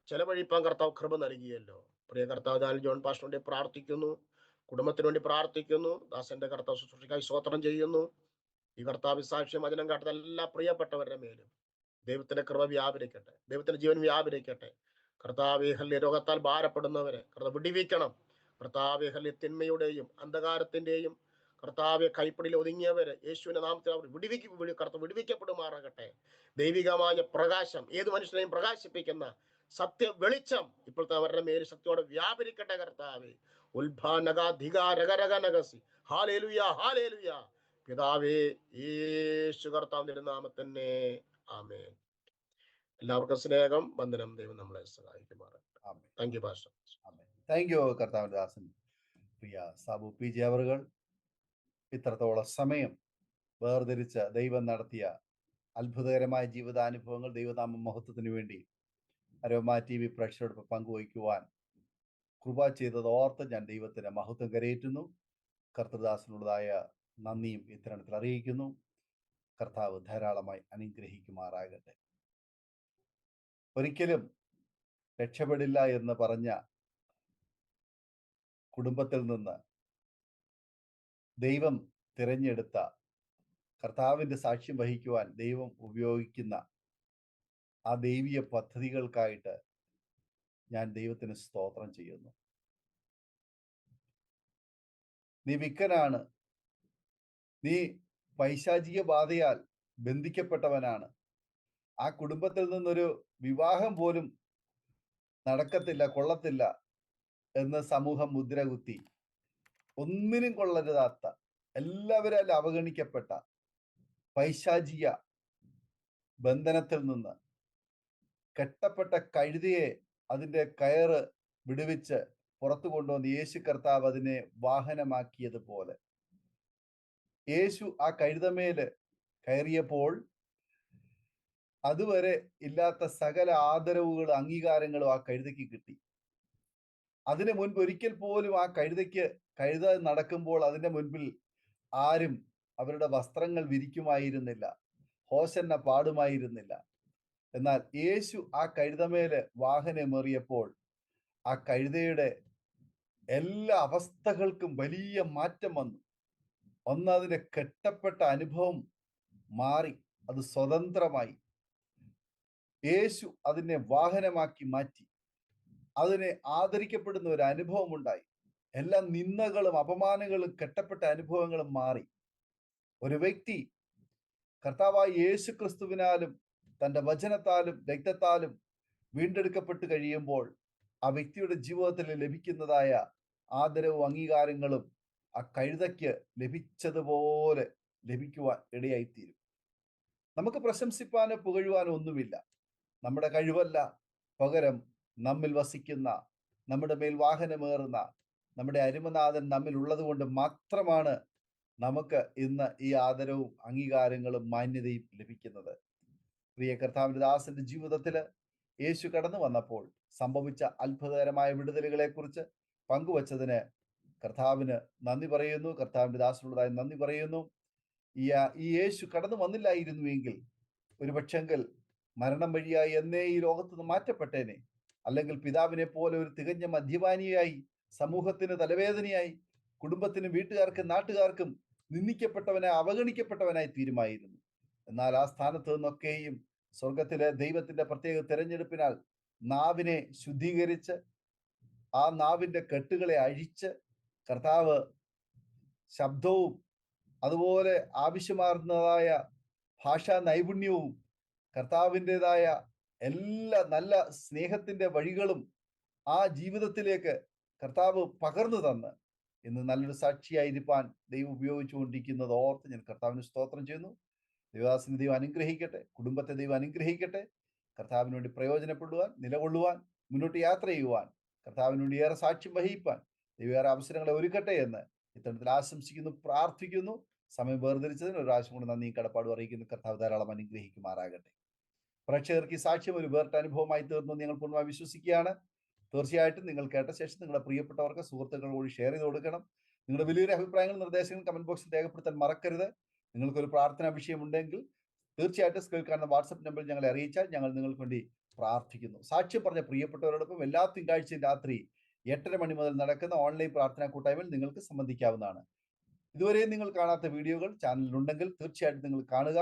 ചെലവഴിപ്പാൻ കർത്താവ് കൃപ നൽകിയല്ലോ. പ്രിയ കർത്താവ് ദാനിയേൽ ജോൺ പാസ്റ്ററിന് വേണ്ടി പ്രാർത്ഥിക്കുന്നു, കുടുംബത്തിന് വേണ്ടി പ്രാർത്ഥിക്കുന്നു. ദാസന്റെ കർത്താവ് ശുശ്രൂഷയ്ക്കായി സ്തോത്രം ചെയ്യുന്നു. ഈ കർത്താവ് സാക്ഷ്യം വചനം കാട്ടുന്ന എല്ലാ പ്രിയപ്പെട്ടവരുടെ മേലും ദൈവത്തിന്റെ കൃപ വ്യാപരിക്കട്ടെ, ദൈവത്തിന്റെ ജീവൻ വ്യാപരിക്കട്ടെ. കർത്താവേ, ഹല്ലേലൂയ, രോഗത്താൽ ഭാരപ്പെടുന്നവരെ കർത്താവ് വിടിവിക്കണം. കർത്താവേ, ഹല്ലേലൂയ, തിന്മയുടെയും അന്ധകാരത്തിന്റെയും കർത്താവെ കൈപ്പിടിയിൽ ഒതുങ്ങിയവരെ യേശുവിന്റെ നാമത്തിൽ അവർ കർത്താവ് വിടുവിക്കപ്പെടുമാറാകട്ടെ. ദൈവികമായ പ്രകാശം ഏത് മനുഷ്യനെയും പ്രകാശിപ്പിക്കുന്ന സത്യ വെളിച്ചം ഇപ്പോഴത്തെ അവരുടെ മേൽ ശക്തിയോടെ വ്യാപരിക്കട്ടെ. കർത്താവേ, ഉത്ഭാനകാധികാരകരകനകസി. Hallelujah, hallelujah. പിതാവേ, യേശു കർത്താവിന്റെ നാമത്തന്നെ, ആമേൻ. എല്ലാവർക്കും സ്നേഹം, വന്ദനം. ദൈവം നമ്മളെ സഹായിക്കുമാറാകട്ടെ. Thank you pastor. Thank you കർത്താവിന്റെ ദാസൻ പ്രിയ സാബു PG അവറുകൾ. ഇത്രത്തോളം സമയം വേർതിരിച്ച് ദൈവം നടത്തിയ അത്ഭുതകരമായ ജീവിതാനുഭവങ്ങൾ ദൈവനാമ മഹത്വത്തിന് വേണ്ടി അരോമ TV പ്രേക്ഷകരോട് പങ്കുവയ്ക്കുവാൻ കൃപ ചെയ്തത് ഓർത്ത് ഞാൻ ദൈവത്തിന്റെ മഹത്വം കരയേറ്റുന്നു. കർത്തൃദാസനുള്ളതായ നന്ദിയും ഇത്തരണത്തിൽ അറിയിക്കുന്നു. കർത്താവ് ധാരാളമായി അനുഗ്രഹിക്കുമാറാകട്ടെ. ഒരിക്കലും രക്ഷപ്പെടില്ല എന്ന് പറഞ്ഞ കുടുംബത്തിൽ നിന്ന് ദൈവം തിരഞ്ഞെടുത്ത, കർത്താവിന്റെ സാക്ഷ്യം വഹിക്കുവാൻ ദൈവം ഉപയോഗിക്കുന്ന ആ ദൈവീയ പദ്ധതികൾക്കായിട്ട് ഞാൻ ദൈവത്തിന് സ്തോത്രം ചെയ്യുന്നു. നീ വിക്കനാണ്, നീ പൈശാചിക ബാധയാൽ ബന്ധിക്കപ്പെട്ടവനാണ്, ആ കുടുംബത്തിൽ നിന്നൊരു വിവാഹം പോലും നടക്കത്തില്ല, കൊള്ളത്തില്ല എന്ന് സമൂഹം മുദ്ര കുത്തി ഒന്നിനും കൊള്ളരുതാത്ത, എല്ലാവരും അവഗണിക്കപ്പെട്ട പൈശാചിക ബന്ധനത്തിൽ നിന്ന് കെട്ടപ്പെട്ട കഴുതിയെ അതിൻ്റെ കയറ് വിടുവിച്ച് പുറത്തു കൊണ്ടുവന്ന് യേശു കർത്താവ് അതിനെ വാഹനമാക്കിയതുപോലെ യേശു ആ കഴുതമേല് കയറിയപ്പോൾ അതുവരെ ഇല്ലാത്ത സകല ആദരവുകളും അംഗീകാരങ്ങളും ആ കഴുതയ്ക്ക് കിട്ടി. അതിനു മുൻപ് ഒരിക്കൽ പോലും ആ കഴുത നടക്കുമ്പോൾ അതിന്റെ മുൻപിൽ ആരും അവരുടെ വസ്ത്രങ്ങൾ വിരിക്കുമായിരുന്നില്ല, ഹോശന്ന പാടുമായിരുന്നില്ല. എന്നാൽ യേശു ആ കഴുതമേല് വാഹനമേറിയപ്പോൾ ആ കഴുതയുടെ എല്ലാ അവസ്ഥകൾക്കും വലിയ മാറ്റം വന്നു. അതിന്റെ കെട്ടപ്പെട്ട അനുഭവം മാറി, അത് സ്വതന്ത്രമായി. യേശു അതിനെ വാഹനമാക്കി മാറ്റി, അതിനെ ആദരിക്കപ്പെടുന്ന ഒരു അനുഭവം ഉണ്ടായി. എല്ലാ നിന്ദകളും അപമാനങ്ങളും കെട്ടപ്പെട്ട അനുഭവങ്ങളും മാറി. ഒരു വ്യക്തി കർത്താവായ യേശു ക്രിസ്തുവിനാലും തൻ്റെ വചനത്താലും രക്തത്താലും വീണ്ടെടുക്കപ്പെട്ട് കഴിയുമ്പോൾ ആ വ്യക്തിയുടെ ജീവിതത്തിൽ ലഭിക്കുന്നതായ ആദരവും അംഗീകാരങ്ങളും ആ കഴുതയ്ക്ക് ലഭിച്ചതുപോലെ ലഭിക്കുവാൻ ഇടയായിത്തീരും. നമുക്ക് പ്രശംസിപ്പാനോ പുകഴുവാനോ ഒന്നുമില്ല. നമ്മുടെ കഴിവല്ല, പകരം നമ്മിൽ വസിക്കുന്ന, നമ്മുടെ മേൽ വാഹനമേറുന്ന നമ്മുടെ അരുമനാഥൻ നമ്മിൽ ഉള്ളത് കൊണ്ട് മാത്രമാണ് നമുക്ക് ഇന്ന് ഈ ആദരവും അംഗീകാരങ്ങളും മാന്യതയും ലഭിക്കുന്നത്. പ്രിയ കർത്താവിന്റെ ദാസന്റെ ജീവിതത്തിൽ യേശു കടന്നു വന്നപ്പോൾ സംഭവിച്ച അത്ഭുതകരമായ വിടുതലുകളെ കുറിച്ച് പങ്കുവച്ചതിന് കർത്താവിന് നന്ദി പറയുന്നു. കർത്താവിന്റെ ദാസനുള്ളതായി നന്ദി പറയുന്നു. ഈ യേശു കടന്നു വന്നില്ലായിരുന്നുവെങ്കിൽ ഒരുപക്ഷെങ്കിൽ മരണം വഴിയായി എന്നേ ഈ ലോകത്ത് നിന്ന് മാറ്റപ്പെട്ടേനെ. അല്ലെങ്കിൽ പിതാവിനെ പോലെ ഒരു തികഞ്ഞ മദ്യപാനിയായി, സമൂഹത്തിന് തലവേദനയായി, കുടുംബത്തിനും വീട്ടുകാർക്കും നാട്ടുകാർക്കും നിന്ദിക്കപ്പെട്ടവനായി, അവഗണിക്കപ്പെട്ടവനായി തീരുമായിരുന്നു. എന്നാൽ ആ സ്ഥാനത്ത് നിന്നൊക്കെയും സ്വർഗത്തിലെ ദൈവത്തിന്റെ പ്രത്യേക തിരഞ്ഞെടുപ്പിനാൽ നാവിനെ ശുദ്ധീകരിച്ച് ആ നാവിന്റെ കെട്ടുകളെ അഴിച്ച് കർത്താവ് ശബ്ദവും അതുപോലെ ആവശ്യമാർന്നതായ ഭാഷാ നൈപുണ്യവും കർത്താവിൻ്റെതായ എല്ലാ നല്ല സ്നേഹത്തിന്റെ വഴികളും ആ ജീവിതത്തിലേക്ക് കർത്താവ് പകർന്നു തന്ന് ഇന്ന് നല്ലൊരു സാക്ഷിയായിരിക്കാൻ ദൈവം ഉപയോഗിച്ചുകൊണ്ടിരിക്കുന്നത് ഓർത്ത് ഞാൻ കർത്താവിന് സ്തോത്രം ചെയ്യുന്നു. ദൈവദാസനെ ദൈവം അനുഗ്രഹിക്കട്ടെ, കുടുംബത്തെ ദൈവം അനുഗ്രഹിക്കട്ടെ. കർത്താവിന് വേണ്ടി പ്രയോജനപ്പെടുവാൻ, നിലകൊള്ളുവാൻ, മുന്നോട്ട് യാത്ര ചെയ്യുവാൻ, കർത്താവിന് വേണ്ടി ഏറെ സാക്ഷ്യം വഹിപ്പാൻ ദൈവം ഏറെ അവസരങ്ങളെ ഒരുക്കട്ടെ എന്ന് ഇത്തരത്തിൽ ആശംസിക്കുന്നു, പ്രാർത്ഥിക്കുന്നു. സമയം വേർതിരിച്ചതിന് ഒരു പ്രാവശ്യം കൊണ്ട് നന്ദി കടപ്പാടും അറിയിക്കുന്നു. കർത്താവ് ധാരാളം അനുഗ്രഹിക്കുമാറാകട്ടെ. പ്രേക്ഷകർക്ക് ഈ സാക്ഷ്യം ഒരു വേറിട്ട അനുഭവമായി തീർന്നു ഞങ്ങൾ പൂർണ്ണമായി വിശ്വസിക്കുകയാണ്. തീർച്ചയായിട്ടും നിങ്ങൾ കേട്ട ശേഷം നിങ്ങളുടെ പ്രിയപ്പെട്ടവർക്ക്, സുഹൃത്തുക്കളോട് ഷെയർ ചെയ്ത് കൊടുക്കണം. നിങ്ങളുടെ വലിയൊരു അഭിപ്രായങ്ങളും നിർദ്ദേശങ്ങളും കമന്റ് ബോക്സിൽ രേഖപ്പെടുത്താൻ മറക്കരുത്. നിങ്ങൾക്കൊരു പ്രാർത്ഥനാ വിഷയമുണ്ടെങ്കിൽ തീർച്ചയായിട്ടും സ്ക്രീനിൽ കാണുന്ന വാട്സപ്പ് നമ്പറിൽ ഞങ്ങളെ അറിയിച്ചാൽ ഞങ്ങൾ നിങ്ങൾക്ക് വേണ്ടി പ്രാർത്ഥിക്കുന്നു. സാക്ഷ്യം പറഞ്ഞ പ്രിയപ്പെട്ടവരോടൊപ്പം എല്ലാ തിങ്കളാഴ്ചയും രാത്രി 8:30 മണി മുതൽ നടക്കുന്ന ഓൺലൈൻ പ്രാർത്ഥനാ കൂട്ടായ്മയിൽ നിങ്ങൾക്ക് സംബന്ധിക്കാവുന്നതാണ്. ഇതുവരെയും നിങ്ങൾ കാണാത്ത വീഡിയോകൾ ചാനലിലുണ്ടെങ്കിൽ തീർച്ചയായിട്ടും നിങ്ങൾ കാണുക.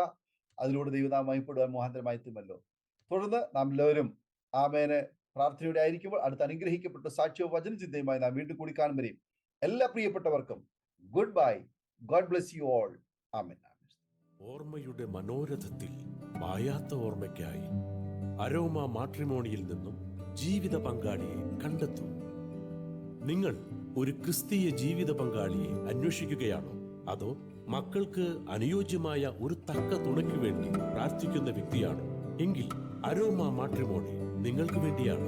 അതിലൂടെ ദൈവനാമം മഹിമപ്പെടുവാൻ മുഖാന്തരമായി എത്തുമല്ലോ. തുടർന്ന് നാം എല്ലാവരും ആമേനെ പ്രാർത്ഥനയോടെ ആയിരിക്കുമ്പോൾ അടുത്ത അനുഗ്രഹിക്കപ്പെട്ട സാക്ഷ്യവും വചനചിന്തയുമായി നാം വീണ്ടും കൂടി കാണും വരെയും എല്ലാ പ്രിയപ്പെട്ടവർക്കും good bye. God bless you all. ആമേൻ. ഓർമ്മയുടെ മനോരഥത്തിൽ മായാത്ത ഓർമ്മയ്ക്കായി അരോമ മാട്രിമോണിയിൽ നിന്നും ജീവിത പങ്കാളിയെ കണ്ടെത്തൂ. നിങ്ങൾ ഒരു ക്രിസ്തീയ ജീവിത പങ്കാളിയെ അന്വേഷിക്കുകയാണോ? അതോ മക്കൾക്ക് അനുയോജ്യമായ ഒരു തക്ക തുണയ്ക്ക് വേണ്ടി പ്രാർത്ഥിക്കുന്ന വ്യക്തിയാണോ? എങ്കിൽ അരോമ മാട്രിമോണി നിങ്ങൾക്ക് വേണ്ടിയാണ്.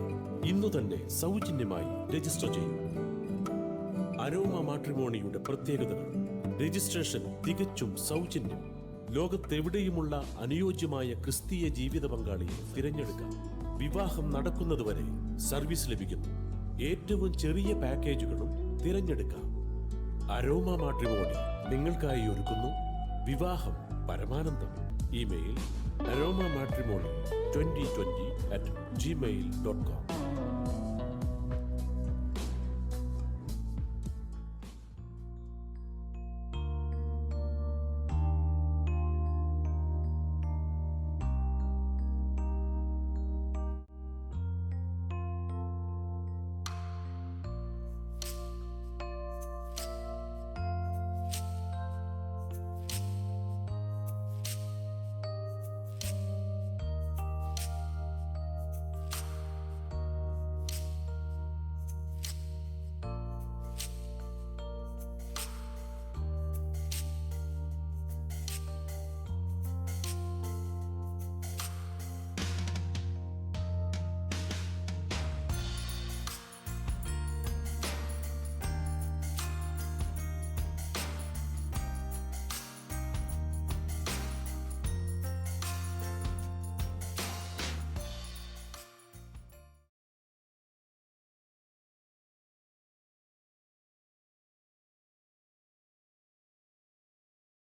ഇന്നു തന്നെ സൗജന്യമായി രജിസ്റ്റർ ചെയ്യൂ. അരോമ മാട്രിമോണിയുടെ പ്രത്യേകതകൾ: രജിസ്ട്രേഷൻ തികച്ചും സൗജന്യം. ലോകത്തെവിടെയുമുള്ള അനുയോജ്യമായ ക്രിസ്തീയ ജീവിത പങ്കാളിയെ തിരഞ്ഞെടുക്കാം. വിവാഹം നടക്കുന്നതുവരെ സർവീസ് ലഭിക്കുന്നു. ഏറ്റവും ചെറിയ പാക്കേജുകളും തിരഞ്ഞെടുക്കാം. അരോമ മാട്രിമോണി നിങ്ങൾക്കായി ഒരുക്കുന്നു വിവാഹം പരമാനന്ദം. Email aroma matrimony2020@gmail.com